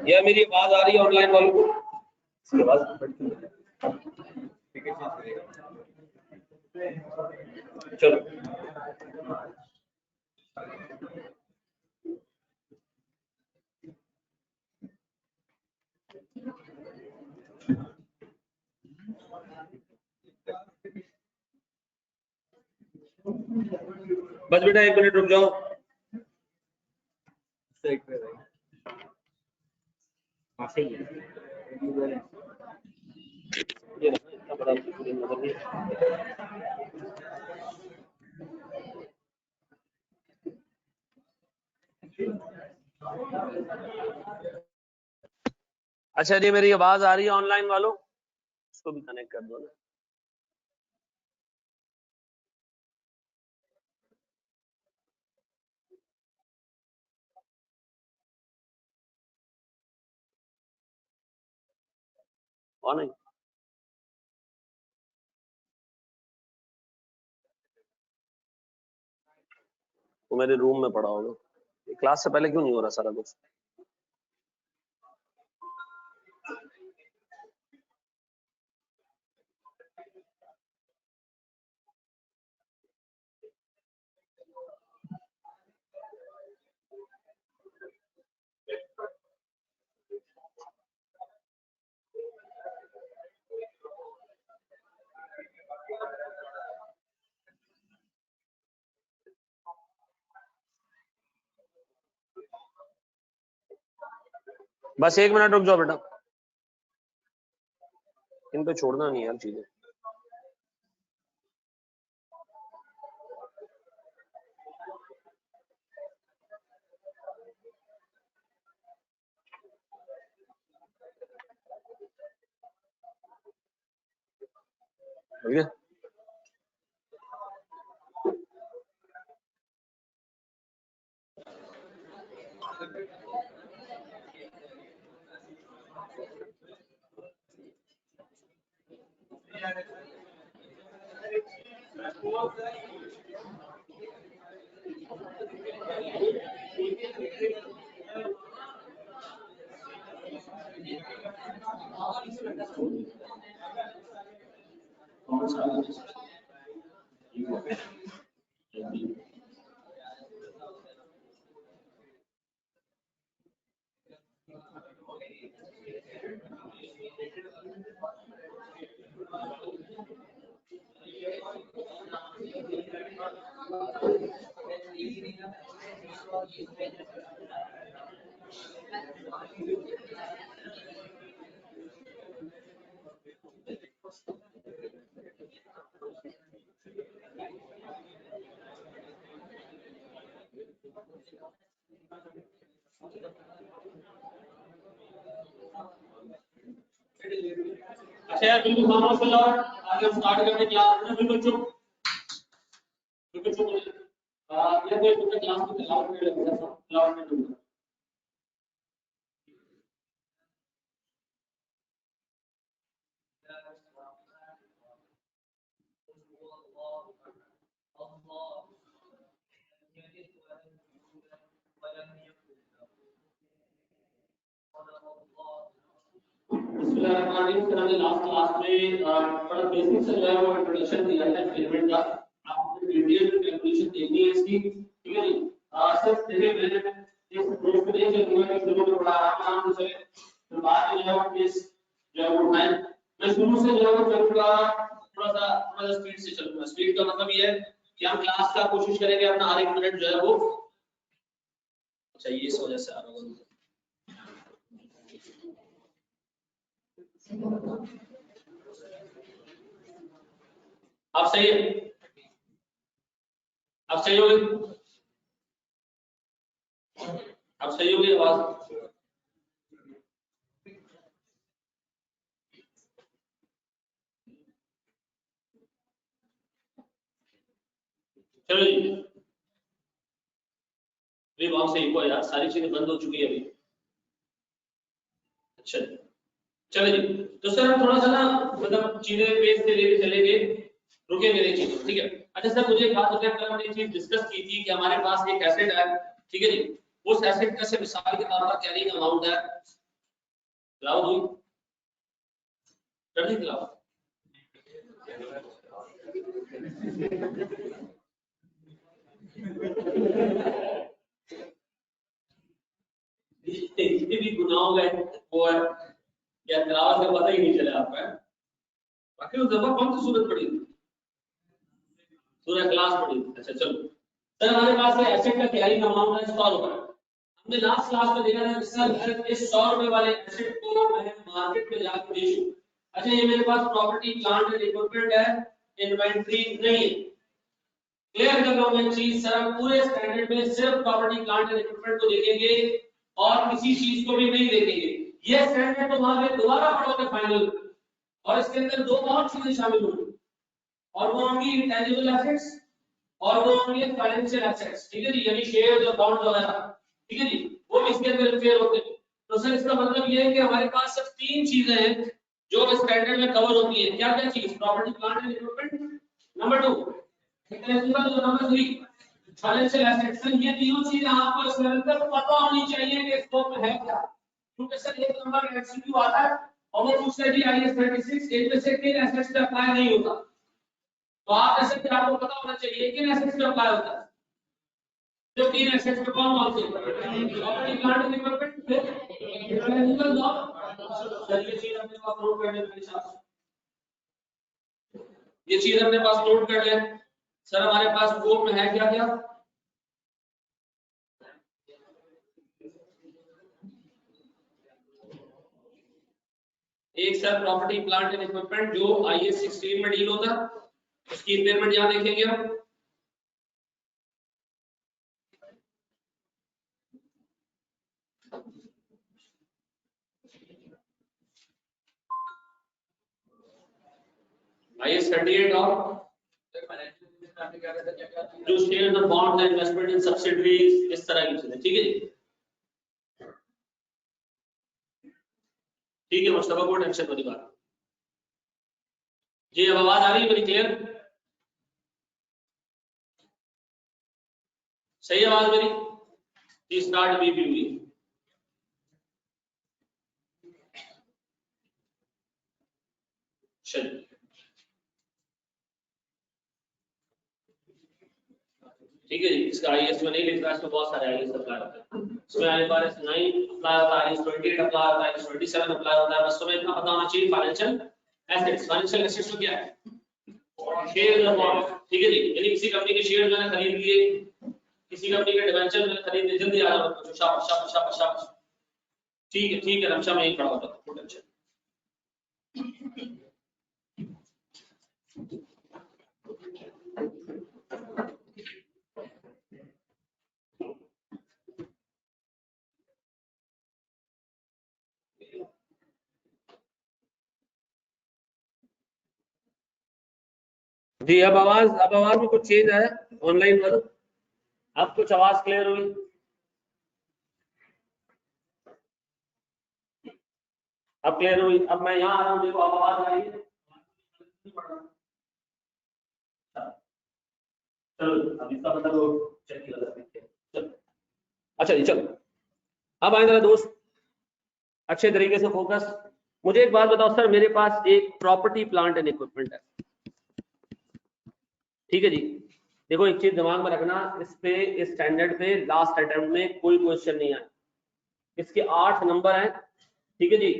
या मेरी आवाज आ रही है ऑनलाइन वालों को? इसके बाद चलो बस बेटा 1 मिनट रुक जाओ। सही है ये ना इतना बड़ा पूरी नजर नहीं। अच्छा जी मेरी आवाज आ रही है ऑनलाइन वालों? इसको भी कनेक्ट कर दो ना। और नहीं वो मेरे रूम में पड़ा होगा। क्लास से पहले क्यों नहीं हो रहा सारा कुछ? बस 1 मिनट रुक जाओ बेटा, इन पे छोड़ना नहीं यार चीजें। ठीक है अच्छा यार बिल्कुल खामोश हो जाओ, आगे हम स्टार्ट करते क्लास में। बिल्कुल चुप ये कोई पूरा क्लास में लाउड नहीं लगेगा, लाउड नहीं लगेगा। हमने लास्ट क्लास में बड़ा बेसिक से जो है वो इंट्रोडक्शन दिया था एक्सपेरिमेंट का। आपको डिटेल कैलकुलेशन देखनी है इसकी, ठीक है जी। सब देखिए मैंने इस प्रूफ को देख लिया कि शुरू में बड़ा आराम से चले, फिर बाद में जो है इस जो है वो उठाएं। मैं शुरू से जो है वो चलूंगा, थोड़ा सा स्पीड से चलूंगा। स्पीड का मतलब ये है कि हम क्लास का कोशिश करेंगे अपना हर एक मिनट जो है वो। अच्छा ये इस वजह से आ रहा होगा। अब सही है, अब सही होगी, अब सही होगी आवाज। चलो जी अभी बहुत सही हुआ यार, सारी चीजें बंद हो चुकी है अभी। अच्छा चलो जी, तो सर हम थोड़ा सा ना मतलब चीजें पेज से लेके चलेंगे, रुके मेरे चीज, ठीक है। अच्छा सर मुझे एक बात बताइए, कल हमने एक चीज डिस्कस की थी कि हमारे पास एक एसिड है, ठीक है जी। उस एसेट का से मिसाल के तौर पर कैरिंग अमाउंट है, लाओ दूं जल्दी लाओ, ये भी गुनाहों का वो है, क्या तिलावत का पता ही नहीं चला आपका। बाकी उस दफा कौन सी सूरत पड़ी, सूरह इखलास पड़ी। अच्छा चलो सर, हमारे पास एसेट का कैरिंग अमाउंट है 100 रुपए। हमने लास्ट क्लास में देखा था सर इस 100 रुपए वाले एसेट को मैं मार्केट में जाकर बेचूं। अच्छा ये मेरे पास प्रॉपर्टी प्लांट एंड इक्विपमेंट है, इन्वेंटरी नहीं है। क्लियर कर रहा हूं मैं चीज, सर पूरे स्टैंडर्ड में सिर्फ प्रॉपर्टी प्लांट एंड इक्विपमेंट को देखेंगे और किसी चीज को भी नहीं देखेंगे। ये स्टैंडर्ड तो वहां पे दोबारा पढ़ोगे फाइनल, और इसके अंदर दो और चीजें शामिल होंगी, और वो होंगी इंटेंजिबल एसेट्स और वो होंगे फाइनेंशियल एसेट्स। ठीक है जी, यानी शेयर्स और बॉन्ड्स वगैरह। ठीक है जी, वो भी इसके अंदर फेयर होते हैं। तो सर इसका मतलब ये है कि हमारे पास सिर्फ 3 चीजें हैं जो स्टैंडर्ड में कवर होती है। क्या क्या चीज? Property plant and equipment, number 2 intangible और नंबर 3 फाइनेंशियल एसेट्स। ये तीनों चीजें आपको इस लेवल पर पता होनी चाहिए कि स्कोप में है क्या। क्योंकि सर एक नंबर का एमसीक्यू आता है और वो पूछता है जी आईएएस 36 इनमें से किन एसेट्स पे अप्लाई नहीं होता। तो आप ऐसे आपको पता होना चाहिए किन एसेट्स पे अप्लाई होता है। जो 3 एसेट्स पे कौन कौन से? प्रॉपर्टी प्लांट एंड इक्विपमेंट, फिर इंटेंजिबल और सर ये चीज अपने पास नोट कर लें। ये चीज अपने पास नोट कर लें। सर हमारे पास स्कोप में है क्या क्या? एक sir property plant and equipment जो आईएएस 16 में डील होता है, उसकी इम्पेयरमेंट यहां देखेंगे हम। आईएएस 38 और जो शेयर्स और bonds and investment in subsidiaries, इस तरह की चीजें। ठीक है जी, ठीक है मुस्तफा को टेंशन वाली बात जी। अब आवाज आ रही है मेरी क्लियर? सही आवाज मेरी जी? स्टार्ट भी हुई। चलिए ठीक है जी, इसका आईएएस में नहीं लिख रहा, इसमें बहुत सारे आईएएस अप्लाई होते हैं। इसमें आईएएस 9 अप्लाई होता है, आईएएस 28 अप्लाई होता है, आईएएस 27 अप्लाई होता है। बस तुम्हें इतना पता होना चाहिए फाइनेंशियल एसेट्स। फाइनेंशियल एसेट्स क्या है? शेयर्स और बॉन्ड्स। ठीक है जी, यानी किसी कंपनी के शेयर्स मैंने खरीद लिए, किसी कंपनी के डिबेंचर मैंने खरीद लिए। जल्दी आ जाओ, शाबाश शाबाश शाबाश शाबाश। ठीक है रक्षा में यही खड़ा होता है, टेंशन। जी अब आवाज में कुछ चेंज आया ऑनलाइन वालों? अब कुछ आवाज क्लियर हुई? अब क्लियर हुई? अब मैं यहाँ आ रहा हूँ, देखो अब आवाज आ रही है। चलो अब इसका मतलब चेक किया जा सकता है। चलो अच्छा जी, चलो अब आए जरा दोस्त अच्छे तरीके से फोकस। मुझे एक बात बताओ सर, मेरे पास एक प्रॉपर्टी प्लांट एंड इक्विपमेंट है। ठीक है जी, देखो एक चीज दिमाग में रखना, इस पे इस स्टैंडर्ड पे लास्ट अटेम्प्ट में कोई क्वेश्चन नहीं आया। इसके 8 नंबर हैं। ठीक है जी,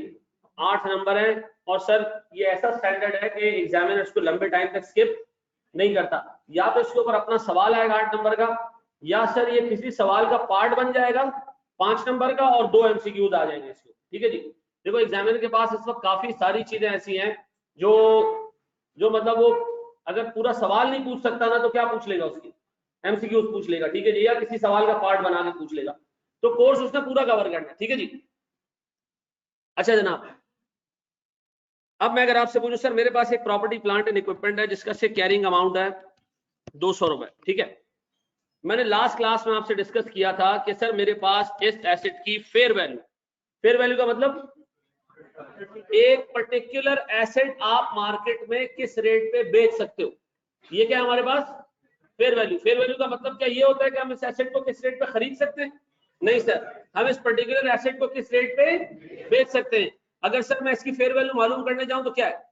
8 नंबर हैं। और सर ये ऐसा स्टैंडर्ड है कि एग्जामिनर इसको लंबे टाइम तक स्किप नहीं करता। या तो इसके ऊपर अपना सवाल आएगा 8 नंबर का, या सर ये किसी सवाल का पार्ट बन जाएगा 5 नंबर का और 2 एमसीक्यूज आ जाएंगे इसको। ठीक है जी, देखो एग्जामिनर के पास इस वक्त काफी सारी चीजें ऐसी हैं जो मतलब वो अगर पूरा सवाल नहीं पूछ सकता ना तो क्या पूछ लेगा, उसकी एमसीक्यूज पूछ लेगा। ठीक है जी, या किसी सवाल का पार्ट बना के पूछ लेगा। तो कोर्स उसने पूरा कवर करना है। ठीक है जी, अच्छा जनाब, अब मैं अगर आपसे पूछूं सर मेरे पास एक प्रॉपर्टी प्लांट एंड इक्विपमेंट है जिसका से कैरिंग अमाउंट है 200 रुपए। ठीक है, मैंने लास्ट क्लास में आपसे डिस्कस किया था कि सर मेरे पास इस एसेट की फेयर वैल्यू का मतलब एक पर्टिकुलर एसेट आप मार्केट में किस रेट पे बेच सकते हो, ये क्या हमारे पास फेयर वैल्यू का मतलब क्या ये होता है कि हम इस एसेट को किस रेट पे खरीद सकते हैं नहीं सर, हम इस पर्टिकुलर एसेट को किस रेट पे बेच सकते हैं? अगर सर मैं इसकी फेयर वैल्यू मालूम करने जाऊं तो क्या है,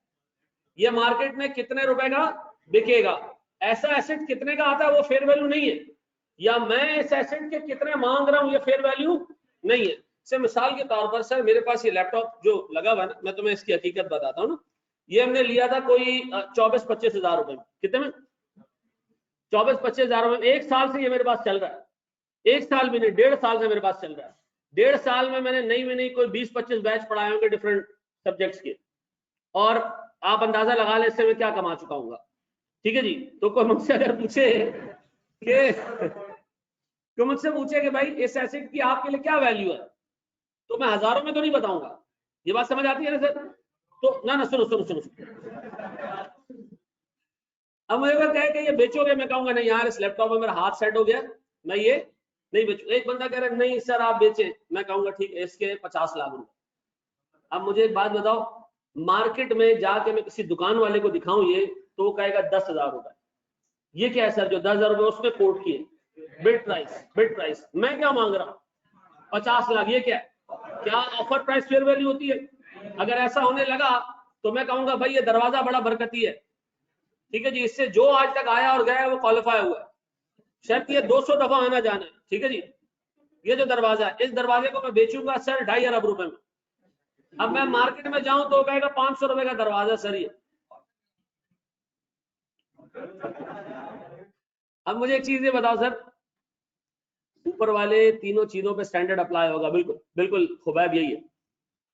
ये मार्केट में कितने रुपए का बिकेगा, ऐसा एसेट कितने का आता है वो फेयर वैल्यू नहीं है, या मैं इस एसेट के कितने मांग रहा हूं ये फेयर वैल्यू नहीं है। सर मिसाल के तौर पर सर मेरे पास ये लैपटॉप जो लगा हुआ है ना, मैं तुम्हें इसकी हकीकत बताता हूँ ना, ये हमने लिया था कोई 24-25 हजार रुपए में। कितने में? 24-25 हजार रुपए में। 1 साल से ये मेरे पास चल रहा है, 1 साल भी नहीं, 1.5 साल से मेरे पास चल रहा है। 1.5 साल में मैंने नई में नहीं कोई 20-25 बैच पढ़ाए होंगे डिफरेंट सब्जेक्ट्स के, और आप अंदाजा लगा ले इससे मैं क्या कमा चुका हूँ। ठीक है जी। तो कोई मुझसे अगर पूछे कि मुझसे पूछे कि भाई इस एसेट की आपके लिए क्या वैल्यू है, तो मैं हजारों में तो नहीं बताऊंगा। ये बात समझ आती है ना सर? तो ना सुनो सुनो सुनो, अब मुझे अगर कहे कि ये बेचोगे, मैं कहूंगा नहीं यार इस लैपटॉप में मेरा हाथ सेट हो गया, मैं ये नहीं बेचू। एक बंदा कह रहा है नहीं सर आप बेचे, मैं कहूंगा ठीक है इसके 50 लाख रुपए। अब मुझे एक बात बताओ, मार्केट में जाके मैं किसी दुकान वाले को दिखाऊं ये, तो वो कहेगा 10,000 रुपए। ये क्या है सर जो 10,000 रुपए उसने कोट किए, बिड प्राइस, बिड प्राइस। मैं क्या मांग रहा हूँ 50 लाख, ये क्या है? क्या ऑफर प्राइस फेयर वैल्यू होती है? अगर ऐसा होने लगा तो मैं कहूंगा भाई ये दरवाजा बड़ा बरकती है। ठीक है जी, इससे जो आज तक आया और गया है वो क्वालिफाई हुआ है, शायद ये 200 दफा आना जाना है। ठीक है जी, ये जो दरवाजा है, इस दरवाजे को मैं बेचूंगा सर 2.5 अरब रुपए में। अब मैं मार्केट में जाऊं तो कहेगा 500 रुपए का दरवाजा सर ये। अब मुझे एक चीज ये बताओ सर, ऊपर वाले तीनों चीजों पे स्टैंडर्ड अप्लाई होगा? बिल्कुल बिल्कुल खुबैब यही है।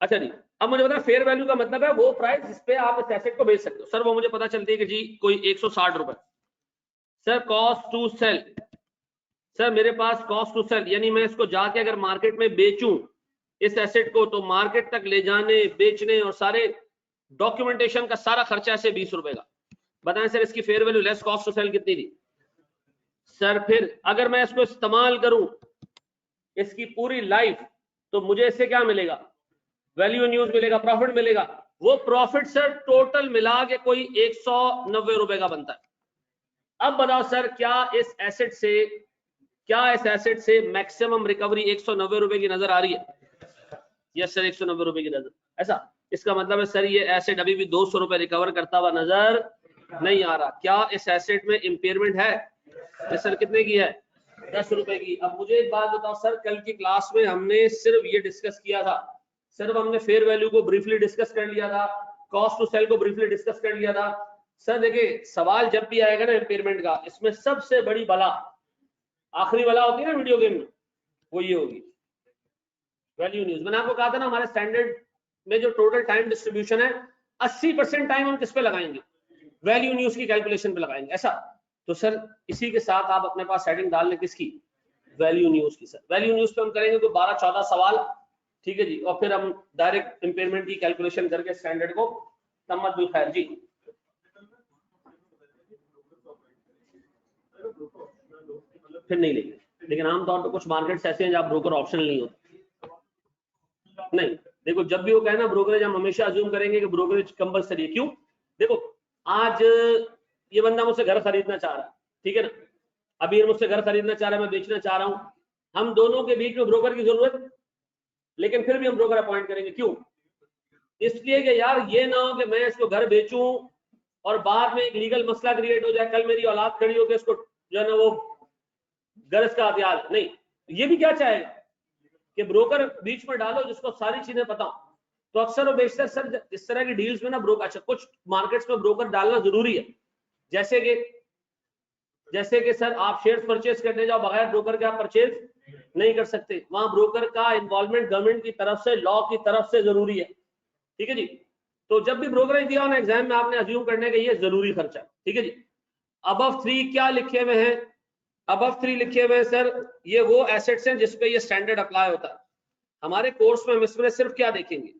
अच्छा जी, अब मुझे पता फेयर वैल्यू का मतलब है वो प्राइस जिस पे आप इस एसेट को बेच सकते हो। सर वो मुझे पता चलती है कि जी कोई 160 रुपए। Sir cost to sell, sir मेरे पास कॉस्ट टू सेल यानी मैं इसको जाके अगर मार्केट में बेचूं इस एसेट को, तो मार्केट तक ले जाने, बेचने और सारे डॉक्यूमेंटेशन का सारा खर्चा है 20 रुपए का। बताएं सर इसकी fair value less cost to sell कितनी थी? सर फिर अगर मैं इसको इस्तेमाल करूं इसकी पूरी लाइफ, तो मुझे इससे क्या मिलेगा? वैल्यू इन यूज मिलेगा, प्रॉफिट मिलेगा। वो प्रॉफिट सर टोटल मिला के कोई 190 रुपए का बनता है। अब बताओ सर क्या इस एसेट से मैक्सिमम रिकवरी 190 रुपए की नजर आ रही है? यस सर 190 रुपए की नजर, ऐसा इसका मतलब है सर ये एसेट अभी भी 200 रुपए रिकवर करता हुआ नजर नहीं आ रहा। क्या इस एसेट में इंपेयरमेंट है? ये सर कितने की है? 10 रुपए की। अब मुझे एक बात बताओ सर, कल की क्लास में हमने सिर्फ ये डिस्कस किया था, सिर्फ हमने फेयर वैल्यू को ब्रीफली डिस्कस कर लिया था, कॉस्ट टू सेल को ब्रीफली डिस्कस कर लिया था। सर देखिए सवाल जब भी आएगा ना इंपेयरमेंट का, इसमें सबसे बड़ी बला, आखिरी बला होती है ना वीडियो गेम में, वो ये होगी वैल्यू न्यूज। मैंने आपको कहा था ना हमारे स्टैंडर्ड में जो टोटल टाइम डिस्ट्रीब्यूशन है 80% टाइम हम किस पे लगाएंगे? वैल्यू न्यूज की कैलकुलेशन पे लगाएंगे, ऐसा। तो सर इसी के साथ आप अपने पास सेटिंग डाल लें किसकी? वैल्यू न्यूज की। सर वैल्यू न्यूज पे हम करेंगे तो 12-14 सवाल, ठीक है जी, और फिर हम डायरेक्ट इंपेयरमेंट की कैलकुलेशन करके स्टैंडर्ड को तम्मत बिल खैर जी। फिर नहीं लेंगे, लेकिन आमतौर पर कुछ मार्केट्स ऐसे हैं जहां ब्रोकर ऑप्शनल नहीं होता। नहीं देखो, जब भी वो कहे ना ब्रोकरेज, हम हमेशा अज्यूम करेंगे कि ब्रोकरेज कंपलसरी है। क्यों? देखो आज ये बंदा मुझसे घर खरीदना चाह रहा है, ठीक है ना, अभी मुझसे घर खरीदना चाह रहा है, मैं बेचना चाह रहा हूं, हम दोनों के बीच में ब्रोकर की जरूरत, लेकिन फिर भी हम ब्रोकर अपॉइंट करेंगे। क्यों? इसलिए कि यार ये ना हो कि मैं इसको घर बेचूं और बाद में एक लीगल मसला क्रिएट हो जाए, कल मेरी औलाद खड़ी हो के इसको जो है ना वो गर्ज का हथियार नहीं। ये भी क्या चाहेगा कि ब्रोकर बीच में डालो जिसको सारी चीजें पता हो। तो अक्सर और बेशतर सर इस तरह की डील्स में ना ब्रोकर, अच्छा कुछ मार्केट्स में ब्रोकर डालना जरूरी है, जैसे कि सर आप शेयर्स परचेज करने जाओ बगैर ब्रोकर के आप परचेज नहीं कर सकते, वहां ब्रोकर का इन्वॉल्वमेंट गवर्नमेंट की तरफ से, लॉ की तरफ से जरूरी है। ठीक है जी, तो जब भी ब्रोकरेज दिया ना एग्जाम में आपने अज्यूम करने का ये जरूरी खर्चा। ठीक है जी। अबव 3 क्या लिखे हुए हैं? अबव 3 लिखे हुए हैं सर, ये वो एसेट्स हैं जिसपे ये स्टैंडर्ड अप्लाई होता है। हमारे कोर्स में हम इसमें सिर्फ क्या देखेंगे?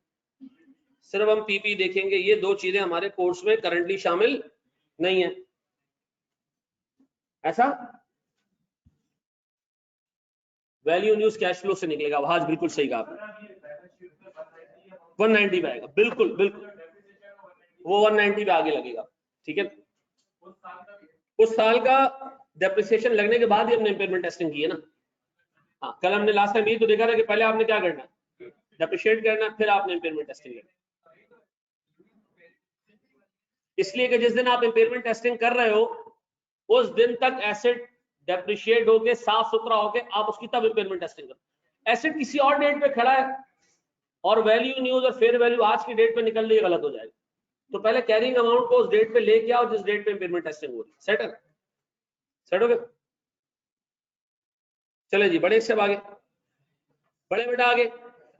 सिर्फ हम पीपी देखेंगे। ये दो चीजें हमारे कोर्स में करंटली शामिल नहीं है, ऐसा। वैल्यू न्यूज कैश फ्लो से निकलेगा, आज बिल्कुल सही कहा आपने, 190 पे आएगा, बिल्कुल बिल्कुल वो 190 पे आगे लगेगा। ठीक है, उस साल का डेप्रिसिएशन लगने के बाद ही हमने इंपेयरमेंट टेस्टिंग की है ना। हाँ, कल हमने लास्ट टाइम ये तो देखा था कि पहले आपने क्या करना है, डेप्रिशिएट करना, फिर आपने इम्पेयरमेंट टेस्टिंग करना। इसलिए कि जिस दिन आप इम्पेयरमेंट टेस्टिंग कर रहे हो उस दिन तक एसेट डेप्रिशिएट होके साफ सुथरा होके आप उसकी तब इम्पेयरमेंट टेस्टिंग करो। एसेट किसी और डेट पे खड़ा है और वैल्यू न्यूज और फेयर वैल्यू आज की डेट पे निकल रही है, गलत हो जाएगा। तो पहले कैरिंग अमाउंट को उस डेट पे लेके आओ जिस डेट पे इम्पेयरमेंट टेस्टिंग हो रही है। सेट है, सेट हो गया। चले जी, बड़े स्टेप आगे, बड़े बेटा आगे।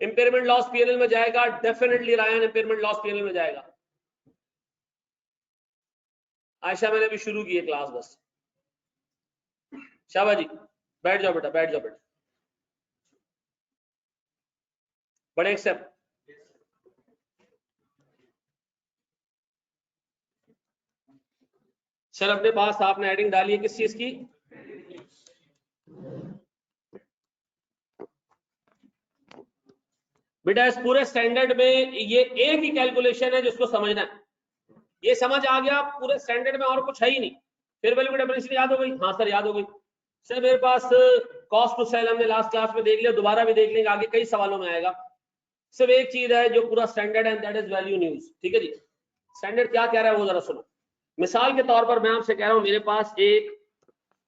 इम्पेयरमेंट लॉस पीएनएल में जाएगा, definitely Ryan impairment loss PNL में जाएगा। आयशा मैंने भी शुरू की है क्लास, बस शाबाश जी, बैठ जाओ बेटा, बैठ जाओ बेटा। बड़े एक्सेप्ट, सर अपने पास आपने एडिंग डाली है किस चीज की? बेटा इस पूरे स्टैंडर्ड में ये एक ही कैलकुलेशन है जिसको समझना है। ये समझ आ गया, पूरे स्टैंडर्ड में और कुछ है ही नहीं। फिर वैल्यू डेफिनेशन याद हो गई? हाँ सर याद हो गई। सर मेरे पास कॉस्ट टू सेल हमने लास्ट क्लास में देख लिया, दोबारा भी देख लेंगे, आगे कई सवालों में आएगा। सिर्फ एक चीज है जो पूरा स्टैंडर्ड है, दैट इज वैल्यू न्यूज। ठीक है जी, स्टैंडर्ड क्या कह रहा है वो जरा सुनो। मिसाल के तौर पर मैं आपसे कह रहा हूं मेरे पास एक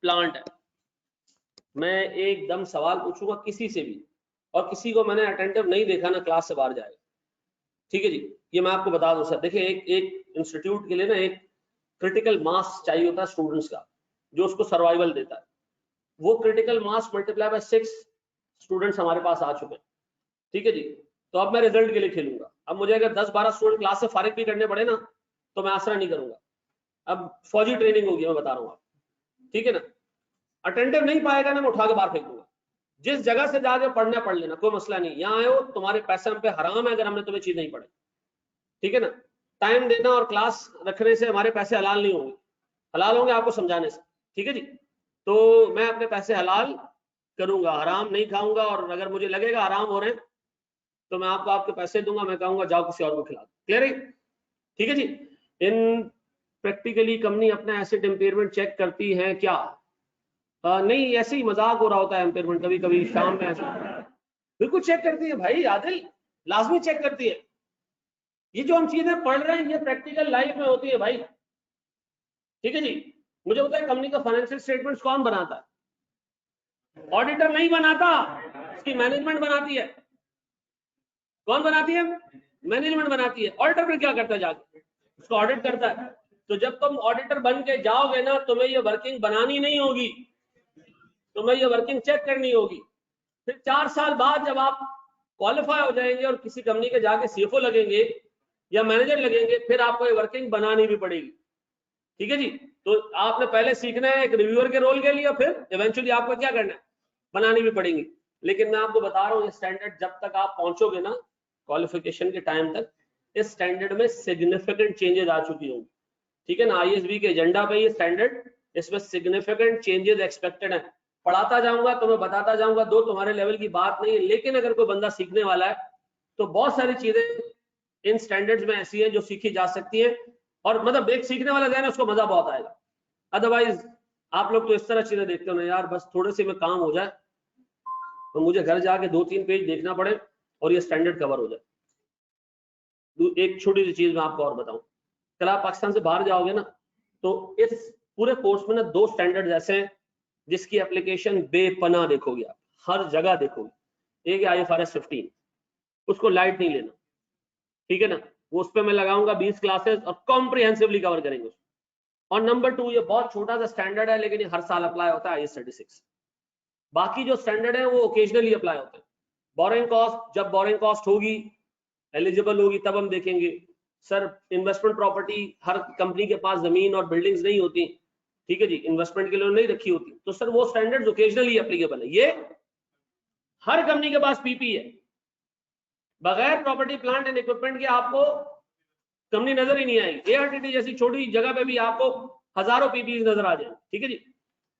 प्लांट है, मैं एकदम सवाल पूछूंगा किसी से भी, और किसी को मैंने अटेंटिव नहीं देखा ना क्लास से बाहर जाएगा। ठीक है जी, ये मैं आपको बता दूं सर, देखिए एक इंस्टीट्यूट के लिए ना एक क्रिटिकल मास चाहिए होता है स्टूडेंट्स का, जो उसको सर्वाइवल देता है। वो critical mass multiply by 6 students हमारे पास आ चुके हैं। ठीक है जी, तो अब मैं रिजल्ट के लिए खेलूंगा। अब मुझे अगर 10-12 स्टूडेंट क्लास से फारिग भी करने पड़े ना तो मैं आसरा नहीं करूंगा। अब फौजी ट्रेनिंग होगी, मैं बता रहा हूँ आप, ठीक है ना। अटेंटिव नहीं पाएगा ना मैं उठा के बाहर फेंक दूंगा। जिस जगह से जाके पढ़ना पढ़ लेना, कोई मसला नहीं। यहाँ आए हो, तुम्हारे पैसे हम पे हराम है अगर हमने तुम्हें चीज नहीं पढ़ी। ठीक है ना, टाइम देना और क्लास रखने से हमारे पैसे हलाल नहीं होंगे, हलाल होंगे आपको समझाने से। ठीक है जी, तो मैं अपने पैसे हलाल करूंगा, हराम नहीं खाऊंगा, और अगर मुझे लगेगा हराम हो रहे हैं तो मैं आपको आपके पैसे दूंगा, मैं कहूंगा जाओ किसी और को खिला दो। क्लियर है? ठीक है जी। इन प्रैक्टिकली कंपनी अपना एसेट इम्पेयरमेंट चेक करती है क्या? नहीं, ऐसे ही मजाक हो रहा होता है इम्पेयरमेंट, कभी कभी शाम में ऐसा बिल्कुल चेक करती है भाई आदिल, लाजमी चेक करती है। ये जो हम चीजें पढ़ रहे हैं ये प्रैक्टिकल लाइफ में होती है भाई। ठीक है जी, मुझे पता है कंपनी का फाइनेंशियल स्टेटमेंट्स कौन बनाता है? ऑडिटर नहीं बनाता, इसकी मैनेजमेंट बनाती है। कौन बनाती है? मैनेजमेंट बनाती है। ऑडिटर फिर क्या करता है? जाके उसको ऑडिट करता है। तो जब तुम ऑडिटर बन के जाओगे ना, तुम्हें ये वर्किंग बनानी नहीं होगी, तुम्हें ये वर्किंग चेक करनी होगी। फिर 4 साल बाद जब आप क्वालिफाई हो जाएंगे और किसी कंपनी के जाके सीएफओ लगेंगे या मैनेजर लगेंगे, फिर आपको ये वर्किंग बनानी भी पड़ेगी। ठीक है जी, तो आपने पहले सीखना है एक रिव्यूअर के रोल के लिए, फिर इवेंचुअली आपको क्या करना है? बनानी भी पड़ेंगी। लेकिन मैं आपको बता रहा हूँ ये स्टैंडर्ड जब तक आप पहुंचोगे ना क्वालिफिकेशन के टाइम तक, इस स्टैंडर्ड में सिग्निफिकेंट चेंजेस आ चुकी होंगी। ठीक है ना, आईएसबी के एजेंडा पे ये स्टैंडर्ड, इसमें सिग्निफिकेंट चेंजेस एक्सपेक्टेड है। पढ़ाता जाऊंगा तो मैं बताता जाऊंगा, दो तुम्हारे लेवल की बात नहीं है, लेकिन अगर कोई बंदा सीखने वाला है तो बहुत सारी चीजें इन स्टैंडर्ड्स में ऐसी हैं जो सीखी जा सकती है। और मतलब एक सीखने वाला है ना, उसको मजा बहुत आएगा। अदरवाइज आप लोग तो इस तरह चीजें देखते हो ना यार, बस थोड़े से में काम हो जाए तो मुझे घर जाके 2-3 पेज देखना पड़े और ये स्टैंडर्ड कवर हो जाए। एक छोटी सी चीज मैं आपको और बताऊं, कल आप पाकिस्तान से बाहर जाओगे ना तो इस पूरे कोर्स में ना 2 स्टैंडर्ड ऐसे हैं जिसकी एप्लीकेशन बेपनाह देखोगे आप, हर जगह देखोगे। एक है IFRS 15, उसको लाइट नहीं लेना। ठीक है ना, वो उस पर मैं लगाऊंगा 20 क्लासेस और कॉम्प्रिहेंसिवली कवर करेंगे उसको। और नंबर 2, ये बहुत छोटा सा स्टैंडर्ड है लेकिन ये हर साल अप्लाई होता है, IAS 36। बाकी जो स्टैंडर्ड है वो ओकेजनली अप्लाई होते हैं। बोरिंग कॉस्ट, जब बोरिंग कॉस्ट होगी, एलिजिबल होगी, तब हम देखेंगे। सर इन्वेस्टमेंट प्रॉपर्टी, हर कंपनी के पास जमीन और बिल्डिंग्स नहीं होती, ठीक है जी, इन्वेस्टमेंट के लिए नहीं रखी होती, तो सर वो स्टैंडर्ड्स ओकेजनली एप्लीकेबल है। ये हर कंपनी के पास पीपी है, बगैर प्रॉपर्टी प्लांट एंड इक्विपमेंट के आपको कंपनी नजर ही नहीं आएगी। ARTT जैसी छोटी जगह पे भी आपको हजारों पीपी नजर आ जाए। ठीक है जी।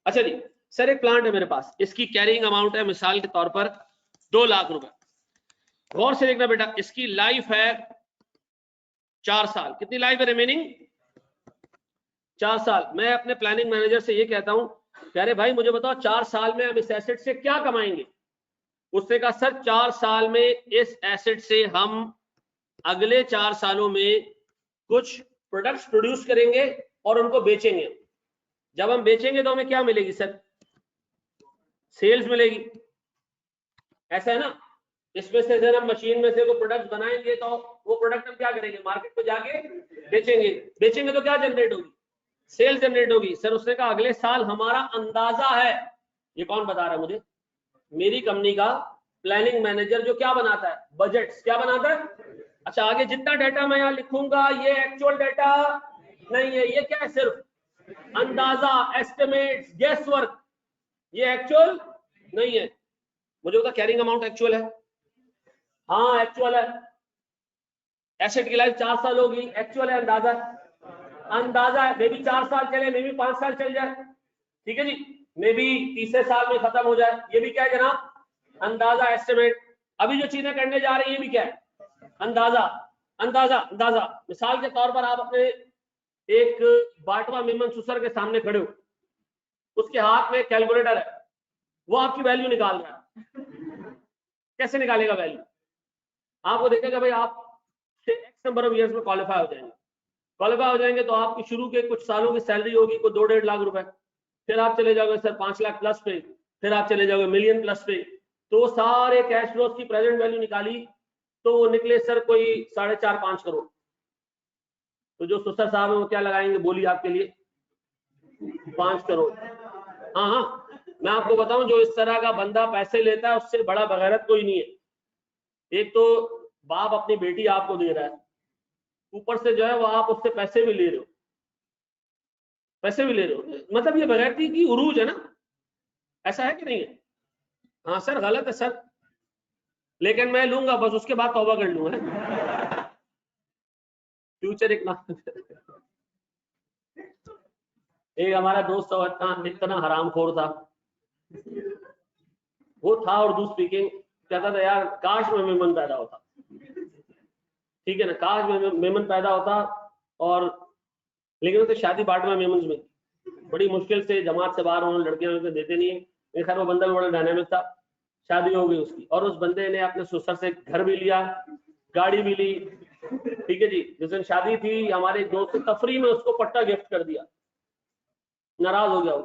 अच्छा जी, सर एक प्लांट है मेरे पास, इसकी कैरिंग अमाउंट है मिसाल के तौर पर 2 लाख रुपए। गौर से देखना बेटा, इसकी लाइफ है 4 साल। कितनी लाइफ है रिमेनिंग? 4 साल। मैं अपने प्लानिंग मैनेजर से ये कहता हूं, कह रहे भाई मुझे बताओ 4 साल में हम इस एसेट से क्या कमाएंगे? उसने कहा सर 4 साल में इस एसेट से हम अगले 4 सालों में कुछ प्रोडक्ट्स प्रोड्यूस करेंगे और उनको बेचेंगे। जब हम बेचेंगे तो हमें क्या मिलेगी सर? सेल्स मिलेगी, ऐसा है ना। इसमें से अगर हम मशीन में से कोई प्रोडक्ट बनाएंगे तो वो प्रोडक्ट हम क्या करेंगे? मार्केट में जाके बेचेंगे। बेचेंगे तो क्या जनरेट होगी? सेल जनरेट होगी। सर उसने कहा अगले साल हमारा अंदाजा है, ये कौन बता रहा है मुझे? मेरी कंपनी का प्लानिंग मैनेजर जो क्या बनाता है? बजट्स। क्या बनाता है? अच्छा, आगे जितना डाटा मैं यहाँ लिखूंगा ये एक्चुअल डाटा नहीं है, ये क्या है? सिर्फ अंदाजा, एस्टिमेट्स, गेस वर्क, ये एक्चुअल नहीं है। मुझे बता कैरिंग अमाउंट एक्चुअल है? हाँ एक्चुअल है। एसेट की लाइफ 4 साल होगी, एक्चुअल है। अंदाजा, अंदाजा है। मे भी 4 साल चले, मे भी 5 साल चल जाए, ठीक है जी। मे भी तीसरे साल में खत्म हो जाए, ये भी क्या है जनाब? अंदाजा, एस्टिमेट। अभी जो चीजें करने जा रही है ये भी क्या है? अंदाजा, अंदाजा, अंदाजा। मिसाल के तौर पर आप अपने एक बाटवा मेमन सुसर के सामने खड़े हो, उसके हाथ में कैलकुलेटर है, वो आपकी वैल्यू निकाल रहा है। कैसे निकालेगा वैल्यू? आपको देखेगा भाई आप एक्स नंबर ऑफ ईयर्स में क्वालिफाई हो जाएंगे। क्वालिफाई हो जाएंगे तो आपकी शुरू के कुछ सालों की सैलरी होगी कोई 2-1.5 लाख रुपए, फिर आप चले जाओगे सर 5 लाख प्लस पे, फिर आप चले जाओगे मिलियन प्लस पे। तो सारे कैश फ्लोज की प्रेजेंट वैल्यू निकाली तो वो निकले सर कोई 4.5-5 करोड़। तो जो सुसर साहब है वो क्या लगाएंगे बोली आपके लिए? 5 करोड़। हाँ हाँ, मैं आपको बताऊं जो इस तरह का बंदा पैसे लेता है उससे बड़ा बगैरत कोई नहीं है। एक तो बाप अपनी बेटी आपको दे रहा है, ऊपर से जो है वो आप उससे पैसे भी ले रहे हो, पैसे भी ले रहे हो, मतलब ये बगैरती की उरूज है ना। ऐसा है कि नहीं है? हाँ सर गलत है सर, लेकिन मैं लूंगा बस, उसके बाद तौबा कर लूंगा। फ्यूचर एक ना। एक हमारा दोस्त इतना हरामखोर था, वो था उर्दू स्पीकिंग, कहता था यार काश में मेमन पैदा होता, ठीक है ना, काश में मेमन पैदा होता। और लेकिन तो शादी बाटवा मेमन में बड़ी मुश्किल से जमात से बाहर उन्होंने लड़कियां देते नहीं है। खैर वो बंदा भी बड़ा डायनामिक था, शादी हो गई उसकी, और उस बंदे ने अपने ससुर से घर भी लिया, गाड़ी भी ली, ठीक है जी। जिस दिन शादी थी हमारे दोस्त तफरी में उसको पट्टा गिफ्ट कर दिया, नाराज हो गया वो,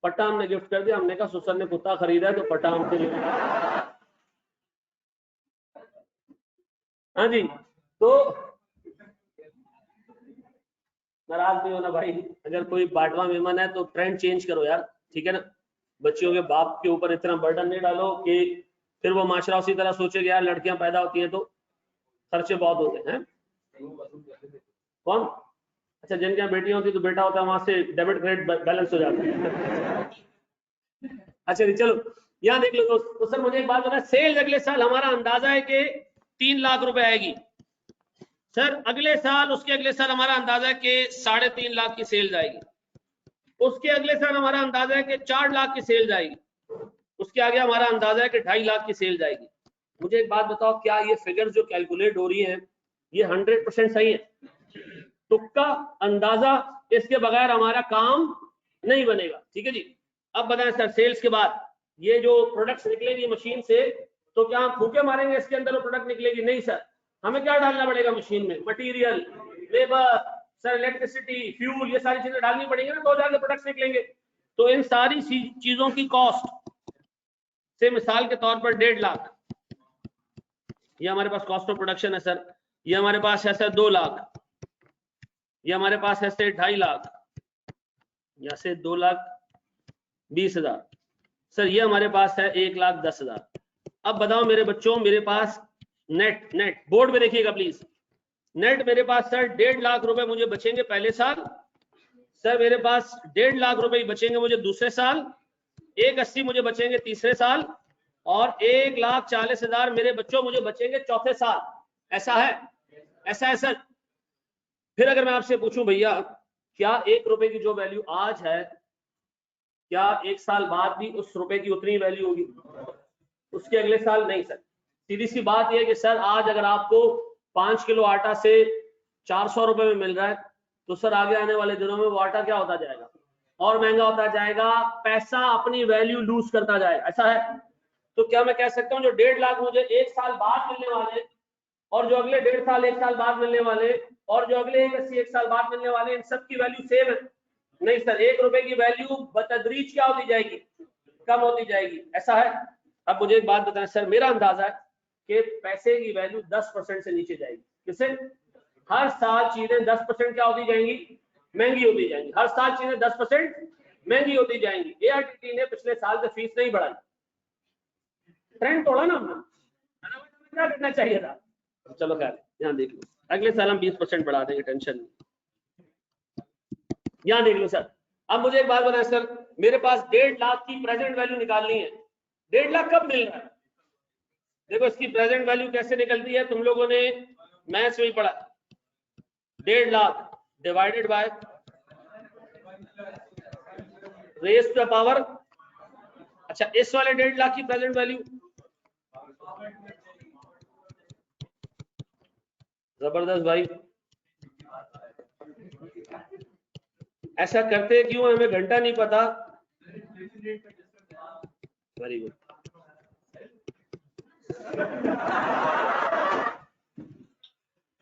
पट्टा हमने गिफ्ट कर दिया। हमने कहा ससुर ने कुत्ता खरीदा है तो पट्टा हमसे ले। हाँ जी, तो नाराज नहीं होना भाई, अगर कोई बाटवा मेहमान है तो ट्रेंड चेंज करो यार, ठीक है ना। बच्चियों के बाप के ऊपर इतना बर्डन नहीं डालो कि फिर वो माशरा उसी तरह सोचे कि यार लड़कियां पैदा होती हैं तो खर्चे बहुत होते हैं। कौन? अच्छा, जिनके यहाँ बेटियां होती तो बेटा होता है, वहां से डेबिट क्रेडिट बैलेंस हो जाता है। अच्छा जी चलो, यहाँ देख लो तो सर मुझे एक बात बता, सेल्स अगले साल हमारा अंदाजा है कि 3 लाख रुपए आएगी। सर अगले साल, उसके अगले साल हमारा अंदाजा है कि 3.5 लाख की सेल्स आएगी। उसके अगले साल हमारा अंदाजा है कि 4 लाख की सेल्स आएगी। उसके आगे हमारा अंदाजा है कि 2.5 लाख की सेल्स आएगी। मुझे एक बात बताओ, क्या ये फिगर जो कैलकुलेट हो रही है ये 100% सही है? तुक्का, अंदाजा, इसके बगैर हमारा काम नहीं बनेगा, ठीक है जी। अब बताएं सर, सेल्स के बाद ये जो प्रोडक्ट्स निकलेगी मशीन से, तो क्या हम फूके मारेंगे इसके अंदर वो प्रोडक्ट निकलेगी? नहीं सर, हमें क्या डालना पड़ेगा मशीन में? Material, labour, sir electricity, fuel, ये सारी चीजें डालनी पड़ेंगी ना, तो जाके प्रोडक्ट्स निकलेंगे। तो इन सारी चीजों की कॉस्ट से मिसाल के तौर पर 1.5 लाख, ये हमारे पास कॉस्ट ऑफ प्रोडक्शन है सर। ये हमारे पास है सर 2 लाख, ये हमारे पास है सर 2.5 लाख, या से 2,20,000। सर ये हमारे पास है 1,10,000। अब बताओ मेरे बच्चों, मेरे पास नेट बोर्ड में देखिएगा प्लीज, नेट मेरे पास सर 1.5 लाख रुपए मुझे बचेंगे पहले साल, सर मेरे पास 1.5 लाख रुपए बचेंगे मुझे दूसरे साल, 1,80,000 मुझे बचेंगे तीसरे साल, और 1,40,000 मेरे बच्चों मुझे बचेंगे चौथे साल। ऐसा है? ऐसा है सर। फिर अगर मैं आपसे पूछूं भैया, क्या 1 रुपए की जो वैल्यू आज है, क्या 1 साल बाद भी उस रुपए की उतनी वैल्यू होगी? उसके अगले साल नहीं सर। सीधी सी बात यह है कि सर आज अगर आपको 5 किलो आटा से 400 रुपए में मिल रहा है, तो सर आगे आने वाले दिनों में वो आटा क्या होता जाएगा? और महंगा होता जाएगा, पैसा अपनी वैल्यू लूज करता जाएगा। ऐसा है? तो क्या मैं कह सकता हूँ जो 1.5 लाख मुझे 1 साल बाद मिलने वाले और जो अगले 1.5 साल 1 साल बाद मिलने वाले और जो अगले 1 साल बाद मिलने वाले, इन सब की वैल्यू सेम है? नहीं सर, 1 रुपए की वैल्यू बतदरीज क्या होती जाएगी, कम होती जाएगी, ऐसा है। अब मुझे एक बात बताएं सर, मेरा अंदाजा है कि पैसे की वैल्यू 10% से नीचे जाएगी। किससे? हर साल चीजें 10% क्या होती जाएंगी, महंगी होती जाएंगी। हर साल चीजें 10% महंगी होती जाएंगी। एआरटीटी ने पिछले साल से फीस नहीं बढ़ाई, ट्रेंड तोड़ा ना हमने, क्या करना चाहिए था। चलो खैर, यहाँ देख लो, अगले साल हम 20% बढ़ा देंगे, टेंशन नहीं। यहाँ देख लो सर, अब मुझे एक बात बताएं सर, मेरे पास 1.5 लाख की प्रेजेंट वैल्यू निकालनी है। 1.5 लाख कब मिल रहा है? देखो इसकी प्रेजेंट वैल्यू कैसे निकलती है, तुम लोगों ने मैथ्स में ही पढ़ा। 1.5 lakh divided by raise to the power, अच्छा इस वाले 1.5 लाख की प्रेजेंट वैल्यू, जबरदस्त भाई, ऐसा करते क्यों, हमें घंटा नहीं पता। Very good.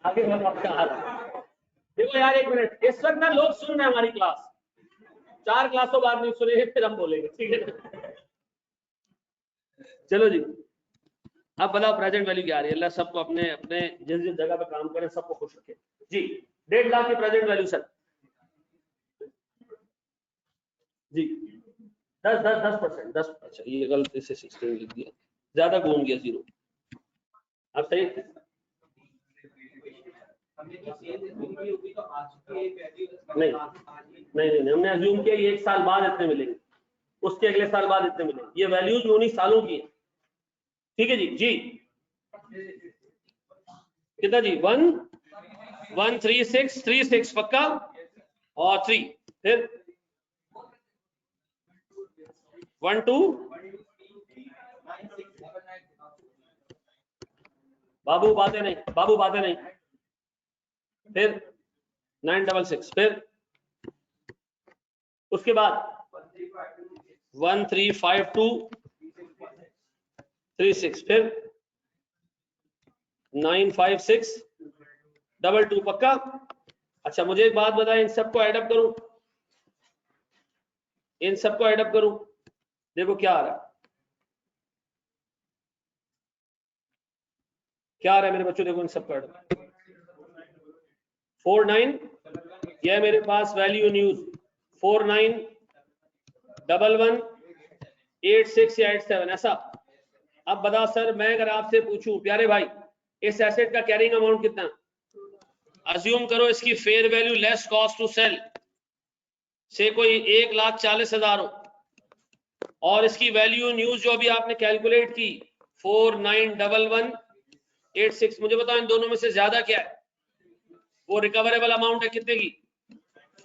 आगे देखो यार, एक मिनट, इस वक्त ना लोग सुन रहे हैं हमारी क्लास, 4 क्लासों बाद नहीं सुनेंगे, फिर हम बोलेंगे, ठीक है। चलो जी, अब बताओ प्रेजेंट वैल्यू क्या आ रही है। अल्लाह सबको अपने अपने जिस जिस जगह पे काम करें सबको खुश रखे जी। 1.5 लाख की प्रेजेंट वैल्यू सर जी, 10%, 10, अच्छा ये गलती से 16 लिख दिया, ज्यादा घूम गया जीरो। अब सही, नहीं नहीं, हमने अज्यूम किया ये 1 साल बाद इतने मिलेंगे, उसके अगले साल बाद इतने मिलेंगे, ये वैल्यूज उन्हीं सालों की है, ठीक है जी। जी कितना जी, 13636 पक्का, और 3 फिर 1 2, बाबू बातें नहीं, बाबू बातें नहीं, फिर 966, फिर उसके बाद 135236, फिर 95622 पक्का। अच्छा मुझे एक बात बताएं, इन सबको एडअप करूं, इन सबको एडअप करूं, देखो क्या आ रहा है, क्या आ रहा है मेरे बच्चों, देखो इन सबको एडअप 49, यह मेरे पास वैल्यू न्यूज 491186 या 87, ऐसा। अब बताओ सर, मैं अगर आपसे पूछूं प्यारे भाई, इस एसेट का कैरिंग अमाउंट कितना, अज्यूम करो इसकी fair value less cost to sell से कोई 1,40,000 हो, और इसकी वैल्यू न्यूज जो अभी आपने कैलकुलेट की 491186, मुझे बताओ इन दोनों में से ज्यादा क्या है, वो रिकवरेबल अमाउंट है कितने की,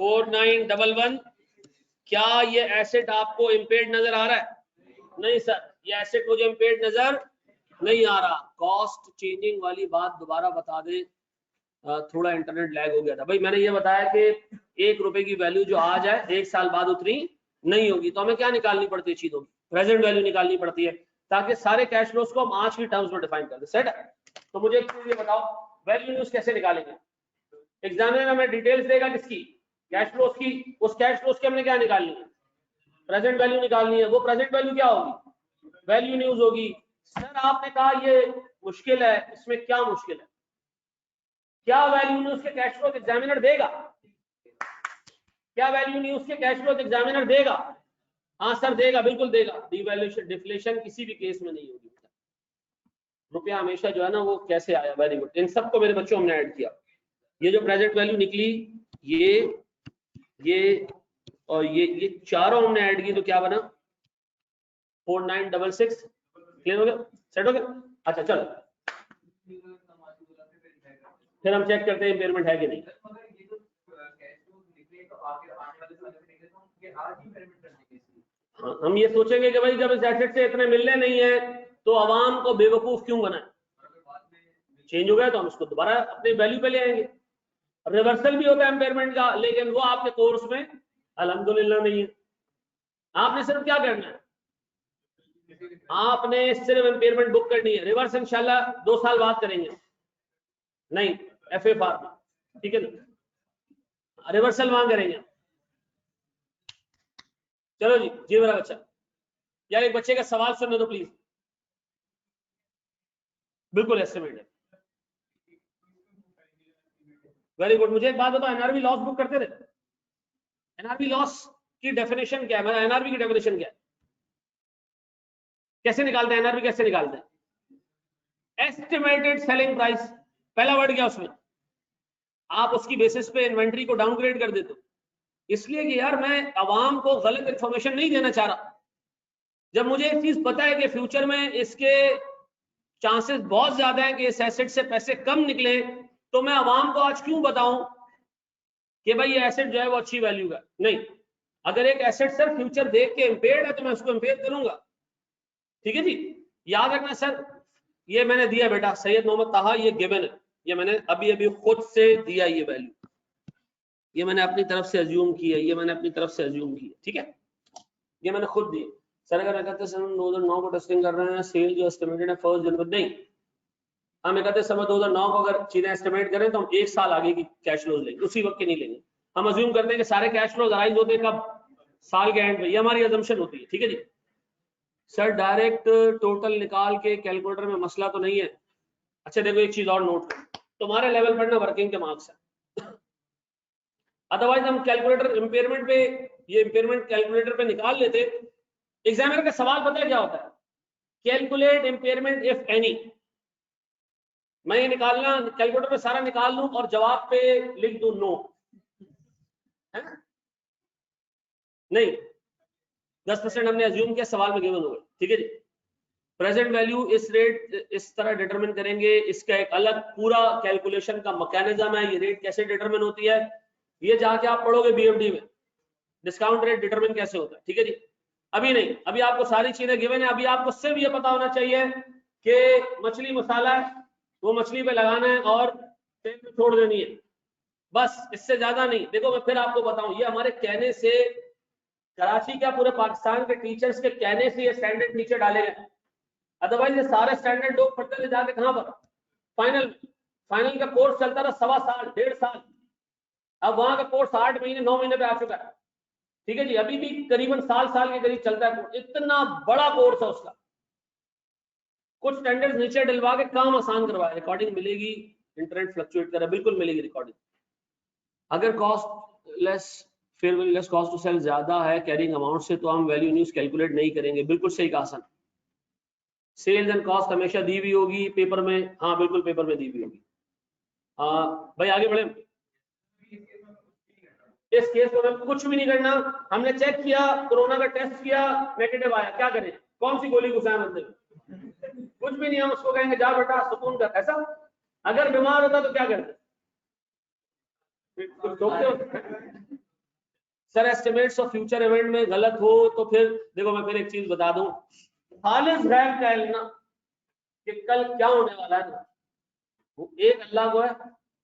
4911। क्या ये एसेट आपको इम्पेयर्ड नजर आ रहा है? नहीं सर, ये एसेट मुझे इम्पेयर्ड नजर नहीं आ रहा। कॉस्ट चेंजिंग वाली बात दोबारा बता दे, थोड़ा इंटरनेट लैग हो गया था भाई। मैंने ये बताया कि 1 रुपए की वैल्यू जो आज है 1 साल बाद उतनी नहीं होगी, तो हमें क्या निकालनी पड़ती है चीजों की, प्रेजेंट वैल्यू निकालनी पड़ती है, ताकि सारे कैश फ्लोज को हम आज की टर्म्स में डिफाइन कर दें। सेट है? तो मुझे एक चीज ये बताओ, वैल्यू न्यूज कैसे निकालेंगे? एग्जामिनर हमें डिटेल्स देगा किसकी, कैश फ्लोज की, उस कैश फ्लोज की हमने क्या निकालनी है, प्रेजेंट वैल्यू निकालनी है। वो प्रेजेंट वैल्यू क्या होगी, वैल्यू न्यूज होगी। सर आपने कहा ये मुश्किल है, इसमें क्या मुश्किल है, क्या वैल्यू न्यूज के कैश फ्लोज एग्जामिनर देगा, क्या वैल्यू न्यूज के कैश फ्लोज एग्जामिनर देगा? हाँ सर देगा, बिल्कुल देगा। डिवैल्यूएशन डिफ्लेशन किसी भी केस में नहीं होगी, रुपया हमेशा जो है ना वो कैसे आया। वेरी गुड, इन सबको मेरे बच्चों हमने ऐड किया। ये जो प्रेजेंट वैल्यू निकली, ये और ये चारों हमने ऐड की, तो क्या बना 4966। क्लियर हो गया, सेट हो गया। अच्छा चलो फिर हम चेक करते हैं इम्पेयरमेंट है कि नहीं। हाँ, हम ये सोचेंगे कि भाई जब इस एसेट से इतने मिलने नहीं है तो आवाम को बेवकूफ क्यों बनाए, चेंज हो गया तो हम उसको दोबारा अपने वैल्यू पे ले आएंगे। रिवर्सल भी होता है इम्पेयरमेंट का, लेकिन वो आपके कोर्स में अल्हम्दुलिल्लाह नहीं है। आपने सिर्फ क्या करना है, आपने सिर्फ इम्पेयरमेंट बुक करनी है, रिवर्स इंशाल्लाह 2 साल बाद करेंगे, नहीं FFR में, ठीक है ना, रिवर्सल वहां करेंगे। चलो जी मेरा बच्चा, यार एक बच्चे का सवाल सुनने दो प्लीज। बिल्कुल एस्टिमेट है, वेरी गुड। मुझे एक बात बताओ, एनआरबी लॉस बुक करते थे? एनआरबी लॉस की डेफिनेशन क्या है, मतलब एनआरबी की डेफिनेशन क्या है, कैसे निकालते हैं एनआरबी, कैसे निकालते हैं? एस्टिमेटेड सेलिंग प्राइस, पहला वर्ड क्या उसमें, आप उसकी बेसिस पे इन्वेंट्री को डाउनग्रेड कर देते हो, इसलिए कि यार मैं आवाम को गलत इंफॉर्मेशन नहीं देना चाह रहा। जब मुझे एक चीज पता है कि फ्यूचर में इसके चांसेस बहुत ज्यादा है कि इस एसेट से पैसे कम निकले, तो मैं आवाम को आज क्यों बताऊं कि भाई ये एसेट जो है वो अच्छी वैल्यू का नहीं। अगर एक एसेट सर फ्यूचर देख के इम्पेयर्ड है तो मैं उसको इम्पेयर करूंगा, ठीक है जी। याद रखना सर, ये मैंने दिया बेटा सैयद मोहम्मद ताहा, ये गिवन है, ये मैंने अभी अभी खुद से दिया, ये वैल्यू ये मैंने अपनी तरफ से अज्यूम की है, ये मैंने अपनी तरफ से अज्यूम की है, ठीक है, ये मैंने खुद दी। सर अगर कहते सर हम 2009 को टेस्टिंग कर रहे हैं, सेल जो एस्टिमेटेड है 1 जनवरी, नहीं हम कहते समय 2009 को अगर चीजें एस्टिमेट करें तो हम 1 साल आगे की कैश फ्लोज लेंगे, उसी वक्त के नहीं लेंगे। हम अज्यूम करते हैं कि सारे कैश फ्लोज अराइज होते हैं कब, साल के एंड पे, ये हमारी अजम्पशन होती है, ठीक है जी। सर डायरेक्ट टोटल निकाल के कैलकुलेटर में मसला तो नहीं है। अच्छा देखो एक चीज और नोट करो, तुम्हारे लेवल पर ना वर्किंग के मार्क्स है, अदरवाइज हम कैलकुलेटर इम्पेयरमेंट पे, ये इम्पेयरमेंट कैलकुलेटर पे निकाल लेते। एग्जामिनर का सवाल पता है क्या होता है, कैलकुलेट इम्पेयरमेंट इफ एनी, मैं ये निकालना कैलकुलेटर पे सारा निकाल लूं और जवाब पे लिख दूं नो, है नहीं, 10% हमने अज्यूम किया, सवाल में गिवन होगा, ठीक है जी। प्रेजेंट वैल्यू इस रेट इस तरह डिटरमिन करेंगे, इसका एक अलग पूरा कैलकुलेशन का मैकेनिज्म है, ये रेट कैसे डिटरमिन होती है ये जाके आप पढ़ोगे BFD में, डिस्काउंट रेट डिटरमिन कैसे होता है, ठीक है जी। अभी नहीं, अभी आपको सारी चीजें गिवन है, अभी आपको सिर्फ ये पता होना चाहिए कि मछली मसाला है, वो मछली पे लगाना है और तेल में छोड़ देनी है, बस इससे ज्यादा नहीं। देखो मैं फिर आपको बताऊं, ये हमारे कहने से, कराची क्या पूरे पाकिस्तान के टीचर्स के कहने से ये स्टैंडर्ड नीचे डाले गए, अदरवाइज ये सारे स्टैंडर्ड लोग पढ़ते थे जाके कहां पर, फाइनल। फाइनल का कोर्स चलता रहा 1.25 साल 1.5 साल, अब वहां का कोर्स 8 महीने 9 महीने पे आ चुका है, ठीक है जी। अभी भी करीबन साल के करीब चलता है, इतना बड़ा कोर्स है उसका, कुछ स्टैंडर्ड नीचे डलवा के काम आसान करवाया। रिकॉर्डिंग मिलेगी, इंटरनेट फ्लक्चुएट कर रहा है, बिल्कुल मिलेगी रिकॉर्डिंग। अगर cost less fair value less cost to sell ज्यादा है कैरिंग अमाउंट से, तो हम वैल्यू न्यूज कैलकुलेट नहीं करेंगे, बिल्कुल सही कहा सर। सेल्स एंड कॉस्ट हमेशा दी हुई होगी पेपर में, हाँ बिल्कुल पेपर में दी हुई होगी। भाई आगे बढ़े, इस केस को हमें कुछ भी नहीं करना, हमने चेक किया, कोरोना का टेस्ट किया, नेगेटिव आया, क्या करें, कौन सी गोली घुसाएं बंदे में, कुछ भी नहीं, हम उसको कहेंगे जा बेटा सुकून कर, ऐसा। अगर बीमार होता तो क्या करते, sir estimates of future event में गलत हो तो फिर देखो मैं फिर एक चीज बता दूं, खालिस गैब का इल्म कि कल क्या होने वाला है वो एक अल्लाह को है,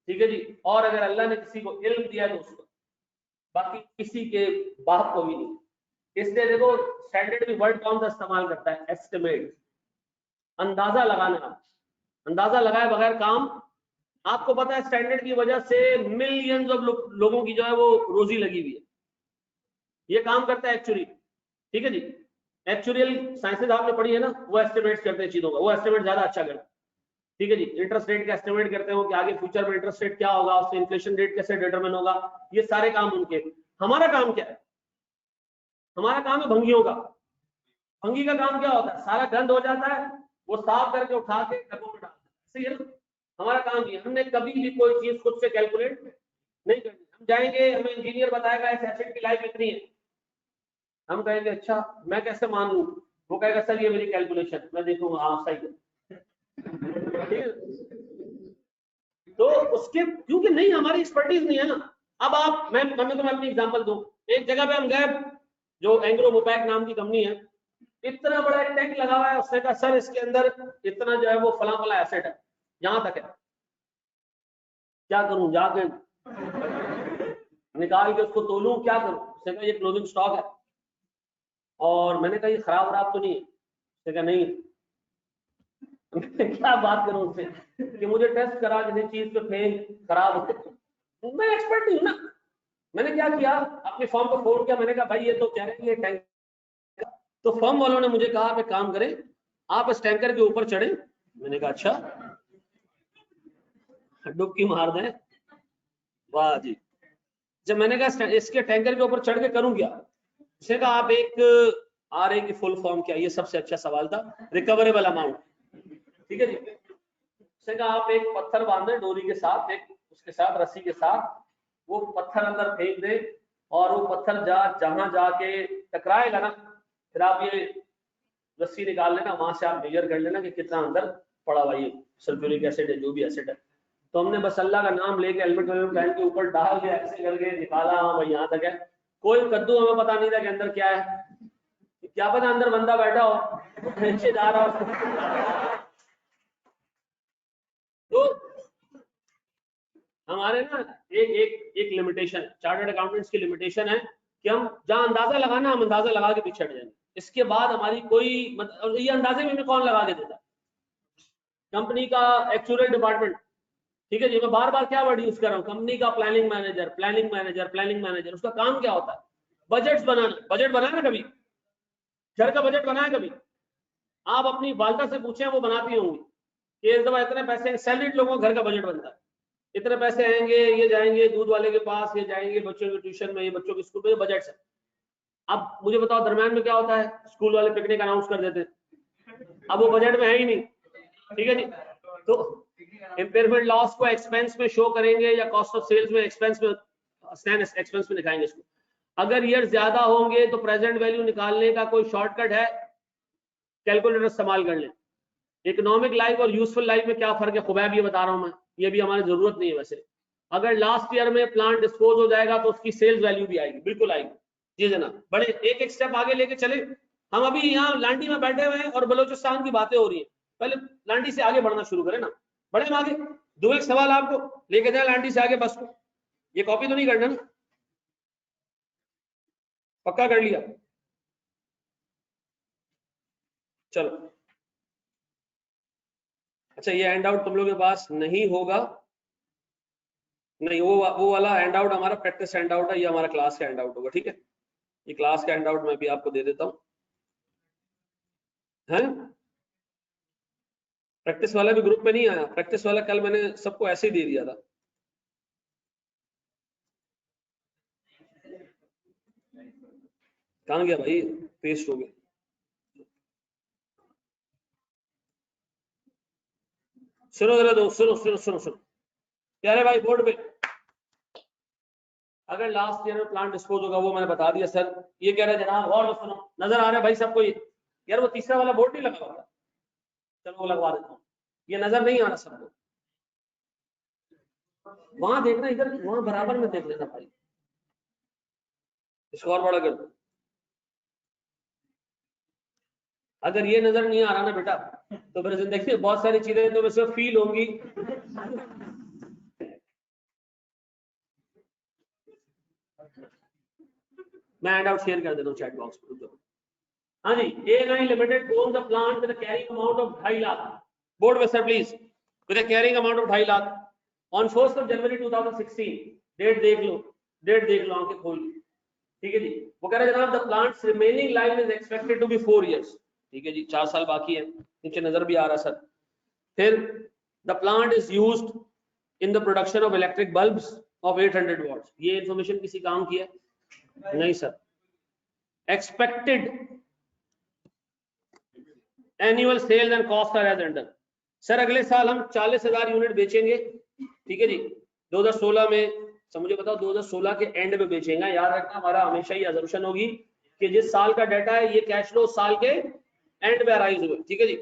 ठीक है जी। और अगर अल्लाह ने किसी को इल्म दिया तो उसको, बाकी किसी के बाप को भी नहीं। इसलिए देखो स्टैंडर्ड भी वर्ड कौन सा इस्तेमाल करता है, एस्टिमेट, अंदाजा लगाना। अंदाजा लगाए बगैर काम, आपको पता है स्टैंडर्ड की वजह से मिलियंस ऑफ लोगों की जो है वो रोजी लगी हुई है, ये काम करता है एक्चुअली, ठीक है जी। एक्चुअल साइंसेज आपने पढ़ी है ना, वो एस्टिमेट करते हैं चीजों का, वो एस्टिमेट ज्यादा अच्छा करता है, ठीक है जी। इंटरेस्ट रेट का एस्टिमेट करते हो कि आगे फ्यूचर में इंटरेस्ट रेट क्या होगा, उससे इन्फ्लेशन रेट कैसे डिटरमिन होगा, ये सारे काम उनके। हमारा काम क्या है, हमारा काम है भंगियों का। भंगी का काम क्या होता है, सारा गंद हो जाता है, वो साफ करके उठा के डब्बों में डालता है, सही है ना। हमारा काम ये, हमने कभी भी कोई चीज खुद से कैलकुलेट नहीं करनी। हम जाएंगे, हमें इंजीनियर बताएगा इस एसेट की लाइफ इतनी है, हम कहेंगे अच्छा मैं कैसे मान लूं, वो कहेगा सर ये मेरी कैलकुलेशन, मैं देखूंगा हाँ सही है, ठीक है। तो उसके क्योंकि नहीं हमारी एक्सपर्टीज नहीं है ना। अब आप मैं तुम्हें अपनी एग्जांपल दूं, एक जगह पे हम गए, जो एंग्रो मोपैक नाम की कंपनी है, इतना बड़ा एक टैंक लगा हुआ है, उसने कहा सर इसके अंदर इतना जो है वो फला फला एसेट है, यहां तक है, क्या करूं, जाके निकाल के उसको तोलूं, क्या करूं, उसने कहा ये क्लोजिंग स्टॉक है। और मैंने कहा ये खराब तो नहीं है, उसने कहा नहीं। क्या बात करूं उससे कि मुझे टेस्ट करा किसी चीज पे फेल खराब हो, मैं एक्सपर्ट नहीं हूं ना। मैंने क्या किया, अपने फॉर्म को फोन किया, मैंने कहा भाई ये तो कह रहे हैं ये टैंक, तो फर्म वालों ने मुझे कहा आप एक काम करें, आप इस टैंकर के ऊपर चढ़े। मैंने कहा अच्छा, डुबकी मार दें, वाह जी। जब मैंने कहा इसके टैंकर के ऊपर चढ़ के करूं क्या, उसने कहा आप एक आरए की फुल फॉर्म क्या, ये सबसे अच्छा सवाल था, रिकवरेबल अमाउंट, ठीक है जी। उसने कहा आप एक पत्थर बांधे डोरी के साथ, एक उसके साथ रस्सी के साथ, वो पत्थर अंदर फेंक दे और वो पत्थर जहां जाके टकराएगा ना, फिर आप ये रस्सी निकाल लेना, वहां से आप मेजर कर लेना कि कितना अंदर पड़ा हुआ ये सल्फ्यूरिक एसिड है, जो भी एसिड है। तो हमने बस अल्लाह का नाम लेके हेलमेट पहन के ऊपर डाल के ऐसे करके निकाला, हाँ भाई यहाँ तक है। कोई कद्दू हमें पता नहीं था कि अंदर क्या है, क्या पता अंदर बंदा बैठा हो नीचे जा रहा हो। तो हमारे ना एक एक एक लिमिटेशन, चार्टर्ड अकाउंटेंट्स की लिमिटेशन है कि हम जहां अंदाजा लगाना हम अंदाजा लगा के पीछे हट जाएंगे, इसके बाद हमारी कोई मतलब ये अंदाजे में हमें कौन लगा के देता, कंपनी का एक्चुअल डिपार्टमेंट, ठीक है जी। मैं बार बार क्या वर्ड यूज कर रहा हूँ, कंपनी का planning manager, planning manager, planning manager, उसका काम क्या होता है, बजट्स बनाना। बजट बनाया ना कभी, घर का बजट बनाया कभी, आप अपनी वालदा से पूछें वो बनाती होंगी कि इस दफा इतने पैसे, सैलरीड लोगों का घर का बजट बनता है, इतने पैसे आएंगे, ये जाएंगे दूध वाले के पास, ये जाएंगे बच्चों के ट्यूशन में, ये बच्चों के स्कूल में, बजट है। अब मुझे बताओ दरम्यान में क्या होता है, स्कूल वाले पिकनिक अनाउंस कर देते, अब वो बजट में है ही नहीं, ठीक है जी। तो इम्पेयरमेंट लॉस को एक्सपेंस में शो करेंगे या कॉस्ट ऑफ सेल्स में एक्सपेंस में, एक्सपेंस में दिखाएंगे इसको। अगर ईयर ज्यादा होंगे तो प्रेजेंट वैल्यू निकालने का कोई शॉर्टकट है, कैलकुलेटर इस्तेमाल कर लें। इकोनॉमिक लाइफ और यूजफुल लाइफ में क्या फर्क है, खुबैब ये बता रहा हूं मैं, ये भी हमारी जरूरत नहीं है वैसे। अगर लास्ट ईयर में प्लांट डिस्पोज हो जाएगा तो उसकी सेल्स वैल्यू भी आएगी, बिल्कुल आएगी जी जनाब। बड़े एक एक स्टेप आगे लेके चले। हम अभी यहाँ लांडी में बैठे हुए हैं और बलोचिस्तान की बातें हो रही है, पहले लांडी से आगे बढ़ना शुरू करें ना, बढ़े हम आगे। दो एक सवाल आपको लेके जाए लांडी से आगे बस को, ये कॉपी तो नहीं करना ना, पक्का कर लिया, चलो। अच्छा ये हैंड आउट तुम लोगों के पास नहीं होगा, नहीं वो वाला हैंड आउट हमारा प्रैक्टिस हैंड आउट है, ये हमारा क्लास का हैंड आउट होगा, ठीक है। ये क्लास का हैंड आउट मैं भी आपको दे देता हूँ, है प्रैक्टिस वाला भी ग्रुप में नहीं आया, प्रैक्टिस वाला कल मैंने सबको ऐसे ही दे दिया था। कहाँ गया भाई, पेस्ट हो गया, सुनो जरा दो, सुनो सुनो सुनो सुनो प्यारे भाई, बोर्ड पे अगर लास्ट ईयर में प्लांट डिस्पोज होगा वो मैंने बता दिया सर। ये कह रहे हैं जनाब और सुनो, नजर आ रहा है भाई सबको ये, यार वो तीसरा वाला बोर्ड नहीं लगा हुआ, चलो वो लगवा देता हूँ, ये नजर नहीं आ रहा सबको, वहां देखना, इधर वहां बराबर में देख लेना भाई, इसको और बड़ा कर दो। अगर ये नजर नहीं आ रहा ना बेटा, तो फिर जिंदगी में बहुत सारी चीजें तो वैसे फील होंगी। मैं हैंड आउट शेयर कर देता हूँ चैट बॉक्स पर। हाँ जी, A9 limited owns the plant with a carrying amount of 2.5 lakh. Board में sir please, with a carrying amount of 2.5 lakh on 1st of January 2016। Date देख लो, डेट देख लो, आंखें खोल, ठीक है जी। वो कह रहे हैं जनाब the plant's remaining life is expected to be 4 years, ठीक है जी, 4 साल बाकी है, नीचे नजर भी आ रहा सर। फिर the plant is used in the production of electric bulbs of 800 watts. ये इंफॉर्मेशन किसी काम की है? नहीं sir. Expected annual sales and cost are as under. Sir अगले साल हम 40,000 यूनिट बेचेंगे, ठीक है जी, 2016 में। मुझे बताओ 2016 के एंड में बेचेंगे, याद रखना हमारा हमेशा ही अजम्पशन होगी कि जिस साल का डाटा है ये कैश फ्लो साल के एंड में अराइज हुए, ठीक है जी।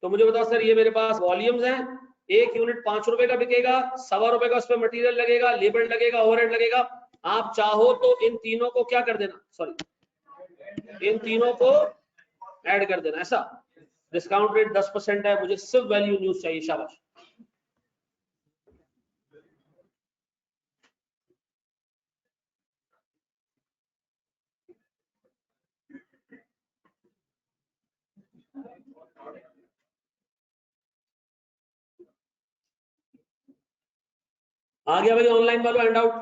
तो मुझे बताओ सर, ये मेरे पास वॉल्यूम्स हैं, एक यूनिट 5 रुपए का बिकेगा, 1.25 रुपए का उस पर मटेरियल लगेगा, लेबर लगेगा, ओवरहेड लगेगा। आप चाहो तो इन तीनों को क्या कर देना, सॉरी इन तीनों को ऐड कर देना, ऐसा। डिस्काउंट रेट 10% है, मुझे सिर्फ वैल्यू न्यूज चाहिए, शाबाश। आ गया भाई ऑनलाइन वालों हैंड आउट?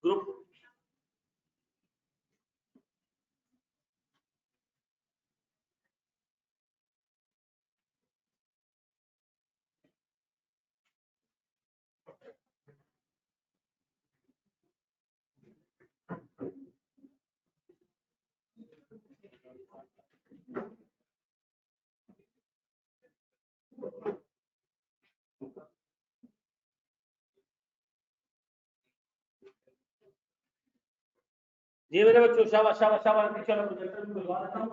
ग्रुप जी मेरे बच्चों, शाबाश शाबाश शाबाश, चलो प्रोजेक्टर भी खुलवा देता हूं।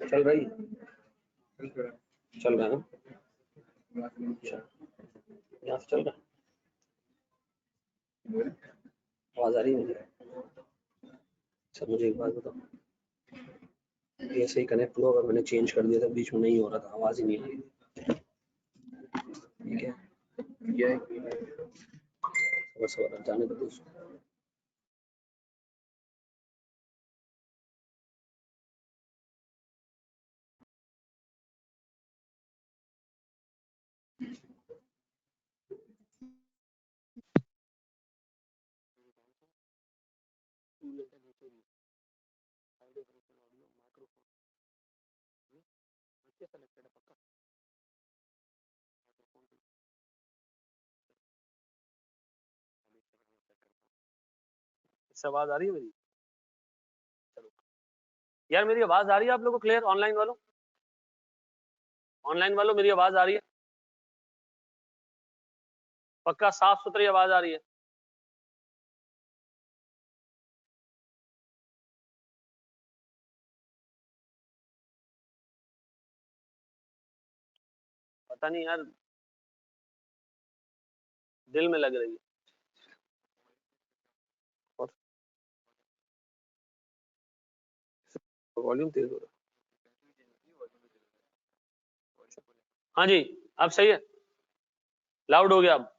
चल रही चल रहा है ना? यहाँ से चल रहा है, आवाज आ रही है मुझे? सर मुझे एक बात बताओ, ये सही कनेक्ट हुआ, अगर मैंने चेंज कर दिया था बीच में नहीं हो रहा था, आवाज ही नहीं आ रही। ठीक है, बस जाने दो दोस्तों। आवाज आ रही है मेरी? चलो यार, मेरी आवाज आ रही है आप लोगों को क्लियर? ऑनलाइन वालों, ऑनलाइन वालों मेरी आवाज आ रही है? पक्का साफ सुथरी आवाज आ रही है? पता नहीं यार, दिल में लग रही है। और वॉल्यूम तेज हो रहा है। हाँ जी, अब सही है, लाउड हो गया अब।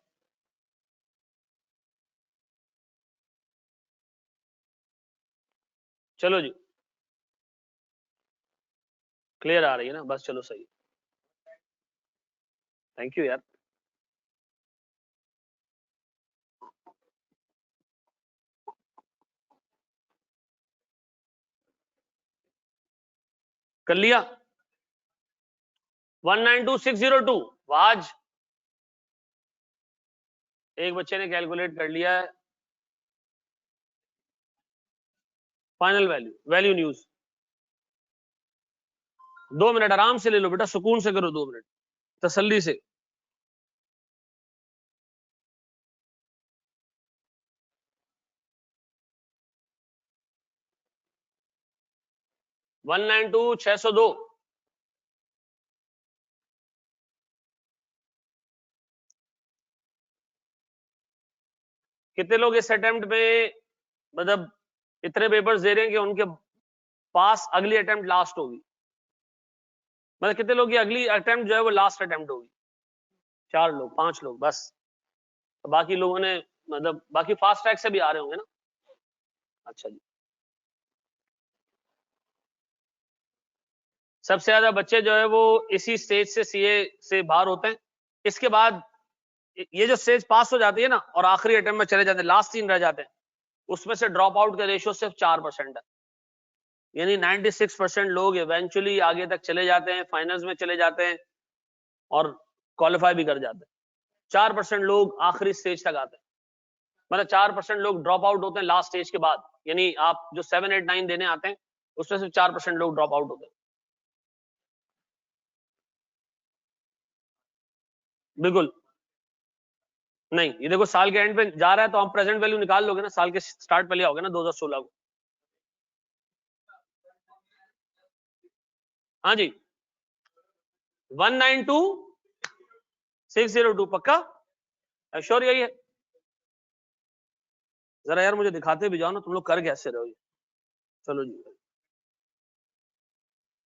चलो जी, क्लियर आ रही है ना? बस चलो सही, थैंक यू यार। कर लिया 192602 वाज, एक बच्चे ने कैलकुलेट कर लिया है final value, value news. 2 minute आराम से ले लो बेटा, सुकून से करो, 2 मिनट तसल्ली से। वन 192602 कितने लोग इस अटेम्प्ट में, मतलब इतने पेपर्स दे रहे हैं कि उनके पास अगली अटेम्प्ट लास्ट होगी? मतलब कितने लोग की अगली अटेम्प्ट जो है वो लास्ट अटेम्प्ट होगी? 4 लोग, 5 लोग बस। तो बाकी लोगों ने, मतलब बाकी फास्ट ट्रैक से भी आ रहे होंगे ना? अच्छा जी, सबसे ज्यादा बच्चे जो है वो इसी स्टेज से सीए से बाहर होते हैं। इसके बाद ये जो स्टेज पास हो जाती है ना और आखिरी अटेम्प्ट में चले जाते हैं, लास्ट 3 रह जाते हैं, उसमें से ड्रॉप आउट का रेशियो सिर्फ 4% है। यानी 96% लोग इवेंचुअली आगे तक चले जाते हैं, फाइनल्स में चले जाते हैं और क्वालिफाई भी कर जाते हैं, 4% लोग आखिरी स्टेज तक आते हैं, मतलब 4% लोग ड्रॉप आउट होते हैं लास्ट स्टेज के बाद, यानी आप जो 7, 8, 9 देने आते हैं उसमें से 4% लोग ड्रॉप आउट होते हैं। बिल्कुल नहीं, ये देखो साल के एंड पे जा रहा है तो हम प्रेजेंट वैल्यू निकाल लोगे ना, साल के स्टार्ट पे ले आओगे ना 2016 को। हाँ जी 192602 पक्का श्योर यही है? जरा यार मुझे दिखाते भी जाओ ना तुम लोग कर कैसे रहे हो। चलो जी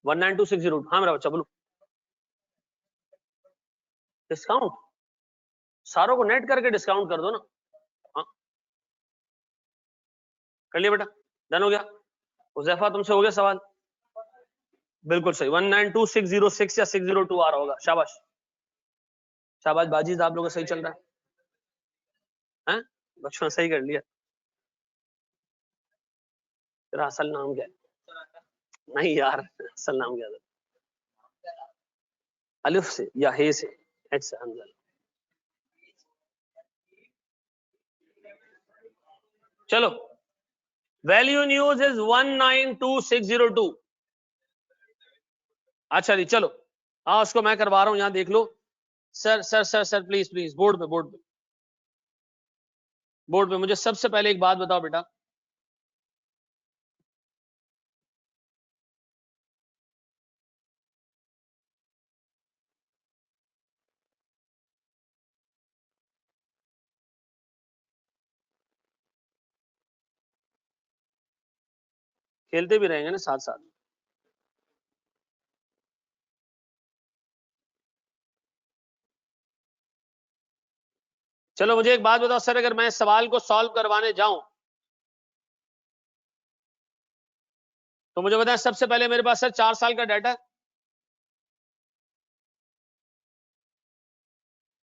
192602 हाँ मेरा बच्चा बोलो। डिस्काउंट सारों को नेट करके डिस्काउंट कर दो ना। हाँ कर लिया बेटा, डन हो गया। उजैफा तुमसे हो गया सवाल? बिल्कुल सही 192606 या 602 आ रहा होगा। शाबाश शाबाश बाजी, आप लोगों का सही चल रहा है हैं? बच्चों ने सही कर लिया। तेरा असल नाम क्या है? नहीं यार असल नाम क्या है? अलिफ से या हे से? एच से हमजा। चलो वैल्यू न्यूज इज 192602। अच्छा जी चलो हाँ उसको मैं करवा रहा हूं, यहां देख लो। Sir sir sir sir please please board पे बोर्ड पे बोर्ड पे मुझे सबसे पहले एक बात बताओ बेटा, खेलते भी रहेंगे ना साथ साथ। चलो मुझे एक बात बताओ सर, अगर मैं इस सवाल को सॉल्व करवाने जाऊं तो मुझे बताएं सबसे पहले मेरे पास सर 4 साल का डाटा है।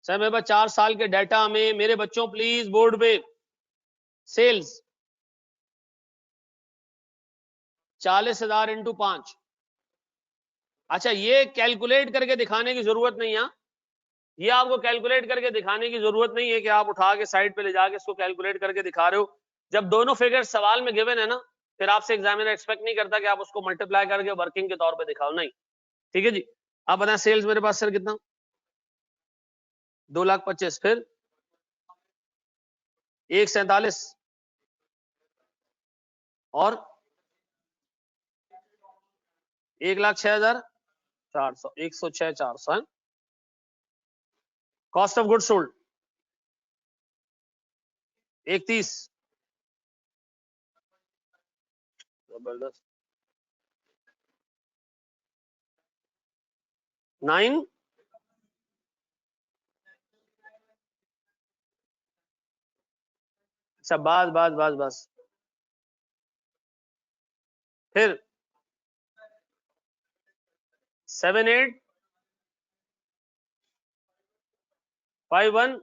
सर मेरे पास 4 साल के डाटा में मेरे बच्चों प्लीज बोर्ड पे सेल्स 40,000 इंटू 5। अच्छा ये कैलकुलेट करके दिखाने की जरूरत नहीं है, ये आपको कैलकुलेट करके दिखाने की जरूरत नहीं है कि आप उठा के साइड पे ले जाके इसको कैलकुलेट करके दिखा रहे हो। जब दोनों फिगर सवाल में गिवन है ना, फिर आपसे एग्जामिनर एक्सपेक्ट नहीं करता कि आप उसको मल्टीप्लाई करके वर्किंग के तौर पे दिखाओ, नहीं। ठीक है जी, आप बताएं सेल्स मेरे पास सर कितना? 2,25,000, फिर 147 और 1,06,400, 106,400 है। Cost of good sold 130। जबरदस्त 9। अच्छा बस बस बस बस, फिर 7851।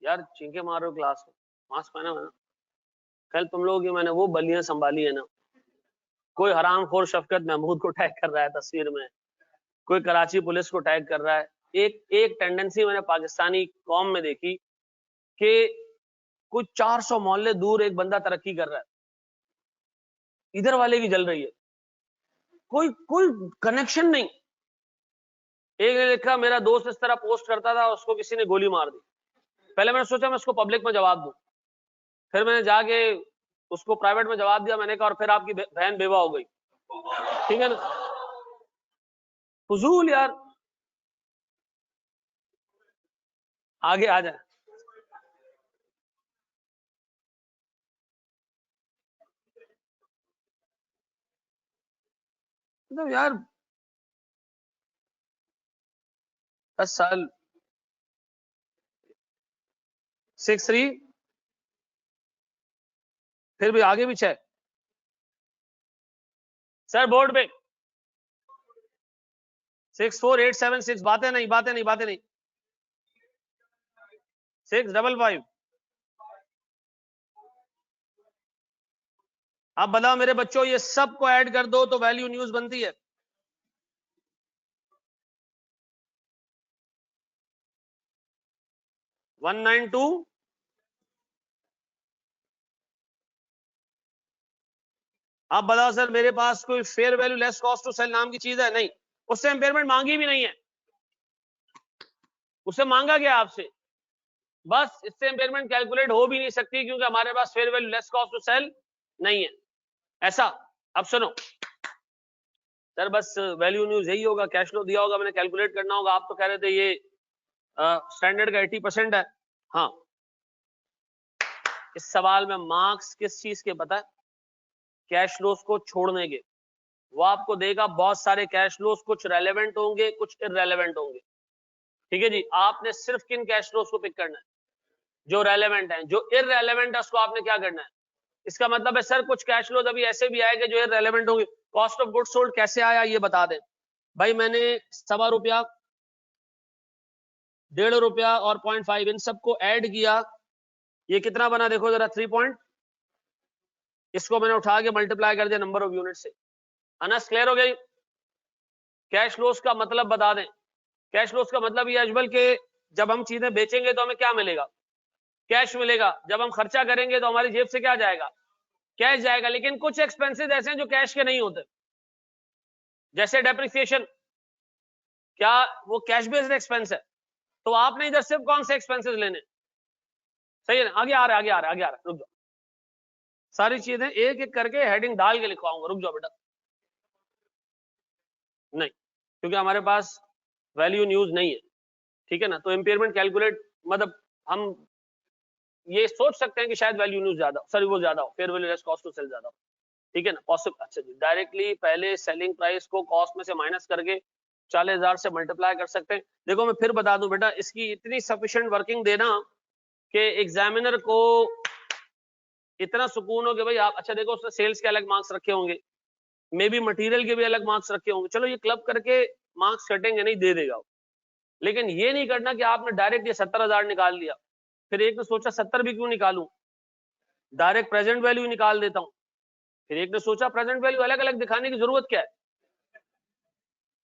यार चींके मार रहे हो क्लास में, मास्क पहना हुआ है ना? कल तुम लोगों की मैंने वो बलियां संभाली है ना, कोई हरामखोर शफकत महमूद को टैग कर रहा है तस्वीर में, कोई कराची पुलिस को टैग कर रहा है। एक एक टेंडेंसी मैंने पाकिस्तानी कौम में देखी कि कुछ 400 मोहल्ले दूर एक बंदा तरक्की कर रहा है, इधर वाले की जल रही है, कोई कोई कनेक्शन नहीं। एक ने लिखा मेरा दोस्त इस तरह पोस्ट करता था, उसको किसी ने गोली मार दी। पहले मैंने सोचा मैं उसको पब्लिक में जवाब दूं, फिर मैंने जाके उसको प्राइवेट में जवाब दिया। मैंने कहा और फिर आपकी बहन बेवा हो गई, ठीक है ना? फजूल यार, आगे आ जाए। मतलब यार 10 साल 6-3, फिर भी आगे भी 6। सर बोर्ड पे 64876, बातें नहीं बातें नहीं बातें नहीं, 655। अब बताओ मेरे बच्चों ये सब को ऐड कर दो तो वैल्यू न्यूज बनती है। 192 आप बताओ सर, मेरे पास कोई fair value less cost to sell नाम की चीज है? नहीं, उससे इंपेयरमेंट मांगी भी नहीं है। उससे मांगा गया आपसे, बस इससे इंपेयरमेंट कैलकुलेट हो भी नहीं सकती क्योंकि हमारे पास fair value less cost to sell नहीं है। ऐसा, अब सुनो सर, बस वैल्यू न्यूज यही होगा, कैश फ्लो दिया होगा, मैंने कैलकुलेट करना होगा। आप तो कह रहे थे ये स्टैंडर्ड का 80% है। हाँ, इस सवाल में मार्क्स किस चीज के पता है? कैश फ्लोस को छोड़ने के। वो आपको देगा बहुत सारे कैश फ्लोस, कुछ रेलेवेंट होंगे, कुछ इररेलेवेंट होंगे। ठीक है जी, आपने सिर्फ किन कैश फ्लोस को पिक करना है? जो रेलेवेंट है। जो इररेलेवेंट है उसको आपने क्या करना है? इसका मतलब है सर कुछ कैश फ्लोस अभी ऐसे भी आएंगे जो इररेलेवेंट होंगे। कॉस्ट ऑफ गुड्स सोल्ड कैसे आया ये बता दें भाई। मैंने ₹1.25, ₹1.5 और 0.5 इन सबको ऐड किया, ये कितना बना देखो जरा, 3 पॉइंट। इसको मैंने उठा के मल्टीप्लाई कर दिया नंबर ऑफ यूनिट से। अनस क्लियर हो गई? कैश फ्लोस का मतलब बता दें। कैश फ्लोस का मतलब ये अजमल के जब हम चीजें बेचेंगे तो हमें क्या मिलेगा? कैश मिलेगा। जब हम खर्चा करेंगे तो हमारी जेब से क्या जाएगा? कैश जाएगा। लेकिन कुछ एक्सपेंसेस ऐसे हैं जो कैश के नहीं होते, जैसे डेप्रिसिएशन, क्या वो कैश बेस्ड एक्सपेंस है? तो आपने इधर सिर्फ कौन से एक्सपेंसेस लेने? सही है ना? आगे आ रहा है, आगे आ रहा है, आगे आ रहा है, रुक जाओ। सारी चीजें एक एक करके हेडिंग डाल के लिखवाऊंगा, रुक जाओ बेटा। नहीं, क्योंकि हमारे पास वैल्यू न्यूज नहीं है, ठीक है ना। तो इंपेयरमेंट कैलकुलेट मतलब हम ये सोच सकते हैं कि शायद वैल्यू न्यूज ज्यादा, सॉरी वो ज्यादा हो, fair value less cost to sell ज्यादा हो, ठीक है ना, पॉसिबल। अच्छा जी, डायरेक्टली पहले सेलिंग प्राइस को कॉस्ट में से माइनस करके 40,000 से मल्टीप्लाई कर सकते हैं। देखो मैं फिर बता दूं बेटा, इसकी इतनी सफिशिएंट वर्किंग देना कि एग्जामिनर को इतना सुकून हो कि भाई आप, अच्छा देखो उसने सेल्स के अलग मार्क्स रखे होंगे, मे बी मटेरियल के भी अलग मार्क्स रखे होंगे, चलो ये क्लब करके मार्क्स कटेंगे नहीं, दे देगा। लेकिन ये नहीं करना कि आपने डायरेक्ट ये 70,000 निकाल लिया, फिर एक ने सोचा 70 भी क्यों निकालूं, डायरेक्ट प्रेजेंट वैल्यू निकाल देता हूं। फिर एक ने सोचा प्रेजेंट वैल्यू अलग अलग दिखाने की जरूरत क्या है?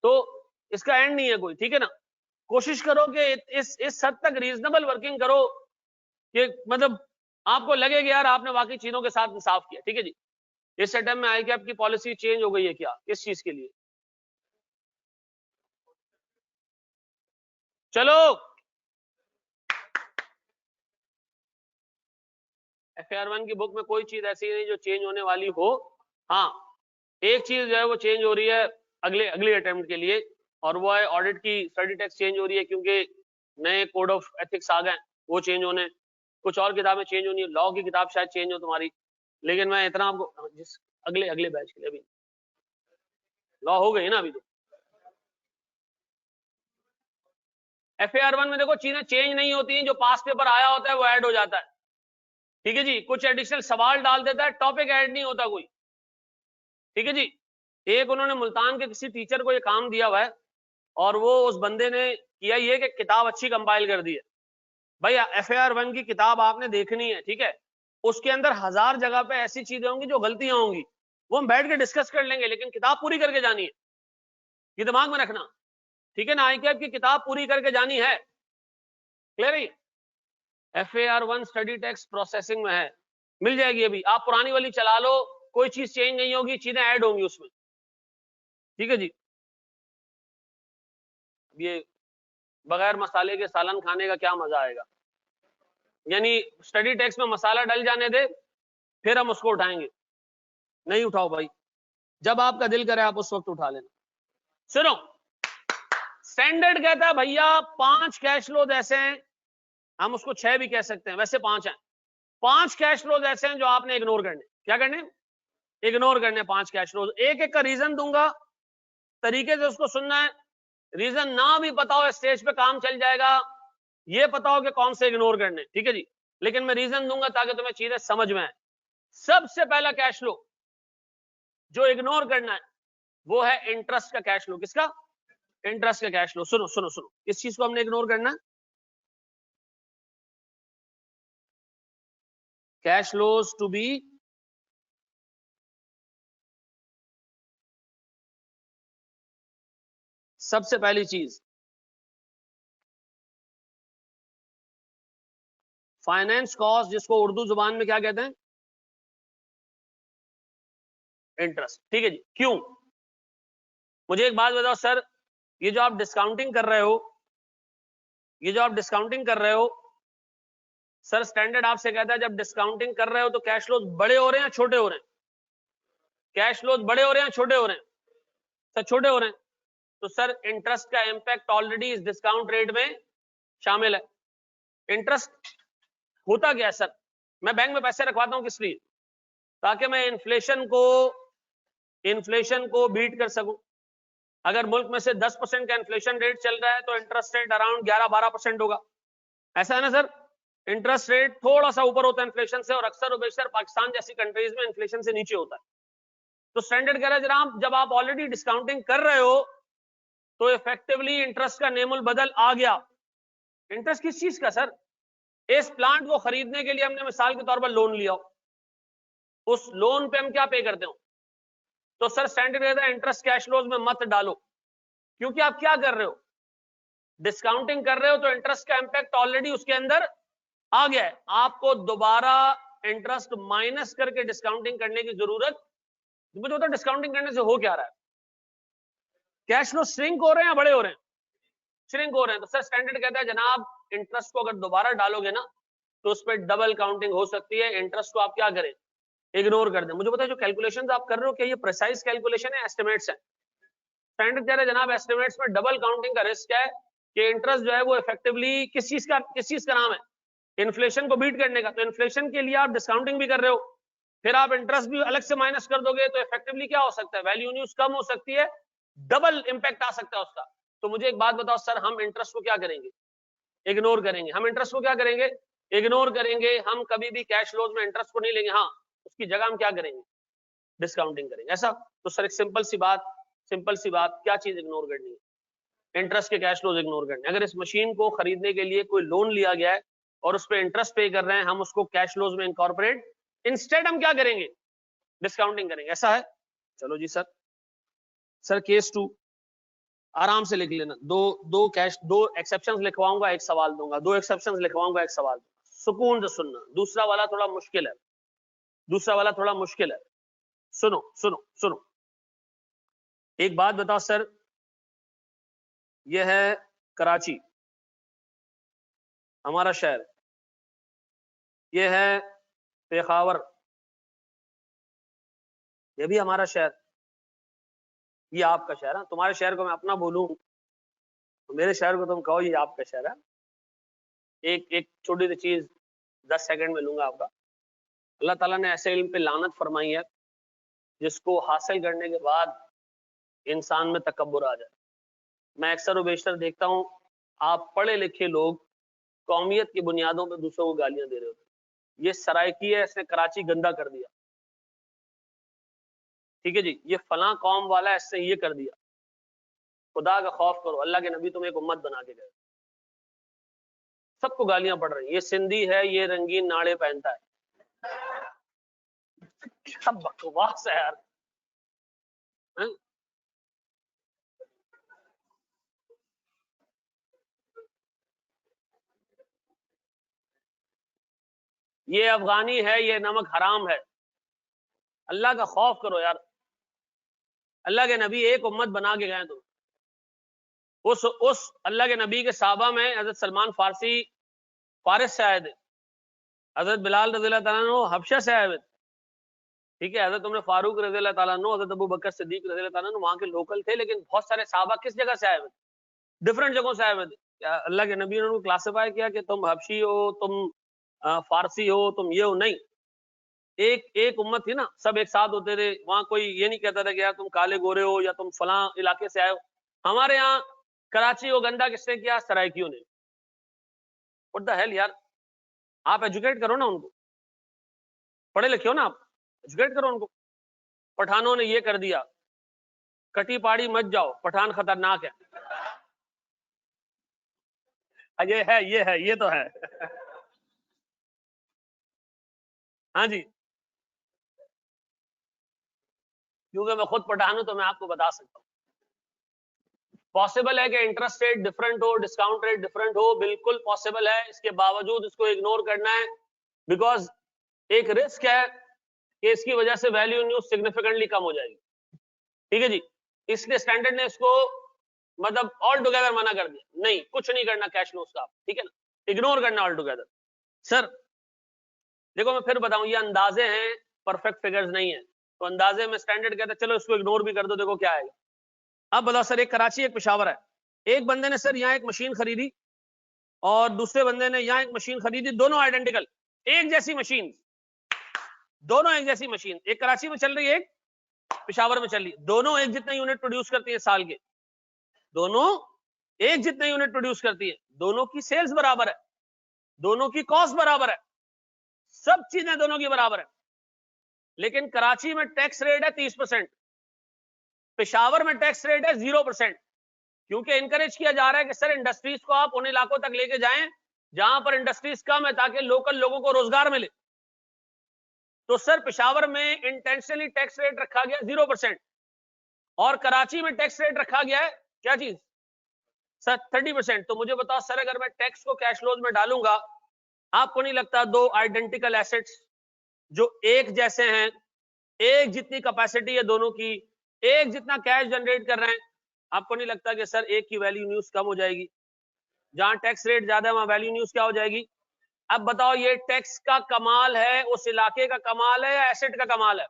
तो इसका एंड नहीं है कोई, ठीक है ना। कोशिश करो कि इस हद तक रीजनेबल वर्किंग करो कि मतलब आपको लगे कि यार आपने वाकई चीजों के साथ इंसाफ किया, ठीक है जी। इस अटेम्प्ट में आई कैप की पॉलिसी चेंज हो गई है क्या, किस चीज के लिए? चलो, FAR1 की बुक में कोई चीज ऐसी नहीं जो चेंज होने वाली हो। हाँ, एक चीज जो है वो चेंज हो रही है अगले अगले अटेम्प्ट के लिए, और वो है ऑडिट की स्टडी टेक्स्ट चेंज हो रही है क्योंकि नए कोड ऑफ एथिक्स आ गए, वो चेंज होने। कुछ और किताबें चेंज होनी है, लॉ की किताब शायद चेंज हो तुम्हारी। लेकिन मैं इतना आपको जिस अगले अगले बैच के लिए, अभी लॉ हो गई ना अभी तो। FAR1 में देखो चीजें चेंज नहीं होती हैं, जो पास पेपर आया होता है वो ऐड हो जाता है, ठीक है जी। कुछ एडिशनल सवाल डाल देता है, टॉपिक ऐड नहीं होता कोई, ठीक है जी। एक उन्होंने मुल्तान के किसी टीचर को ये काम दिया हुआ है और वो उस बंदे ने किया ये कि किताब अच्छी कंपाइल कर दी है। भाई FAR1 की किताब आपने देखनी है, ठीक है, उसके अंदर 1000 जगह पे ऐसी चीजें होंगी जो गलतियां होंगी, वो हम बैठ के डिस्कस कर लेंगे, लेकिन किताब पूरी करके जानी है, ये दिमाग में रखना, ठीक है ना। ICAP की किताब पूरी करके जानी है, क्लियर है? FAR1 स्टडी टेक्स्ट प्रोसेसिंग में है, मिल जाएगी अभी, आप पुरानी वाली चला लो, कोई चीज चेंज नहीं होगी, चीजें ऐड होंगी उसमें, ठीक है जी। ये बगैर मसाले के सालन खाने का क्या मजा आएगा, यानी स्टडी टेक्स्ट में मसाला डल जाने दे, फिर हम उसको उठाएंगे। नहीं उठाओ भाई, जब आपका दिल करे आप उस वक्त उठा लेना। सुनो, स्टैंडर्ड कहता है भैया 5 कैश फ्लोज ऐसे हैं, हम उसको 6 भी कह सकते हैं, वैसे 5 हैं। 5 कैश फ्लोज ऐसे हैं जो आपने इग्नोर करने, क्या करने? इग्नोर करने 5 कैश फ्लोज। एक एक का रीजन दूंगा, तरीके से उसको सुनना है। रीजन ना भी पता हो स्टेज पे काम चल जाएगा, ये पता हो कि कौन से इग्नोर करने, ठीक है जी। लेकिन मैं रीजन दूंगा ताकि तुम्हें चीजें समझ में आए। सबसे पहला कैश फ्लो जो इग्नोर करना है वो है इंटरेस्ट का कैश फ्लो। किसका? इंटरेस्ट का कैश फ्लो। सुनो सुनो सुनो, इस चीज को हमने इग्नोर करना है। कैश फ्लोज टू बी सबसे पहली चीज फाइनेंस कॉस्ट, जिसको उर्दू जुबान में क्या कहते हैं, इंटरेस्ट। ठीक है जी। क्यों? मुझे एक बात बताओ सर, ये जो आप डिस्काउंटिंग कर रहे हो, ये जो आप डिस्काउंटिंग कर रहे हो सर, स्टैंडर्ड आपसे कहता है जब डिस्काउंटिंग कर रहे हो तो कैश फ्लोज बड़े हो रहे हैं या छोटे हो रहे हैं? कैश फ्लोज बड़े हो रहे हैं या छोटे हो रहे हैं? सर छोटे हो रहे हैं। तो सर इंटरेस्ट का इंपैक्ट ऑलरेडी इस डिस्काउंट रेट में शामिल है। इंटरेस्ट होता क्या है सर? मैं बैंक में पैसे रखवाता हूं किस लिए? ताकि मैं इन्फ्लेशन को बीट कर सकूं। अगर मुल्क में से 10% का इन्फ्लेशन रेट चल रहा है तो इंटरेस्ट रेट अराउंड 11-12% होगा, ऐसा है ना सर? इंटरेस्ट रेट थोड़ा सा ऊपर होता है इन्फ्लेशन से, और अक्सर बेशर पाकिस्तान जैसी कंट्रीज में इन्फ्लेशन से नीचे होता है। तो स्टैंडर्ड कह रहा है जनाब, जब आप ऑलरेडी डिस्काउंटिंग कर रहे हो तो इफेक्टिवली इंटरेस्ट का नेमुल बदल आ गया। इंटरेस्ट किस चीज का सर? इस प्लांट को खरीदने के लिए हमने मिसाल के तौर पर लोन लिया हो, उस लोन पे हम क्या पे करते हो? तो सर स्टैंडर्ड कहता है इंटरेस्ट कैश फ्लोज में मत डालो, क्योंकि आप क्या कर रहे हो, डिस्काउंटिंग कर रहे हो, तो इंटरेस्ट का इंपैक्ट ऑलरेडी उसके अंदर आ गया है। आपको दोबारा इंटरेस्ट माइनस करके डिस्काउंटिंग करने की जरूरत, मुझे बताओ डिस्काउंटिंग करने से हो क्या रहा है? कैश फ्लो श्रिंक हो रहे हैं या बड़े हो रहे हैं? श्रिंक हो रहे हैं। तो सर स्टैंडर्ड कहता है जनाब, इंटरेस्ट को अगर दोबारा डालोगे ना तो उस पर डबल काउंटिंग हो सकती है। इंटरेस्ट को आप क्या करें, इग्नोर कर दें। मुझे बताओ जो कैलकुलेशंस आप कर रहे हो क्या ये प्रिसाइज कैलकुलेशन है, एस्टिमेट्स है? स्टैंडर्ड कह रहे हैं जनाब एस्टिमेट्स में डबल काउंटिंग का रिस्क है कि इंटरेस्ट जो है वो इफेक्टिवली किस चीज का नाम है, इन्फ्लेशन को बीट करने का। तो इन्फ्लेशन के लिए आप डिस्काउंटिंग भी कर रहे हो, फिर आप इंटरेस्ट भी अलग से माइनस कर दोगे, तो इफेक्टिवली क्या हो सकता है, वैल्यू न्यूज कम हो सकती है, डबल इंपैक्ट आ सकता है उसका। तो मुझे एक बात बताओ सर, हम इंटरेस्ट को क्या करेंगे, इग्नोर करेंगे। हम इंटरेस्ट को क्या करेंगे, इग्नोर करेंगे। हम कभी भी कैश फ्लोज में इंटरेस्ट को नहीं लेंगे, हाँ उसकी जगह हम क्या करेंगे, डिस्काउंटिंग करेंगे। ऐसा? तो सर एक सिंपल सी बात, क्या चीज इग्नोर करनी है? इंटरेस्ट के कैश फ्लोज इग्नोर करने। अगर इस मशीन को खरीदने के लिए कोई लोन लिया गया है और उस पर इंटरेस्ट पे कर रहे हैं, हम उसको कैश फ्लोज में इनकॉर्पोरेट, इंस्टेड हम क्या करेंगे, डिस्काउंटिंग करेंगे। ऐसा है? चलो जी सर। सर केस 2 आराम से लिख लेना, दो एक्सेप्शंस लिखवाऊंगा, एक सवाल दूंगा, दो एक्सेप्शंस लिखवाऊंगा, एक सवाल दूंगा, सुकून से सुनना। दूसरा वाला थोड़ा मुश्किल है, सुनो। एक बात बताओ सर, यह है कराची हमारा शहर, यह है पेशावर, यह भी हमारा शहर, ये आपका शहर है। तुम्हारे शहर को मैं अपना बोलूं तो मेरे शहर को तुम कहो ये आपका शहर है। एक छोटी सी चीज 10 सेकंड में लूंगा आपका। अल्लाह ताला ने ऐसे इल्म पे लानत फरमाई है जिसको हासिल करने के बाद इंसान में तकब्बुर आ जाए। मैं अक्सर व बेशतर देखता हूँ, आप पढ़े लिखे लोग कौमियत की बुनियादों पर दूसरों को गालियां दे रहे होते। ये सराइकी है, इसने कराची गंदा कर दिया, ठीक है जी, ये फलां कौम वाला है, इससे ये कर दिया। खुदा का खौफ करो, अल्लाह के नबी तुम्हें एक उम्मत बना के गए, सबको गालियां पड़ रही। ये सिंधी है, ये रंगीन नाड़े पहनता है, क्या बकवास है यार। है? ये अफगानी है, ये नमक हराम है। अल्लाह का खौफ करो यार, अल्लाह के नबी एक उम्मत बना के गए। तुम उस अल्लाह के नबी के साहबा में हजरत सलमान फारसी फारिस से आए थे, हजरत बिलाल रज़ी अल्लाह तआला अन्हु हबशा से आए थे, ठीक है, हजरत उमर फारूक रज़ी अल्लाह तआला अन्हु, हजरत अबू बकर सिद्दीक रज़ी अल्लाह तआला अन्हु वहां के लोकल थे। लेकिन बहुत सारे साहबा किस जगह से आए हुए थे, डिफरेंट जगहों से आए हुए थे। अल्लाह के नबी ने उनको क्लासिफाई किया कि तुम हबशी हो, तुम फारसी हो, तुम ये हो, नहीं। एक उम्मत थी ना, सब एक साथ होते थे। वहां कोई ये नहीं कहता था कि यार तुम काले गोरे हो या तुम फलां इलाके से आए हो। हमारे यहाँ कराची को गंदा किसने किया, सराइकियों ने। व्हाट द हेल यार, आप एजुकेट करो ना उनको, पढ़े लिखे हो ना आप, एजुकेट करो उनको। पठानों ने ये कर दिया, कटी पाड़ी मत जाओ, पठान खतरनाक है। ये तो है। हाँ जी, क्योंकि मैं खुद पठान हूं तो मैं आपको बता सकता हूँ। पॉसिबल है कि इंटरेस्ट रेट डिफरेंट हो, डिस्काउंट रेट डिफरेंट हो, बिल्कुल पॉसिबल है। इसके बावजूद इसको इग्नोर करना है, बिकॉज एक रिस्क है कि इसकी वजह से वैल्यू न्यूज सिग्निफिकेंटली कम हो जाएगी। ठीक है जी, इसलिए स्टैंडर्ड ने इसको मतलब ऑल टुगेदर मना कर दिया, नहीं कुछ नहीं करना कैश फ्लोज का, ठीक है ना, इग्नोर करना ऑल टुगेदर। सर देखो मैं फिर बताऊं, ये अंदाजे हैं, परफेक्ट फिगर्स नहीं है, तो अंदाजे में स्टैंडर्ड कहता है चलो इसको इग्नोर भी कर दो, देखो क्या आएगा। अब बताओ सर, एक कराची एक पेशावर है, एक बंदे ने सर यहाँ एक मशीन खरीदी और दूसरे बंदे ने यहाँ एक मशीन खरीदी, दोनों आइडेंटिकल, एक जैसी मशीन, दोनों एक जैसी मशीन, एक कराची में चल रही है, एक पेशावर में चल रही है, दोनों एक जितना यूनिट प्रोड्यूस करती है साल के, दोनों एक जितना यूनिट प्रोड्यूस करती है, दोनों की सेल्स बराबर है, दोनों की कॉस्ट बराबर है, सब चीजें दोनों की बराबर है, लेकिन कराची में टैक्स रेट है 30%, पेशावर में टैक्स रेट है 0%, क्योंकि इनकरेज किया जा रहा है कि सर इंडस्ट्रीज को आप उन इलाकों तक लेके जाएं जहां पर इंडस्ट्रीज कम है, ताकि लोकल लोगों को रोजगार मिले। तो सर पेशावर में इंटेंशनली टैक्स रेट रखा गया 0% और कराची में टैक्स रेट रखा गया है क्या चीज सर 30%। तो मुझे बताओ सर, अगर मैं टैक्स को कैश फ्लोज में डालूंगा, आपको नहीं लगता दो आइडेंटिकल एसेट्स जो एक जैसे हैं, एक जितनी कैपेसिटी है दोनों की, एक जितना कैश जनरेट कर रहे हैं, आपको नहीं लगता कि सर एक की वैल्यू न्यूज कम हो जाएगी? जहां टैक्स रेट ज्यादा है वहां वैल्यू न्यूज क्या हो जाएगी? अब बताओ, ये टैक्स का कमाल है, उस इलाके का कमाल है या एसेट का कमाल है?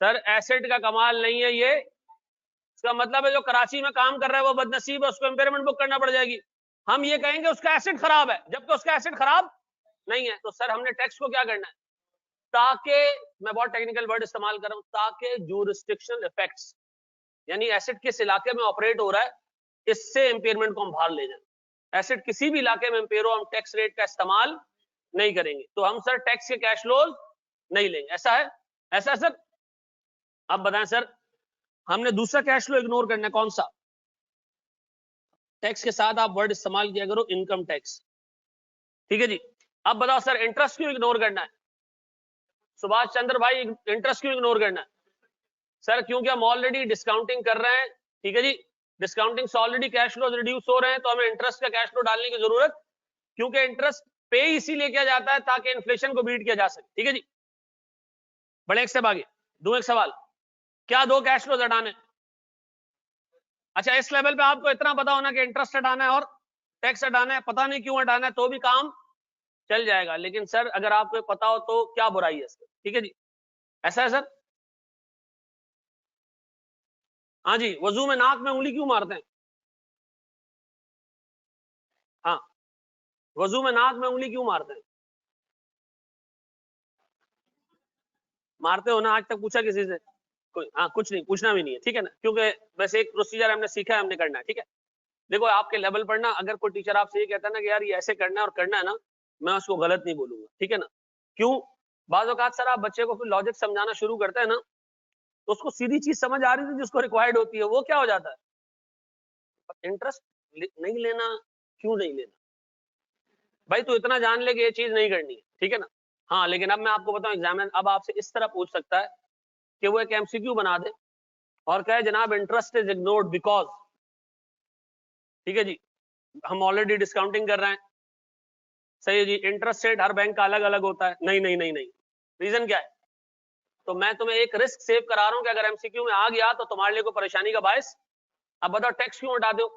सर एसेट का कमाल नहीं है ये, इसका मतलब है जो कराची में काम कर रहा है वो बदनसीब है, उसको इंपेयरमेंट बुक करना पड़ जाएगी। हम ये कहेंगे उसका एसेट खराब है, जबकि उसका एसेट खराब नहीं है। तो सर हमने टैक्स को क्या करना है, ताकि, मैं बहुत टेक्निकल वर्ड इस्तेमाल कर रहा हूं, ताकि जूरिस्डिक्शनल इफेक्ट्स, यानी एसेट किस इलाके में ऑपरेट हो रहा है, इससे इंपेयरमेंट को हम बाहर ले जाएं। एसेट किसी भी इलाके में इंपेयर हो, हम टैक्स रेट का इस्तेमाल नहीं करेंगे, तो हम सर टैक्स के कैश फ्लोज नहीं लेंगे। ऐसा है? ऐसा है सर? अब बताएं सर, हमने दूसरा कैश फ्लो इग्नोर करना है, कौन सा? टैक्स के साथ आप वर्ड इस्तेमाल किया करो इनकम टैक्स, ठीक है जी। अब बताओ सर, इंटरेस्ट क्यों इग्नोर करना है? सुभाष चंद्र भाई, इंटरेस्ट क्यों इग्नोर करना है? सर क्योंकि हम ऑलरेडी डिस्काउंटिंग कर रहे हैं, ठीक है जी, डिस्काउंटिंग से ऑलरेडी कैश फ्लो रिड्यूस हो रहे हैं, तो हमें इंटरेस्ट का कैश फ्लो डालने की जरूरत, क्योंकि इंटरेस्ट पे इसीलिए किया जाता है ताकि इन्फ्लेशन को बीट किया जा सके, ठीक है जी। बड़े एक स्टेप आगे, दो एक सवाल, क्या दो कैश फ्लो हटाने? अच्छा, इस लेवल पे आपको इतना पता होना कि इंटरेस्ट हटाना है और टैक्स हटाना है, पता नहीं क्यों हटाना है, तो भी काम चल जाएगा। लेकिन सर अगर आपको पता हो तो क्या बुराई है इसमें, ठीक है जी। ऐसा है सर? हाँ जी, वजू में नाक में उंगली क्यों मारते हैं? हाँ, वजू में नाक में उंगली क्यों मारते हैं? मारते हो ना? आज तक पूछा किसी से? कोई? हाँ, कुछ नहीं, पूछना भी नहीं है, ठीक है ना, क्योंकि वैसे एक प्रोसीजर हमने सीखा है, हमने करना है, ठीक है। देखो आपके लेवल पर ना, अगर कोई टीचर आपसे ये कहता है ना कि यार ये ऐसे करना है और करना है ना, मैं उसको गलत नहीं बोलूंगा, ठीक है ना। क्यों? बाज़ औक़ात सर आप बच्चे को फिर लॉजिक समझाना शुरू करते हैं ना, तो उसको सीधी चीज समझ आ रही थी जिसको रिक्वायर्ड होती है, वो क्या हो जाता है, इंटरेस्ट नहीं लेना। क्यों नहीं लेना भाई? तू इतना जान ले कि ये चीज नहीं करनी है, ठीक है ना। हाँ, लेकिन अब मैं आपको बताऊं, एग्जामिनर अब आपसे इस तरह पूछ सकता है कि वो एक एमसीक्यू बना दे और कहे जनाब इंटरेस्ट इज इग्नोर्ड बिकॉज, ठीक है जी, हम ऑलरेडी डिस्काउंटिंग कर रहे हैं, सही है जी, इंटरेस्ट रेट हर बैंक का अलग अलग होता है, नहीं नहीं नहीं नहीं, रीजन क्या है? तो मैं तुम्हें एक रिस्क सेव करा रहा हूं कि अगर एमसीक्यू में आ गया तो तुम्हारे लिए कोई परेशानी का बायस। अब बताओ टैक्स क्यों हटा दो?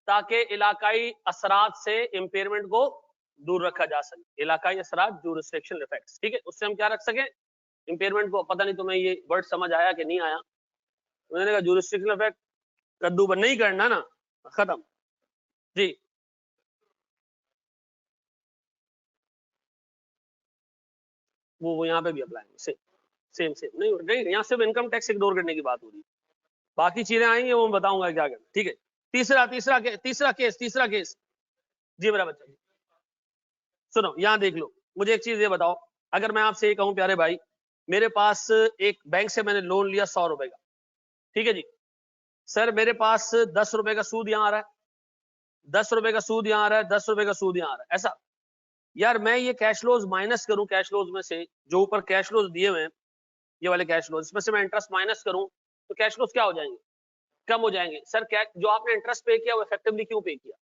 ताकि इलाकाई असरात से इंपेयरमेंट को दूर रखा जा सके। इलाकाई असरात, जूरिस्डिक्शनल इफेक्ट्स, ठीक है, उससे हम क्या रख सके, इंपेयरमेंट को। पता नहीं तुम्हें ये वर्ड समझ आया कि नहीं आया? मैंने कहा जूरिस्डिक्शनल इफेक्ट कद्दू पर नहीं करना ना, खत्म जी। वो यहाँ पे भी अप्लाई सेम सेम सेम नहीं नहीं, यहाँ सिर्फ इनकम टैक्स इग्नोर करने की बात हो रही है, बाकी चीजें आएंगी वो मैं बताऊंगा क्या करना, ठीक है। तीसरा केस जी मेरा बच्चा, सुनो यहाँ देख लो, मुझे एक चीज ये बताओ, अगर मैं आपसे ये कहूँ प्यारे भाई, मेरे पास एक बैंक से मैंने लोन लिया 100 रुपए का, ठीक है जी, सर मेरे पास 10 रुपए का सूद यहाँ आ रहा है, 10 रुपए का सूद यहाँ आ रहा है, 10 रुपए का सूद यहाँ आ रहा है, ऐसा। यार मैं ये कैश फ्लोज माइनस करूं कैश फ्लोज में से, जो ऊपर कैश फ्लोज दिए हुए हैं, ये वाले कैश फ्लोज, इसमें से मैं इंटरेस्ट माइनस करूं तो कैश फ्लोज क्या हो जाएंगे, कम हो जाएंगे। सर क्या जो आपने इंटरेस्ट पे किया वो इफेक्टिवली क्यों पे किया,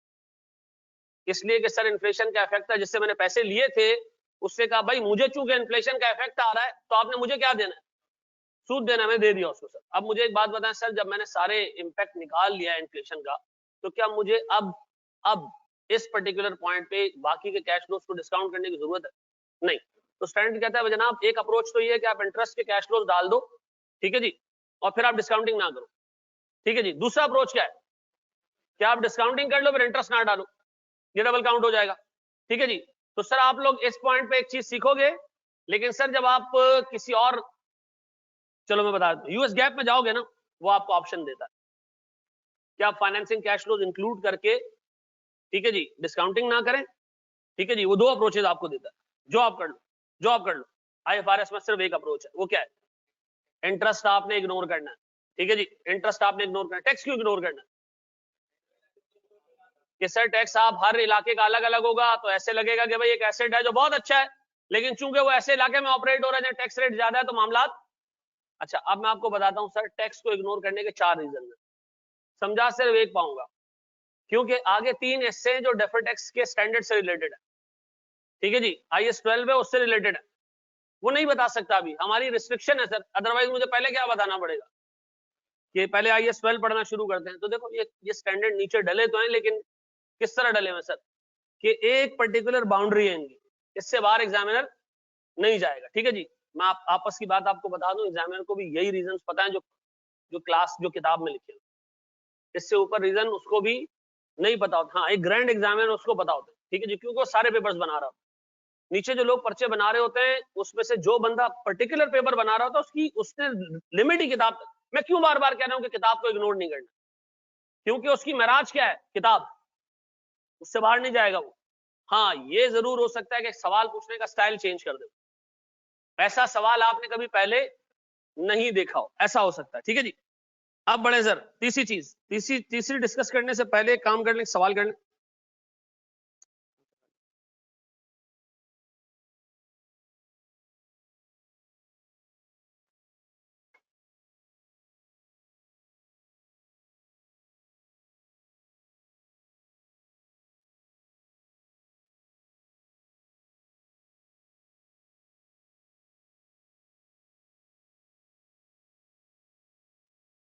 इसलिए कि सर इन्फ्लेशन का इफेक्ट था, जिससे मैंने पैसे लिए थे उससे कहा भाई मुझे चूंकि इन्फ्लेशन का इफेक्ट आ रहा है तो आपने मुझे क्या देना है, सूद देना, मैं दे दिया उसको। सर अब मुझे एक बात बताएं सर, जब मैंने सारे इंपैक्ट निकाल लिया इन्फ्लेशन का, तो क्या मुझे अब इस पर्टिकुलर पॉइंट पे बाकी के कैश फ्लोज को डिस्काउंट करने की जरूरत है? नहीं। तो स्टैंडर्ड कहता है जनाब एक अप्रोच तो ये है कि आप इंटरेस्ट के कैश फ्लोज डाल दो, ठीक है जी, और फिर आप डिस्काउंटिंग ना करो, ठीक है जी। दूसरा अप्रोच क्या है कि आप डिस्काउंटिंग कर लो फिर इंटरेस्ट ना डालो, ये डबल काउंट हो जाएगा, ठीक है जी। तो सर आप लोग इस पॉइंट पे एक चीज सीखोगे, लेकिन सर जब आप किसी और, चलो मैं बता दूं, यूएस गैप में जाओगे ना, वो आपको ऑप्शन देता है कि आप फाइनेंसिंग कैश फ्लोज इंक्लूड करके, ठीक है जी, डिस्काउंटिंग ना करें, ठीक है जी। वो दो अप्रोचेज आपको देता है, जो आप कर लो, जो आप कर लो। आईएफआरएस में सिर्फ एक अप्रोच है, वो क्या है, इंटरेस्ट आपने इग्नोर करना है, ठीक है जी, इंटरेस्ट आपने इग्नोर करना है। टैक्स क्यों इग्नोर करना है कि सर टैक्स आप हर इलाके का अलग अलग होगा, तो ऐसे लगेगा कि भाई एक एसेट है जो बहुत अच्छा है, लेकिन चूंकि वो ऐसे इलाके में ऑपरेट हो रहा है जहां टैक्स रेट ज्यादा है तो मामला। अच्छा अब मैं आपको बताता हूं सर टैक्स को इग्नोर करने के 4 रीजन है, समझा सिर्फ एक पाऊंगा, क्योंकि आगे 3 हिस्से हैं जो डेफर टैक्स के स्टैंडर्ड से रिलेटेड है, ठीक है जी। IAS 12 है उससे रिलेटेड है, वो नहीं बता सकता अभी, हमारी रिस्ट्रिक्शन है सर, अदरवाइज मुझे पहले क्या बताना पड़ेगा कि पहले IAS 12 पढ़ना शुरू करते हैं। तो देखो ये स्टैंडर्ड नीचे डले तो हैं, लेकिन किस तरह डले हुए सर कि एक पर्टिकुलर बाउंड्री है इनकी, इससे बाहर एग्जामिनर नहीं जाएगा, ठीक है जी। मैं आपस की बात आपको बता दूं, एग्जामिनर को भी यही रीजंस पता है जो जो क्लास जो किताब में लिखे, इससे ऊपर रीजन उसको भी नहीं पता होता। हाँ एक ग्रैंड एग्जामिनर उसको पता होता है, ठीक है जी, क्योंकि वो सारे पेपर्स बना रहा होता है। नीचे जो लोग पर्चे बना रहे होते हैं उसमें से जो बंदा पर्टिकुलर पेपर बना रहा होता है उसकी उसने लिमिट ही किताब तक। मैं क्यों बार बार कह रहा हूं कि किताब को इग्नोर नहीं करना, क्योंकि उसकी महराज क्या है, किताब, उससे बाहर नहीं जाएगा वो। हाँ ये जरूर हो सकता है कि सवाल पूछने का स्टाइल चेंज कर दे, ऐसा सवाल आपने कभी पहले नहीं देखा हो, ऐसा हो सकता है, ठीक है जी। अब बढ़े सर, तीसरी चीज, तीसरी डिस्कस करने से पहले एक काम करने, सवाल करने।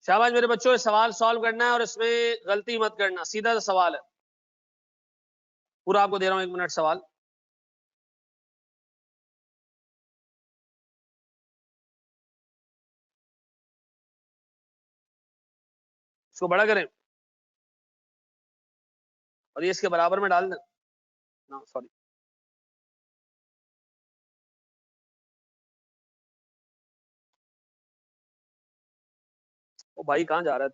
शाबाश मेरे बच्चों, सवाल सॉल्व करना है और इसमें गलती मत करना, सीधा सा सवाल है, पूरा आपको दे रहा हूं 1 मिनट सवाल। इसको बड़ा करें और ये इसके बराबर में डाल दें ना, सॉरी। ओ भाई कहाँ जा रहा है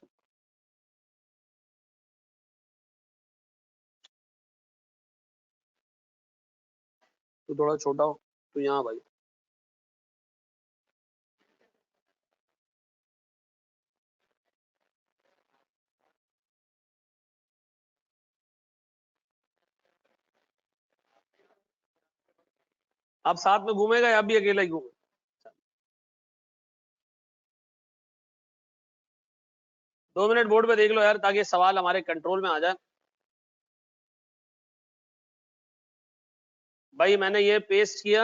तू थोड़ा छोटा हो तो यहाँ भाई। आप साथ में घूमेगा या आप भी अकेला ही घूमे? 2 मिनट बोर्ड पे देख लो यार, ताकि सवाल हमारे कंट्रोल में आ जाए। भाई मैंने ये पेस्ट किया,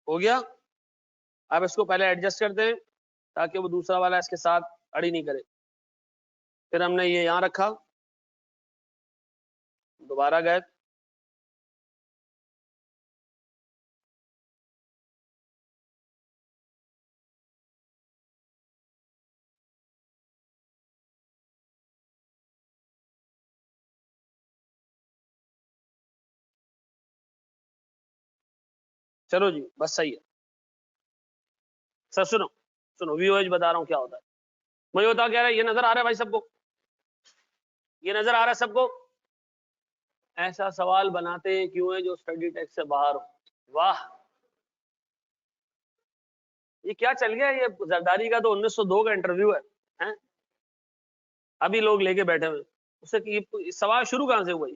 हो गया। अब इसको पहले एडजस्ट करते हैं ताकि वो दूसरा वाला इसके साथ अड़ी नहीं करे। फिर हमने ये यहाँ रखा, दोबारा गए, चलो जी बस सही है। सर सुनो सुनो, VOH बता रहा हूँ क्या होता है। मुझे बता क्या रहा है, ये नजर आ रहा है भाई सबको, ये नजर आ रहा है सबको? ऐसा सवाल बनाते क्यों है जो स्टडी टेक्स्ट से बाहर हो? वाह, ये क्या चल गया, ये जरदारी का तो 1902 का इंटरव्यू है? अभी लोग लेके बैठे हुए उससे कि सवाल शुरू कहां से हुआ?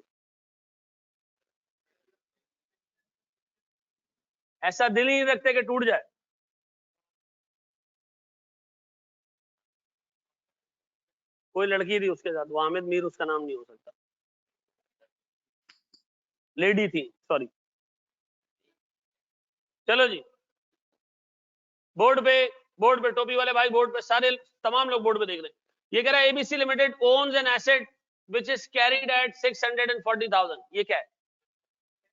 ऐसा दिल ही नहीं रखते कि टूट जाए। कोई लड़की थी उसके साथ, वो हामिद मीर उसका नाम नहीं हो सकता, लेडी थी, सॉरी। चलो जी, बोर्ड पे टोपी वाले भाई, बोर्ड पे सारे तमाम लोग बोर्ड पे देख रहे हैं। ये कह रहा है ABC limited owns an asset which is carried at 640,000। ये क्या है?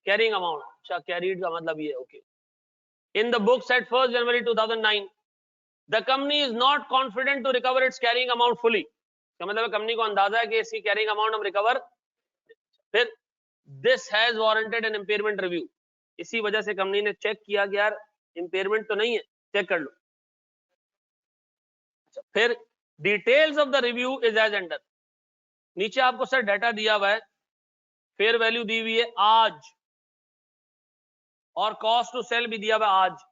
Carrying amount. अच्छा, कैरीड का मतलब ये, okay. In the books at 1 January 2009 the company is not confident to recover its carrying amount fully. का मतलब कंपनी को अंदाजा है कि इसकी कैरिंग अमाउंट हम रिकवर। फिर this has warranted an impairment review. इसी वजह से कंपनी ने चेक किया कि यार इम्पेयरमेंट तो नहीं है, चेक कर लो। अच्छा, फिर details of the review is as under. नीचे आपको सर डाटा दिया हुआ है, फेयर वैल्यू दी हुई है आज, और कॉस्ट टू सेल भी दिया हुआ है आज।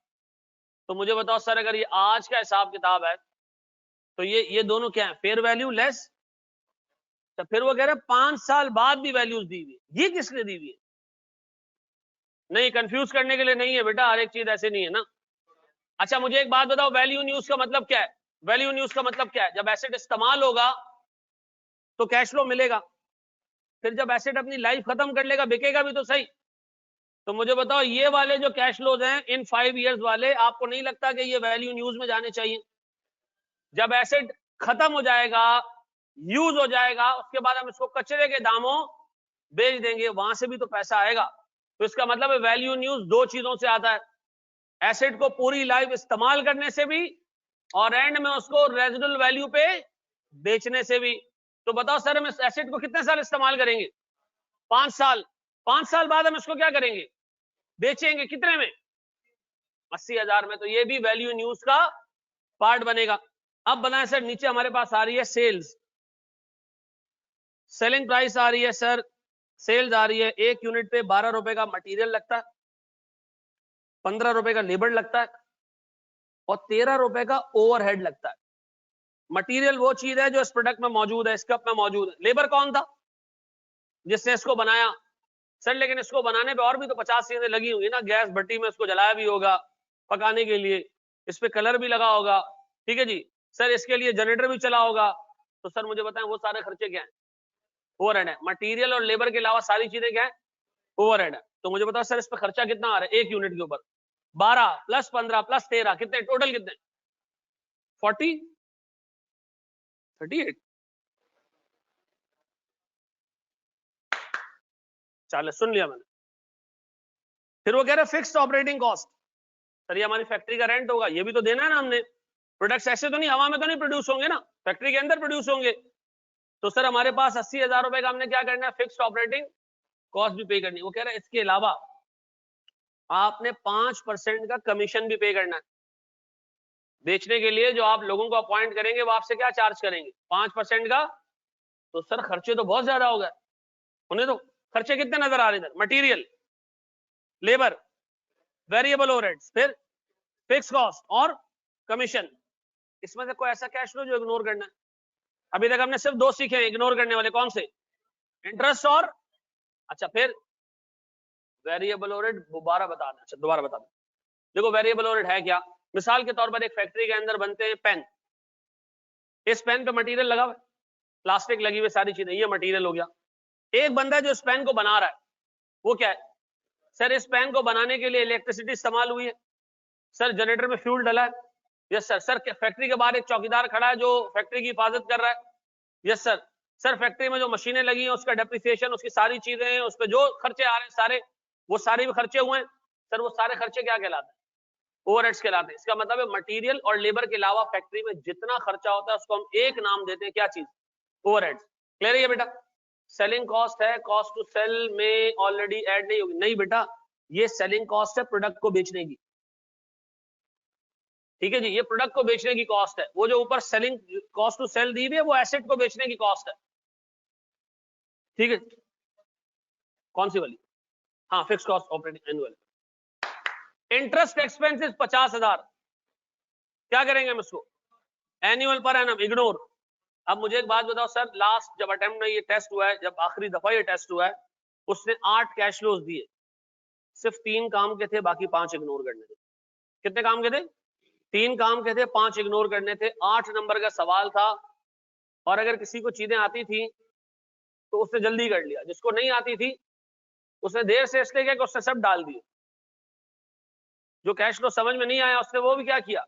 तो मुझे बताओ सर, अगर ये आज का हिसाब किताब है तो ये दोनों क्या है? Fair value less. तो फिर वो कह रहे हैं 5 साल बाद भी वैल्यूज दी हुई है। ये किसने दी हुई है? नहीं, कंफ्यूज करने के लिए नहीं है बेटा, हर एक चीज ऐसे नहीं है ना। अच्छा, मुझे एक बात बताओ, वैल्यू न्यूज का मतलब क्या है? वैल्यू न्यूज का मतलब क्या है? जब एसेट इस्तेमाल होगा तो कैश फ्लो मिलेगा, फिर जब एसेट अपनी लाइफ खत्म कर लेगा, बिकेगा भी तो सही। तो मुझे बताओ, ये वाले जो कैश फ्लोज हैं इन 5 इयर्स वाले, आपको नहीं लगता कि ये वैल्यू न्यूज में जाने चाहिए? जब एसेट खत्म हो जाएगा, यूज हो जाएगा, उसके बाद हम इसको कचरे के दामों बेच देंगे, वहां से भी तो पैसा आएगा। तो इसका मतलब है वैल्यू न्यूज दो चीजों से आता है, एसेट को पूरी लाइफ इस्तेमाल करने से भी, और एंड में उसको रेजिडुअल वैल्यू पे बेचने से भी। तो बताओ सर, हम इस एसेट को कितने साल इस्तेमाल करेंगे? 5 साल। 5 साल बाद हम इसको क्या करेंगे? बेचेंगे। कितने में? 80,000 में। तो ये भी वैल्यू न्यूज का पार्ट बनेगा। अब बनाए सर, नीचे हमारे पास आ रही है सेल्स, सेलिंग प्राइस आ रही है सर, सेल्स आ रही है। 1 यूनिट पे 12 रुपए का मटेरियल लगता है, 15 रुपए का लेबर लगता है, और 13 रुपए का ओवरहेड लगता है। मटेरियल वो चीज है जो इस प्रोडक्ट में मौजूद है, इस कप में मौजूद है। लेबर कौन था? जिसने इसको बनाया। सर लेकिन इसको बनाने पे और भी तो 50 चीजें लगी होंगी ना, गैस भट्टी में इसको जलाया भी होगा पकाने के लिए, इस पे कलर भी लगा होगा, ठीक है जी सर, इसके लिए जनरेटर भी चला होगा। तो सर मुझे बताएं वो सारे खर्चे क्या है? ओवरहेड है। मटेरियल और लेबर के अलावा सारी चीजें क्या है? ओवरहेड है। तो मुझे बताओ सर, इस पे खर्चा कितना आ रहा है 1 यूनिट के ऊपर? 12 प्लस 15 प्लस 13, कितने टोटल? कितने? 40 38 चल, सुन लिया मैंने। फिर वो कह रहे फिक्स्ड ऑपरेटिंग कॉस्ट। सर ये हमारी फैक्ट्री का रेंट होगा, ये भी तो देना है ना हमने। प्रोडक्ट्स ऐसे तो नहीं हवा में तो नहीं प्रोड्यूस होंगे ना, फैक्ट्री के अंदर प्रोड्यूस होंगे। तो सर हमारे पास 80,000 रुपए का हमने क्या करना है? फिक्स्ड ऑपरेटिंग कॉस्ट भी पे करनी है। वो कह रहा है इसके अलावा आपने 5% का कमीशन भी पे करना है। बेचने के लिए जो आप लोगों को अपॉइंट करेंगे वो आपसे क्या चार्ज करेंगे? 5% का। तो सर खर्चे तो बहुत ज्यादा हो गए। उन्हें तो खर्चे कितने नजर आ रहे हैं? मटीरियल, लेबर, वेरिएबल ओवरहेड्स, फिर फिक्स कॉस्ट और कमीशन। इसमें से कोई ऐसा कैश फ्लो जो इग्नोर करना है? अभी तक हमने सिर्फ 2 सीखे हैं इग्नोर करने वाले, कौन से? इंटरेस्ट और, अच्छा फिर वेरिएबल ओवरहेड दोबारा बता दें। अच्छा दोबारा बता दें। देखो वेरिएबल ओवरहेड है क्या? मिसाल के तौर पर एक फैक्ट्री के अंदर बनते हैं पेन। इस पेन पे मटेरियल लगा हुआ है, प्लास्टिक लगी हुई, सारी चीजें, ये मटेरियल हो गया। एक बंदा जो इस पेन को बना रहा है वो क्या है? सर इस पेन को बनाने के लिए इलेक्ट्रिसिटी इस्तेमाल हुई है, सर जनरेटर में फ्यूल डला है, यस सर। सर फैक्ट्री के बाहर एक चौकीदार खड़ा है जो फैक्ट्री की हिफाजत कर रहा है, यस सर। सर फैक्ट्री में जो मशीनें लगी हैं उसका डेप्रिसिएशन, उसकी सारी चीजें हैं, उस पर जो खर्चे आ रहे हैं सारे, वो सारे भी खर्चे हुए हैं। सर वो सारे खर्चे क्या कहलाते हैं? ओवरहेड्स कहलाते हैं। इसका मतलब है मटेरियल और लेबर के अलावा फैक्ट्री में जितना खर्चा होता है उसको हम एक नाम देते हैं, क्या चीज? ओवरहेड्स। क्लियर है ये बेटा? सेलिंग कॉस्ट है, कॉस्ट टू सेल में ऑलरेडी ऐड नहीं होगी। नहीं बेटा, ये सेलिंग कॉस्ट है प्रोडक्ट को बेचने की, ठीक है जी, ये प्रोडक्ट को बेचने की कॉस्ट है। वो जो ऊपर सेलिंग कॉस्ट टू सेल दी हुई है वो एसेट को बेचने की कॉस्ट है, ठीक है। कौन सी वाली? हाँ, fix cost operating annual. Interest expenses 50,000, क्या करेंगे हम इसको? Annual per annum, ignore. अब मुझे एक बात बताओ सर, लास्ट जब अटेम्प्ट में ये टेस्ट हुआ है, जब आखिरी दफा ये टेस्ट हुआ है, उसने 8 कैश फ्लोज दिए, सिर्फ 3 काम के थे, बाकी 5 इग्नोर करने थे। कितने काम के थे? 3 काम के थे, 5 इग्नोर करने थे। 8 नंबर का सवाल था, और अगर किसी को चीजें आती थी तो उसने जल्दी कर लिया, जिसको नहीं आती थी उसने देर से इसलिए किया कि उसने सब डाल दिए, जो कैश फ्लो समझ में नहीं आया उसने वो भी क्या किया।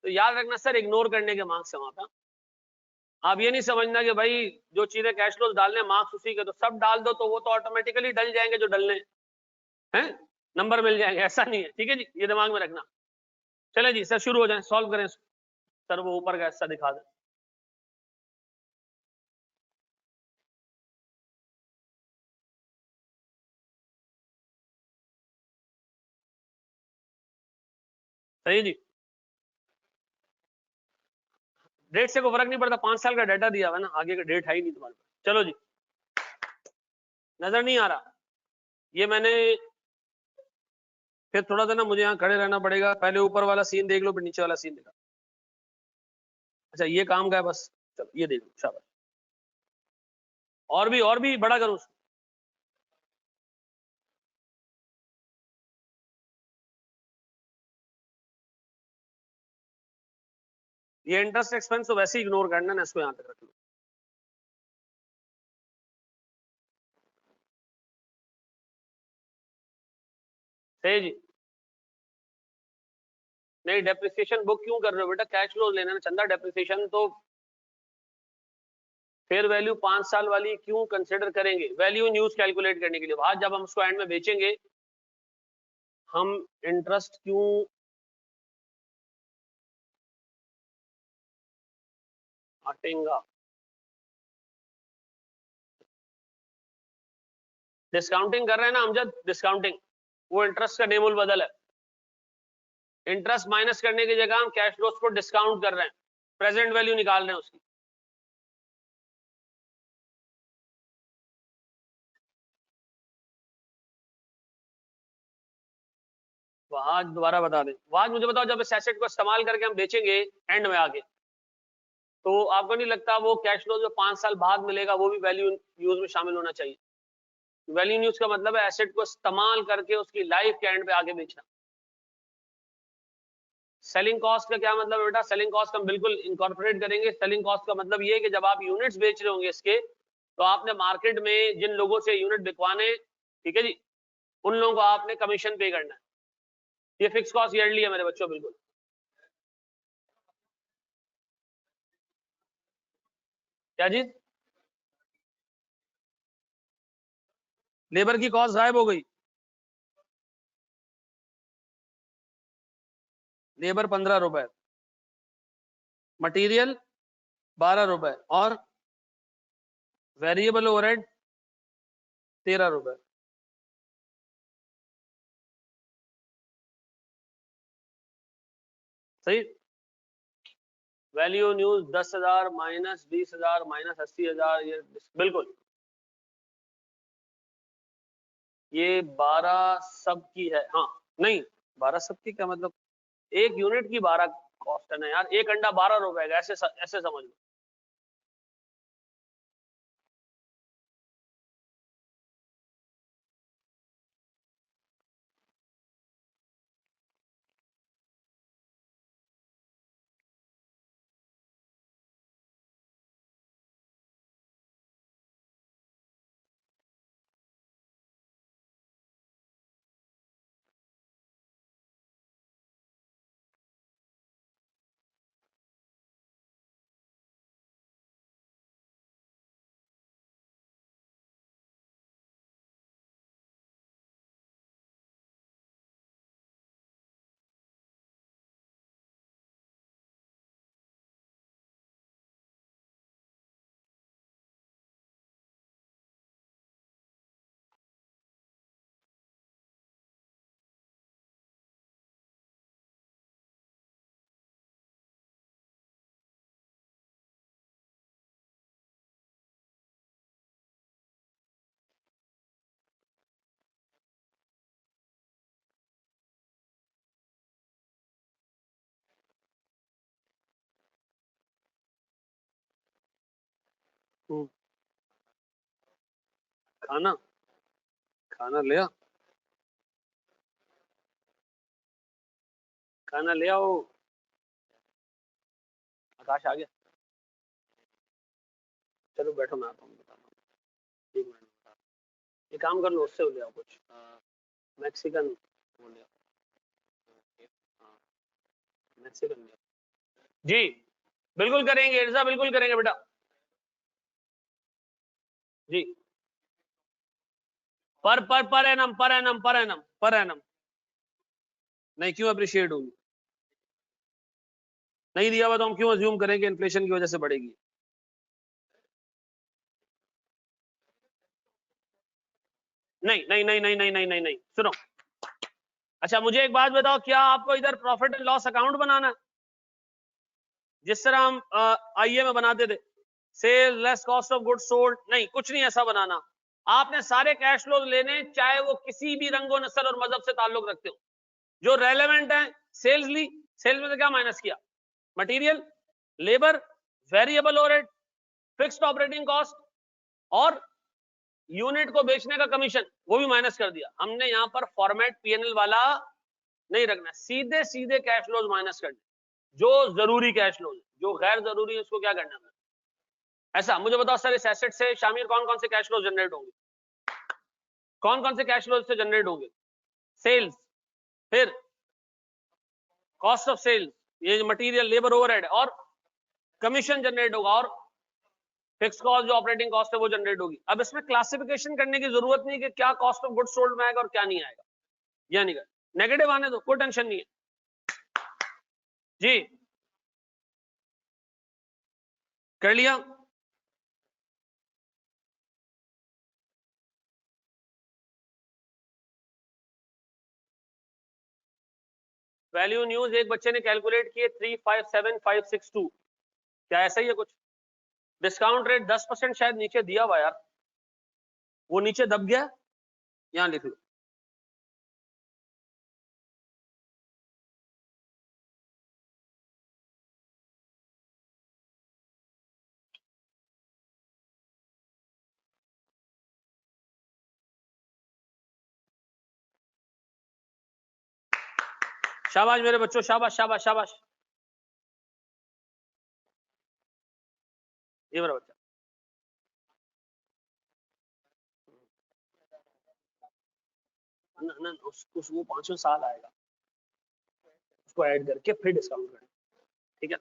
तो याद रखना सर, इग्नोर करने के मार्क्स है वहां पर। आप ये नहीं समझना कि भाई जो चीजें कैश फ्लो डालने मार्क्स उसी के, तो सब डाल दो तो वो तो ऑटोमेटिकली डल जाएंगे जो डलने हैं, नंबर मिल जाएंगे, ऐसा नहीं है। ठीक है जी, ये दिमाग में रखना। चले जी सर शुरू हो जाए, सॉल्व करें सर, वो ऊपर का हिस्सा दिखा दें। सही जी, डेट से कोई फर्क नहीं पड़ता, 5 साल का डाटा दिया हुआ है ना, आगे का डेट है ही नहीं तुम्हारे पास। चलो जी, नजर नहीं आ रहा ये, मैंने फिर थोड़ा सा ना मुझे यहाँ खड़े रहना पड़ेगा, पहले ऊपर वाला सीन देख लो फिर नीचे वाला सीन देखा। अच्छा ये काम का है बस, चलो ये देख लो, शाबाश। और भी बड़ा करूँ उसको। ये इंटरेस्ट एक्सपेंस तो वैसे ही इग्नोर करना ना, इसको यहाँ तक रख लो। सही जी, नहीं डेप्रिसिएशन बुक क्यों कर रहे हो बेटा, कैश फ्लो लेना ना चंदा, डेप्रिसिएशन तो फेयर वैल्यू 5 साल वाली क्यों कंसिडर करेंगे, वैल्यू इन यूज कैलकुलेट करने के लिए। बाद जब हम उसको एंड में बेचेंगे हम इंटरेस्ट क्यों हटेगा। डिस्काउंटिंग कर रहे हैं ना अमजद, डिस्काउंटिंग, वो इंटरेस्ट का नेमुल बदल है। इंटरेस्ट माइनस करने की जगह हम कैश फ्लोस को डिस्काउंट कर रहे हैं, प्रेजेंट वैल्यू निकाल रहे हैं उसकी। वहां दोबारा बता दें, वहां मुझे बताओ, जब इस एसेट को इस्तेमाल करके हम बेचेंगे एंड में आगे, तो आपको नहीं लगता वो कैश फ्लो जो 5 साल बाद मिलेगा वो भी वैल्यू यूज में शामिल होना चाहिए। वैल्यू यूज का मतलब है एसेट को इस्तेमाल करके उसकी लाइफ के एंड पे आगे बेचना। सेलिंग कॉस्ट का क्या मतलब है बेटा, सेलिंग कॉस्ट हम बिल्कुल इनकॉर्पोरेट करेंगे। सेलिंग कॉस्ट का मतलब ये है कि जब आप यूनिट्स बेच रहे होंगे इसके, तो आपने मार्केट में जिन लोगों से यूनिट बिकवाने, ठीक है जी, उन लोगों को आपने कमीशन पे करना है। ये फिक्स कॉस्ट ईयरली है मेरे बच्चों, बिल्कुल। क्या चीज, लेबर की कॉस्ट गायब हो गई, लेबर 15 रुपए, मटेरियल 12 रुपए और वेरिएबल ओवरहेड 13 रुपए। सही, वैल्यू न्यूज 10,000 माइनस 20,000 माइनस 80,000, ये बिल्कुल, ये 12 सब की है। हाँ नहीं, 12 सब की क्या मतलब, एक यूनिट की 12 कॉस्ट है ना यार, एक अंडा 12 रुपए का, ऐसे ऐसे समझ लो। खाना, खाना ले आओ, खाना ले आओ। आकाश आ गया। चलो बैठो, मैं आता हूँ, बताता हूँ, एक मिनट बता रहा हूँ। ये काम कर लो, उससे ले आओ कुछ मैक्सिकन वो ले आओ, हाँ, मैक्सिकन ले आओ। जी बिल्कुल करेंगे इर्जा, बिल्कुल करेंगे बेटा जी। पर एनम नहीं, क्यों अप्रिशिएट होगी? नहीं दिया हुआ तो हम क्यों अज्यूम करें कि इन्फ्लेशन की वजह से बढ़ेगी? नहीं नहीं नहीं नहीं नहीं नहीं नहीं नहीं, सुनो। अच्छा मुझे एक बात बताओ, क्या आपको इधर प्रॉफिट एंड लॉस अकाउंट बनाना है जिस तरह हम आईए में बनाते थे, sale less cost of goods sold? नहीं, कुछ नहीं ऐसा बनाना। आपने सारे कैश फ्लो लेने, चाहे वो किसी भी रंगो नस्ल और मजहब से ताल्लुक रखते हो। जो रेलेवेंट है, सेल्स ली, सेल्स में से क्या माइनस किया? Material, labour, variable overhead, fixed operating cost और यूनिट को बेचने का कमीशन, वो भी माइनस कर दिया। हमने यहां पर फॉर्मेट पीएनएल वाला नहीं रखना, सीधे सीधे कैश फ्लोज माइनस करने। जो जरूरी कैश फ्लोज, जो गैर जरूरी है उसको क्या करना है? ऐसा मुझे बताओ सर, इस एसेट से शामिल कौन कौन से कैश फ्लो जनरेट होंगे? कौन कौन से कैश फ्लो से जनरेट होंगे? सेल्स, फिर कॉस्ट ऑफ सेल्स, ये मटेरियल, लेबर ओवरहेड और कमीशन जनरेट होगा, और फिक्स कॉस्ट जो ऑपरेटिंग कॉस्ट है वो जनरेट होगी। अब इसमें क्लासिफिकेशन करने की जरूरत नहीं कि क्या कॉस्ट ऑफ गुड्स सोल्ड में आएगा और क्या नहीं आएगा, या नहीं, नेगेटिव आने दो, कोई टेंशन नहीं है जी। कर लिया? वैल्यू न्यूज एक बच्चे ने कैलकुलेट किए 357562, क्या ऐसा ही है कुछ? डिस्काउंट रेट 10% शायद नीचे दिया हुआ यार, वो नीचे दब गया, यहां लिख लो। शाबाश मेरे बच्चों, शाबाश शाबाश शाबाश। ये मेरा बच्चा, न, वो 5 साल आएगा, उसको ऐड करके फिर डिस्काउंट करें, ठीक है?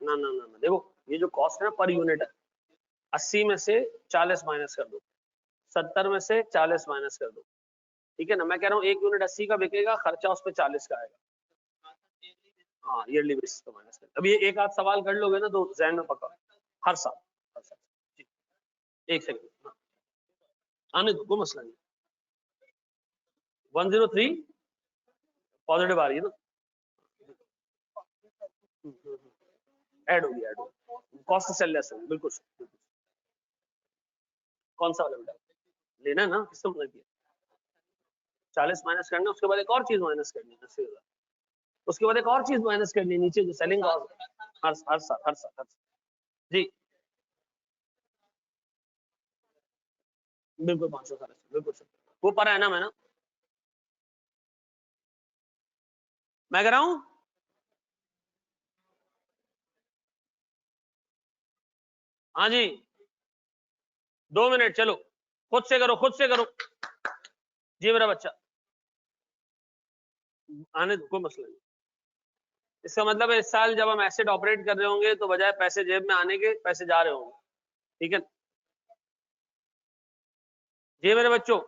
ना ना ना ना, देखो ये जो कॉस्ट है ना पर यूनिट है, 80 में से 40 माइनस कर दो, 70 में से 40 माइनस कर दो, ठीक है ना? मैं कह रहा हूँ 1 यूनिट 80 का बिकेगा, खर्चा उस पर 40 का आएगा। हाँ, ईयरली बेसिस पे माइनस कर। अब ये एक आध सवाल कर लोगे ना तो जहन में पक्का, हर साल, हर साल जी। एक सेकंड, हाँ, आने दो, कोई मसला नहीं। 103 पॉजिटिव आ रही है ना, ऐड होगी, ऐड होगी, कॉस्ट सेल लेस होगी, बिल्कुल बिल्कुल। कौन सा वाला बेटा लेना है ना, किसको मना किया? 40 माइनस करना, उसके बाद एक और चीज माइनस करनी है 80,000, उसके बाद एक और चीज माइनस करनी है नीचे, जो सेलिंग कॉस्ट, हर साल हर साल हर साल जी, बिल्कुल 500 साल, बिल्कुल सर, वो पर एनम है ना, मैं कह रहा हूँ। हाँ जी, 2 मिनट, चलो खुद से करो, खुद से करो जी मेरा बच्चा, आने दो, कोई मसला नहीं। इसका मतलब है इस साल जब हम एसेट ऑपरेट कर रहे होंगे तो बजाय पैसे जेब में आने के, पैसे जा रहे होंगे, ठीक है जी मेरे बच्चों?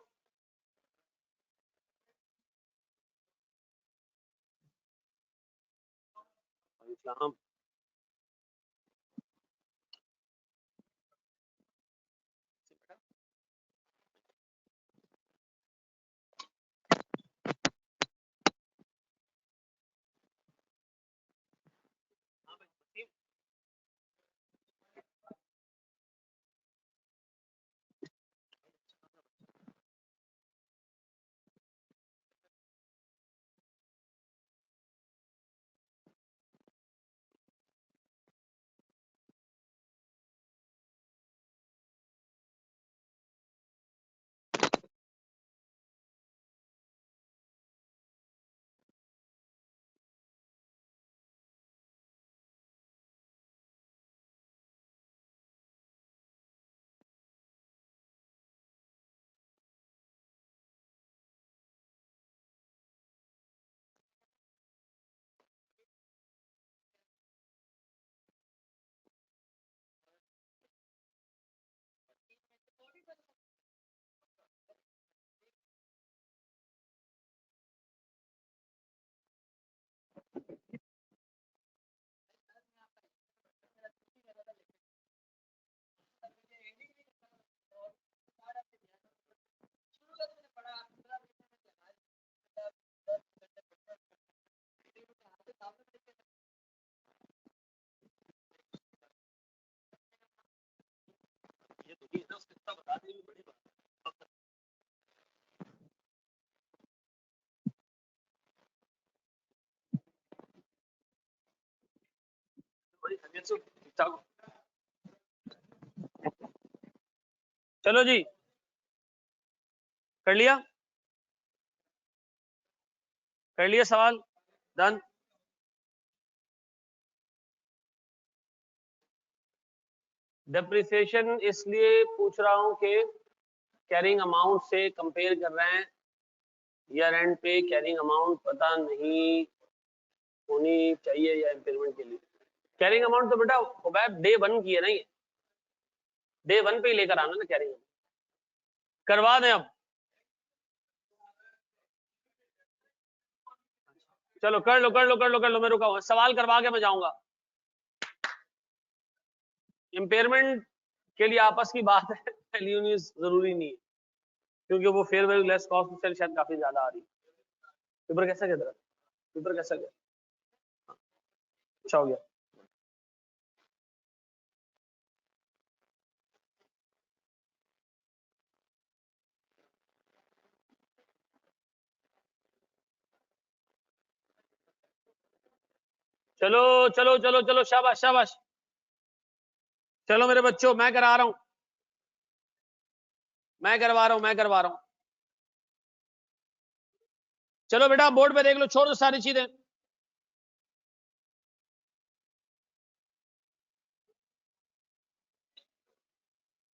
हम ये तो नहीं, कितना बता देंगे बड़ी बात। बड़ी खैरियत से ठीक-ठाक हो। चलो जी, कर लिया सवाल, डन। डेप्रिसिएशन इसलिए पूछ रहा हूं कि कैरिंग अमाउंट से कंपेयर कर रहे हैं, ईयर एंड पे कैरिंग अमाउंट पता नहीं होनी चाहिए या इम्पेयरमेंट के लिए। कैरिंग अमाउंट तो बेटा डे 1 की है ना, ये डे 1 पे ही लेकर आना ना कैरिंग। करवा दें अब, चलो कर लो मैं रुका हूं, सवाल करवा के मैं जाऊंगा। इम्पेयरमेंट के लिए आपस की बात है, वैल्यू जरूरी नहीं है, क्योंकि वो fair value less cost sale शायद काफी ज्यादा आ रही है। पेपर कैसा गया, पेपर कैसा गया? अच्छा हो गया। चलो चलो चलो चलो, शाबाश शाबाश। चलो मेरे बच्चों, मैं करा रहा हूं, मैं करवा रहा हूं। चलो बेटा बोर्ड पे देख लो, छोड़ दो सारी चीजें।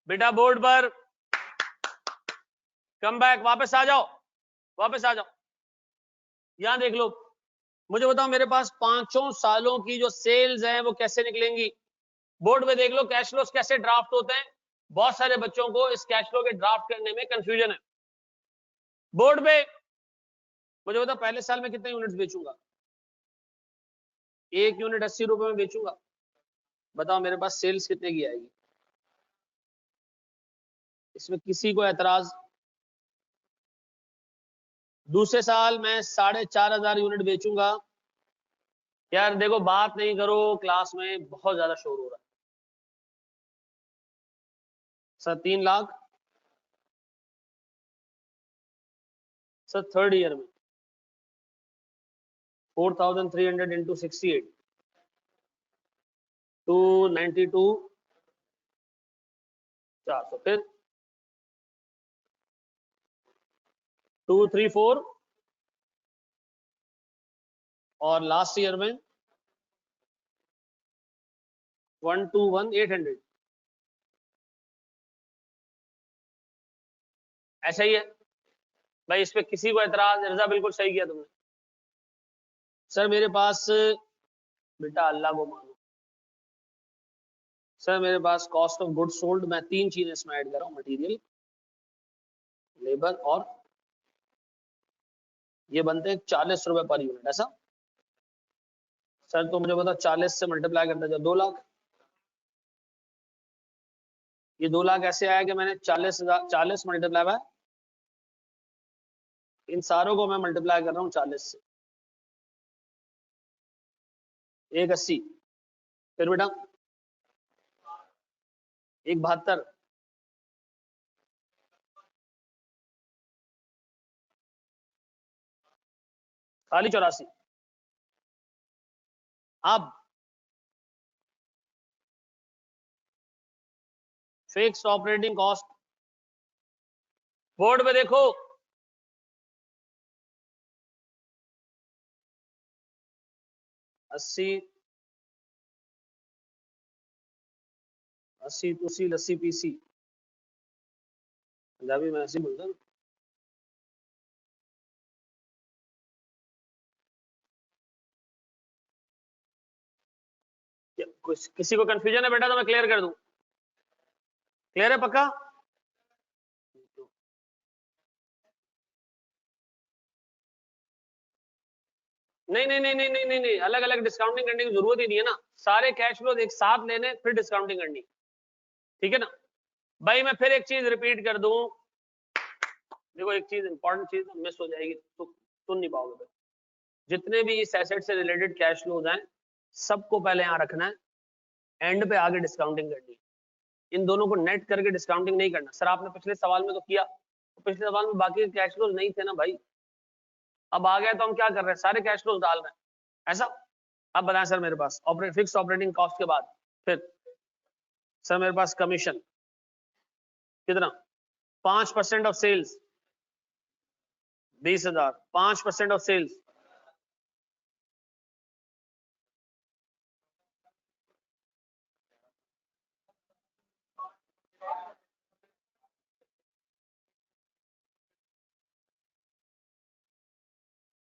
बेटा बोर्ड पर कम बैक, वापस आ जाओ, वापस आ जाओ। यहां देख लो, मुझे बताओ मेरे पास 5 सालों की जो सेल्स हैं वो कैसे निकलेंगी। बोर्ड पे देख लो कैश फ्लोस कैसे ड्राफ्ट होते हैं। बहुत सारे बच्चों को इस कैश फ्लो के ड्राफ्ट करने में कंफ्यूजन है। बोर्ड पे मुझे बताओ पहले साल में कितने यूनिट्स बेचूंगा? 1 यूनिट 80 रुपए में बेचूंगा। बताओ मेरे पास सेल्स कितने की आएगी? इसमें किसी को एतराज? दूसरे साल मैं 4,500 यूनिट बेचूंगा। यार देखो बात नहीं करो, क्लास में बहुत ज्यादा शोर हो रहा है। Sir 3 lakh sir third year में 4,300 इंटू 68 292 400, फिर 234 और लास्ट ईयर में 121,800। ऐसा ही है भाई, इस पे किसी को एतराज? रजा बिल्कुल सही किया तुमने। सर मेरे पास, बेटा अल्लाह को मानो, सर मेरे पास कॉस्ट ऑफ गुड्स सोल्ड, मैं 3 चीजें इसमें ऐड कर रहा हूँ, मटेरियल, लेबर और ये बनते हैं 40 रुपए पर यूनिट। ऐसा सर तो मुझे बता 40 से मल्टीप्लाई करते जाओ 2 लाख। ये 2 लाख ऐसे आया कि मैंने 40 मल्टीप्लाई बाय, इन सारों को मैं मल्टीप्लाई कर रहा हूँ 40 से, 180, फिर बेटा 172, खाली 84। अब फिक्स्ड ऑपरेटिंग कॉस्ट, बोर्ड पे देखो, अस्सी तुसी लस्सी पीसी, पंजाबी में ऐसे बोलता हूं। किसी को कंफ्यूजन है बेटा तो मैं क्लियर कर दूं? क्लियर है पक्का? नहीं नहीं नहीं नहीं नहीं नहीं नहीं, अलग अलग डिस्काउंटिंग करने की जरूरत ही नहीं है ना, सारे कैश फ्लो एक साथ लेने फिर डिस्काउंटिंग करनी, ठीक है ना भाई। मैं फिर एक चीज रिपीट कर दूं, देखो एक चीज इंपॉर्टेंट चीज मिस हो जाएगी तो सुन नहीं पाओगे। जितने भी इस एसेट से रिलेटेड कैश फ्लोज हैं सबको पहले यहाँ रखना है, एंड पे आगे डिस्काउंटिंग करनी है। इन दोनों को नेट करके डिस्काउंटिंग नहीं करना। सर आपने पिछले सवाल में तो किया, तो पिछले सवाल में बाकी कैश फ्लोज नहीं थे ना भाई, अब आ गया तो हम क्या कर रहे हैं, सारे कैश फ्लोज डाल रहे हैं ऐसा। अब बताएं सर मेरे पास फिक्स ऑपरेटिंग कॉस्ट के बाद फिर सर मेरे पास कमीशन कितना, 5% of sales 20,000, 5% of sales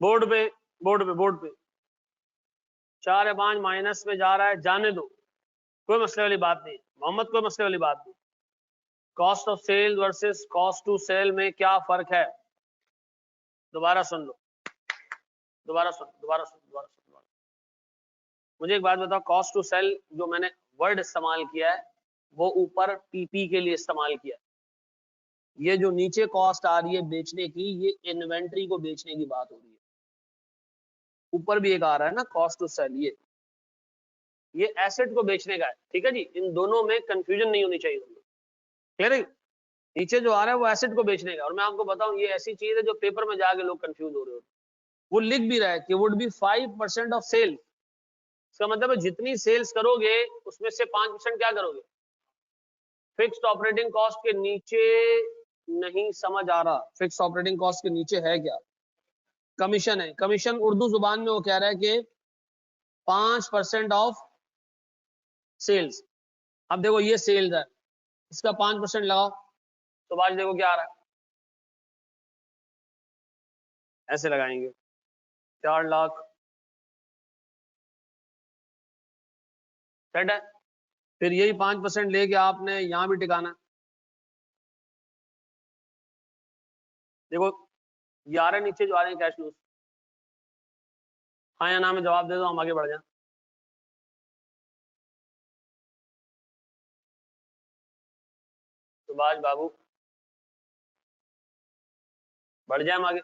board पे 4 या 5 माइनस में जा रहा है, जाने दो, कोई मसले वाली बात नहीं मोहम्मद, कोई मसले वाली बात नहीं। Cost of sale versus cost to sell में क्या फर्क है, दोबारा सुन लो, दोबारा सुन। मुझे एक बात बताओ, कॉस्ट टू सेल जो मैंने वर्ड इस्तेमाल किया है वो ऊपर पीपी के लिए इस्तेमाल किया है, ये जो नीचे कॉस्ट आ रही है बेचने की, ये इन्वेंट्री को बेचने की बात हो रही है। ऊपर भी एक आ रहा है ना कॉस्ट टू सेल, ये एसेट को बेचने का है, ठीक है जी। इन दोनों में कंफ्यूजन नहीं होनी चाहिए, क्लियर है। नीचे जो आ रहा है वो एसेट को बेचने का, और मैं आपको बताऊं ये ऐसी चीज है जो पेपर में जाके लोग कंफ्यूज हो रहे होते, वो लिख भी रहा है कि वुड बी 5% ऑफ सेल। इसका मतलब है जितनी सेल्स करोगे उसमें से 5% क्या करोगे, फिक्स्ड ऑपरेटिंग कॉस्ट के नीचे। नहीं समझ आ रहा, फिक्स्ड ऑपरेटिंग कॉस्ट के नीचे है क्या, कमीशन है। कमीशन उर्दू जुबान में वो कह रहा है कि 5% ऑफ सेल्स। अब देखो ये सेल्स है, इसका 5% लगाओ तो आज देखो क्या आ रहा है, ऐसे लगाएंगे 4 लाख, सेट है। फिर यही 5% लेके आपने यहां भी टिकाना है। देखो ये आ रहे हैं नीचे जो आ रहे हैं कैश फ्लोज, हाँ या ना में जवाब दे दो, हम आगे बढ़ जाए। सुभाष बाबू बढ़ जाए हम आगे,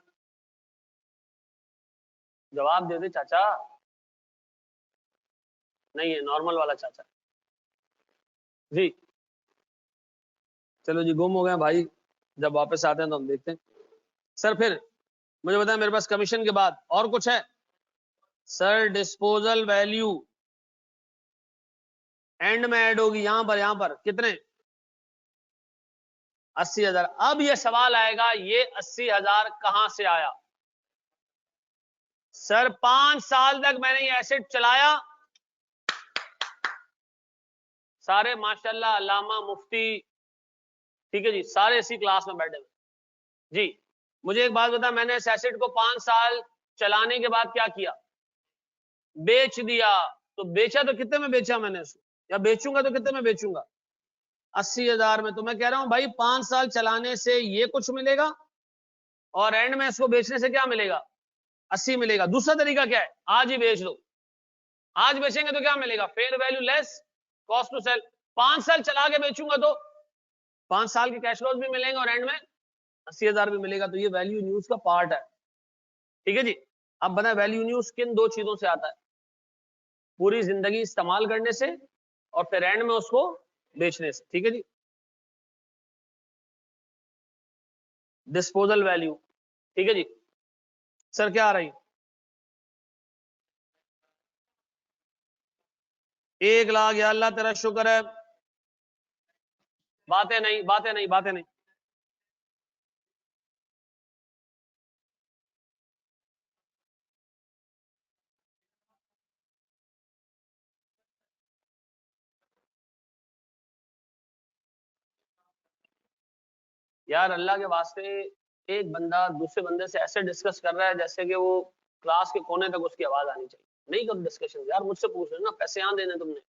जवाब दे दे चाचा, नहीं है नॉर्मल वाला चाचा जी। चलो जी गुम हो गए भाई, जब वापस आते हैं तो हम देखते हैं। सर फिर मुझे बताएं मेरे पास कमीशन के बाद और कुछ है, सर डिस्पोजल वैल्यू एंड में ऐड होगी, यहां पर कितने, 80,000। अब ये सवाल आएगा ये 80,000 कहां से आया। सर 5 साल तक मैंने ये एसेट चलाया, सारे माशाल्लाह अल्लामा मुफ्ती, ठीक है जी, सारे इसी क्लास में बैठे हुए जी। मुझे एक बात बता, मैंने इस एसेट को 5 साल चलाने के बाद क्या किया, बेच दिया। तो बेचा तो कितने में बेचा मैंने इसको, या बेचूंगा तो कितने में बेचूंगा, 80,000 में। तो मैं कह रहा हूं भाई 5 साल चलाने से ये कुछ मिलेगा और एंड में इसको बेचने से क्या मिलेगा, 80 मिलेगा। दूसरा तरीका क्या है, आज ही बेच दो, आज बेचेंगे तो क्या मिलेगा, fair value less cost to sell. 5 साल चला के बेचूंगा तो 5 साल के कैश फ्लोज भी मिलेंगे और एंड में 80,000 भी मिलेगा। तो ये वैल्यू न्यूज का पार्ट है, ठीक है जी। अब बता वैल्यू न्यूज किन 2 चीजों से आता है, पूरी जिंदगी इस्तेमाल करने से और फिर एंड में उसको बेचने से, ठीक है जी। डिस्पोजल वैल्यू, ठीक है जी। सर क्या आ रही, 1 लाख, या अल्लाह तेरा शुक्र है। बातें नहीं। यार अल्लाह के वास्ते, एक बंदा दूसरे बंदे से ऐसे डिस्कस कर रहा है जैसे कि वो क्लास के कोने तक उसकी आवाज आनी चाहिए। नहीं करो डिस्कशन यार, मुझसे पूछ लेना, पैसे यहाँ देने तुमने,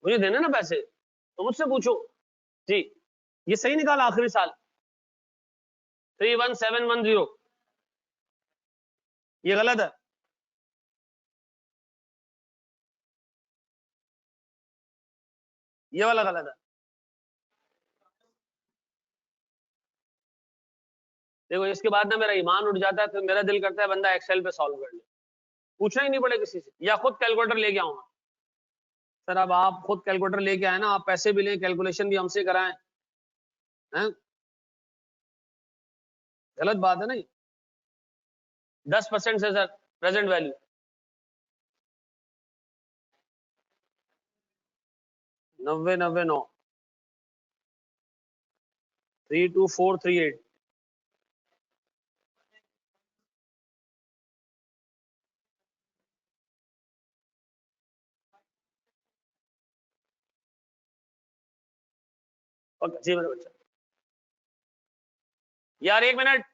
मुझे देने ना पैसे, तो मुझसे पूछो जी। ये सही निकाला आखिरी साल 31710, ये गलत है, ये वाला गलत है। देखो इसके बाद ना मेरा ईमान उठ जाता है, तो मेरा दिल करता है बंदा एक्सेल पे सॉल्व कर ले, पूछना ही नहीं पड़े किसी से, या खुद कैलकुलेटर लेके आऊंगा। सर अब आप खुद कैलकुलेटर लेके आए ना, आप पैसे भी लें, कैलकुलेशन भी हमसे कराएं, हैं? गलत बात है ना। 10% से सर प्रेजेंट वैल्यू 90 32438। ओके जी मेरे बच्चा, यार 1 मिनट,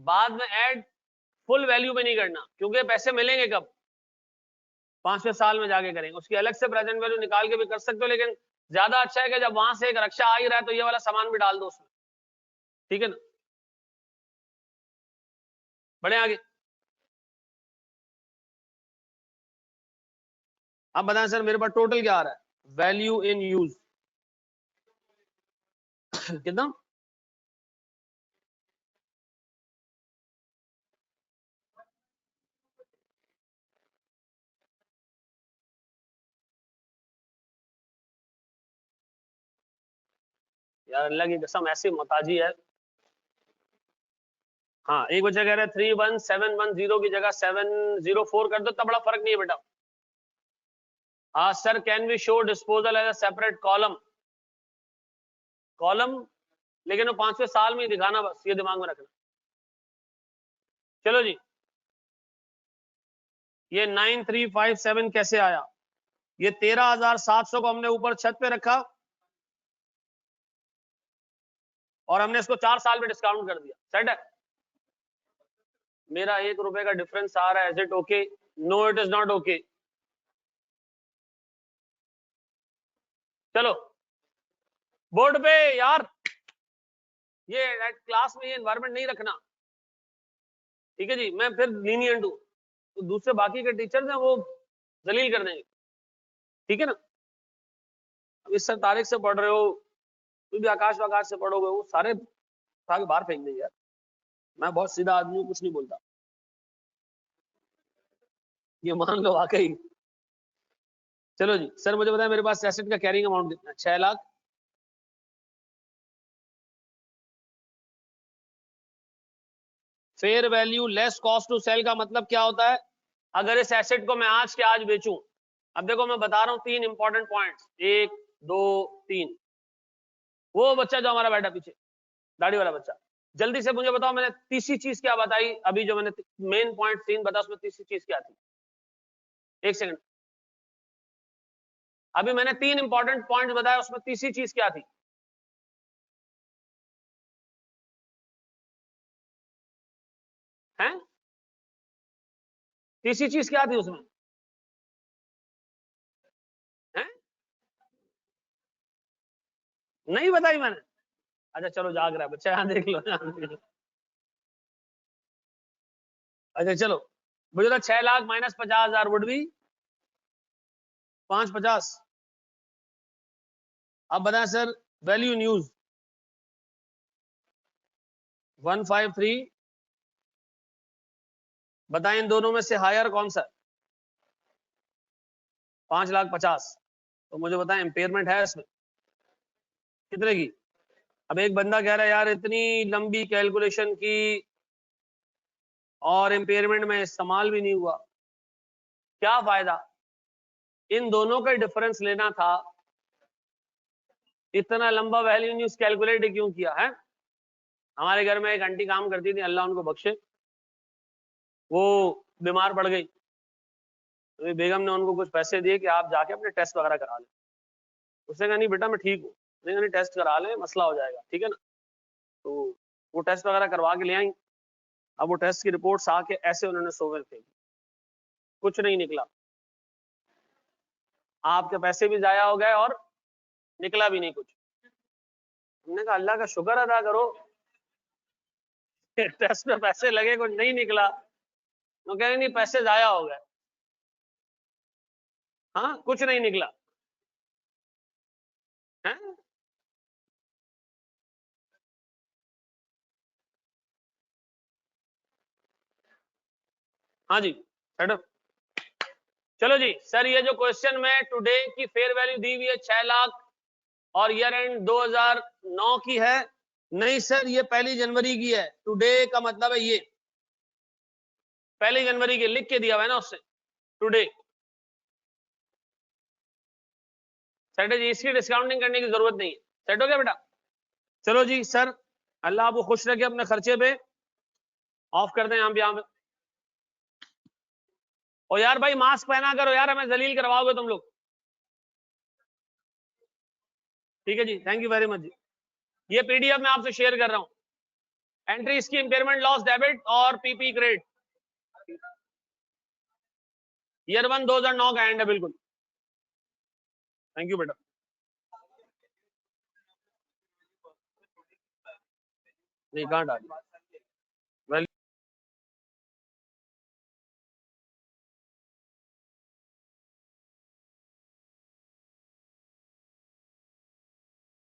बाद में ऐड फुल वैल्यू में नहीं करना, क्योंकि पैसे मिलेंगे कब, 5वें साल में जाके करेंगे। उसकी अलग से प्रेजेंट वैल्यू निकाल के भी कर सकते हो, लेकिन ज्यादा अच्छा है कि जब वहां से एक रक्षा आ ही रहा है तो ये वाला सामान भी डाल दो उसमें, ठीक है ना। बढ़े आगे। अब बताएं सर मेरे पास टोटल क्या आ रहा है, वैल्यू इन यूज कितना, यार अल्लाह की कसम ऐसी मोहताजी है। हाँ एक बच्चा कह रहा है 31710 की जगह 704 कर दो, तब बड़ा फर्क नहीं है बेटा। हाँ sir, can we show disposal as a separate column, column लेकिन वो 5वें साल में ही दिखाना, बस ये दिमाग में रखना। चलो जी, ये 9357 कैसे आया, ये 13,700 को हमने ऊपर छत पे रखा और हमने इसको 4 साल में डिस्काउंट कर दिया, सेट है। मेरा 1 रुपए का डिफरेंस आ रहा है, is it okay? No it is not okay. चलो बोर्ड पे यार, ये क्लास में ये एनवायरनमेंट नहीं रखना, ठीक है जी, मैं फिर लीनियंट हूं, तो दूसरे बाकी के टीचर्स हैं वो जलील कर देंगे, ठीक है ना। अब इस सर तारिक से पढ़ रहे हो, तुम भी आकाश वाकाश से पढ़ोगे, वो सारे उठा के बाहर फेंक देंगे यार। मैं बहुत सीधा आदमी हूँ, कुछ नहीं बोलता, ये मान लो वाकई। चलो जी सर, मुझे बताया मेरे पास एसेट का कैरिंग अमाउंट कितना है, 6 lakh. Fair value less cost to sell का मतलब क्या होता है, अगर इस एसेट को मैं आज के आज बेचूं, अब देखो मैं बता रहा हूं 3 इंपॉर्टेंट पॉइंट्स, 1 2 3। वो बच्चा जो हमारा बैठा पीछे, दाढ़ी वाला बच्चा, जल्दी से मुझे बताओ, मैंने तीसरी चीज क्या बताई अभी, जो मैंने मेन पॉइंट 3 बताया उसमें तीसरी चीज क्या थी? 1 सेकंड, अभी मैंने 3 इंपॉर्टेंट पॉइंट बताया, उसमें तीसरी चीज क्या थी? हैं? तीसरी चीज क्या थी उसमें? हैं? नहीं बताई मैंने? अच्छा चलो जाग रहा है बच्चा, यहाँ देख लो, यहाँ देख लो। अच्छा चलो, मुझे तो 6 लाख माइनस 50,000 वुड भी 550। अब बताएं सर, वैल्यू न्यूज 153, बताएं इन दोनों में से हायर कौन सा? 5,50,000। तो मुझे बताएं इम्पेयरमेंट है इसमें कितने की? अब एक बंदा कह रहा है यार इतनी लंबी कैलकुलेशन की और इम्पेयरमेंट में इस्तेमाल भी नहीं हुआ, क्या फायदा? इन दोनों का डिफरेंस लेना था, इतना लंबा वैल्यू न्यूज कैलकुलेट क्यों किया है? हमारे घर में एक आंटी काम करती थी, अल्लाह उनको बख्शे, वो बीमार पड़ गई, तो बेगम ने उनको कुछ पैसे दिए कि आप जाके अपने टेस्ट वगैरह करा लें। उसने कहा नहीं बेटा मैं ठीक हूँ, नहीं टेस्ट करा लें, मसला हो जाएगा, ठीक है ना। तो वो टेस्ट वगैरह करवा के ले आई। अब वो टेस्ट की रिपोर्ट्स आके ऐसे उन्होंने सोवर फेंकी, कुछ नहीं निकला, आपके पैसे भी जाया हो गए और निकला भी नहीं कुछ। हमने कहा अल्लाह का शुक्र अदा करो, टेस्ट में पैसे लगे, कुछ नहीं निकला। वो कह रहे नहीं पैसे जाया हो गए, हाँ कुछ नहीं निकला है। हाँ जी मैडम, चलो जी सर, ये जो क्वेश्चन में टुडे की फेयर वैल्यू दी हुई है 6 लाख और ईयर एंड 2009 की है। नहीं सर, ये 1 जनवरी की है। टुडे का मतलब है ये 1 जनवरी की लिख के दिया हुआ है ना उससे, टुडे। सेट है जी, इसकी डिस्काउंटिंग करने की जरूरत नहीं है। सेट हो गया बेटा? चलो जी सर, अल्लाह आपको खुश रखे अपने खर्चे पे। ऑफ कर दें यहाँ पे। और यार भाई मास्क पहना करो यार, हमें जलील करवाओगे तुम लोग। ठीक है जी, थैंक यू वेरी मच जी। ये पीडीएफ मैं आपसे शेयर कर रहा हूँ। एंट्री इसकी इंपेयरमेंट लॉस डेबिट और पीपी क्रेडिट, ईयर 1 2009 का एंड है बिल्कुल। थैंक यू बेटा। नहीं कहाँ डाली?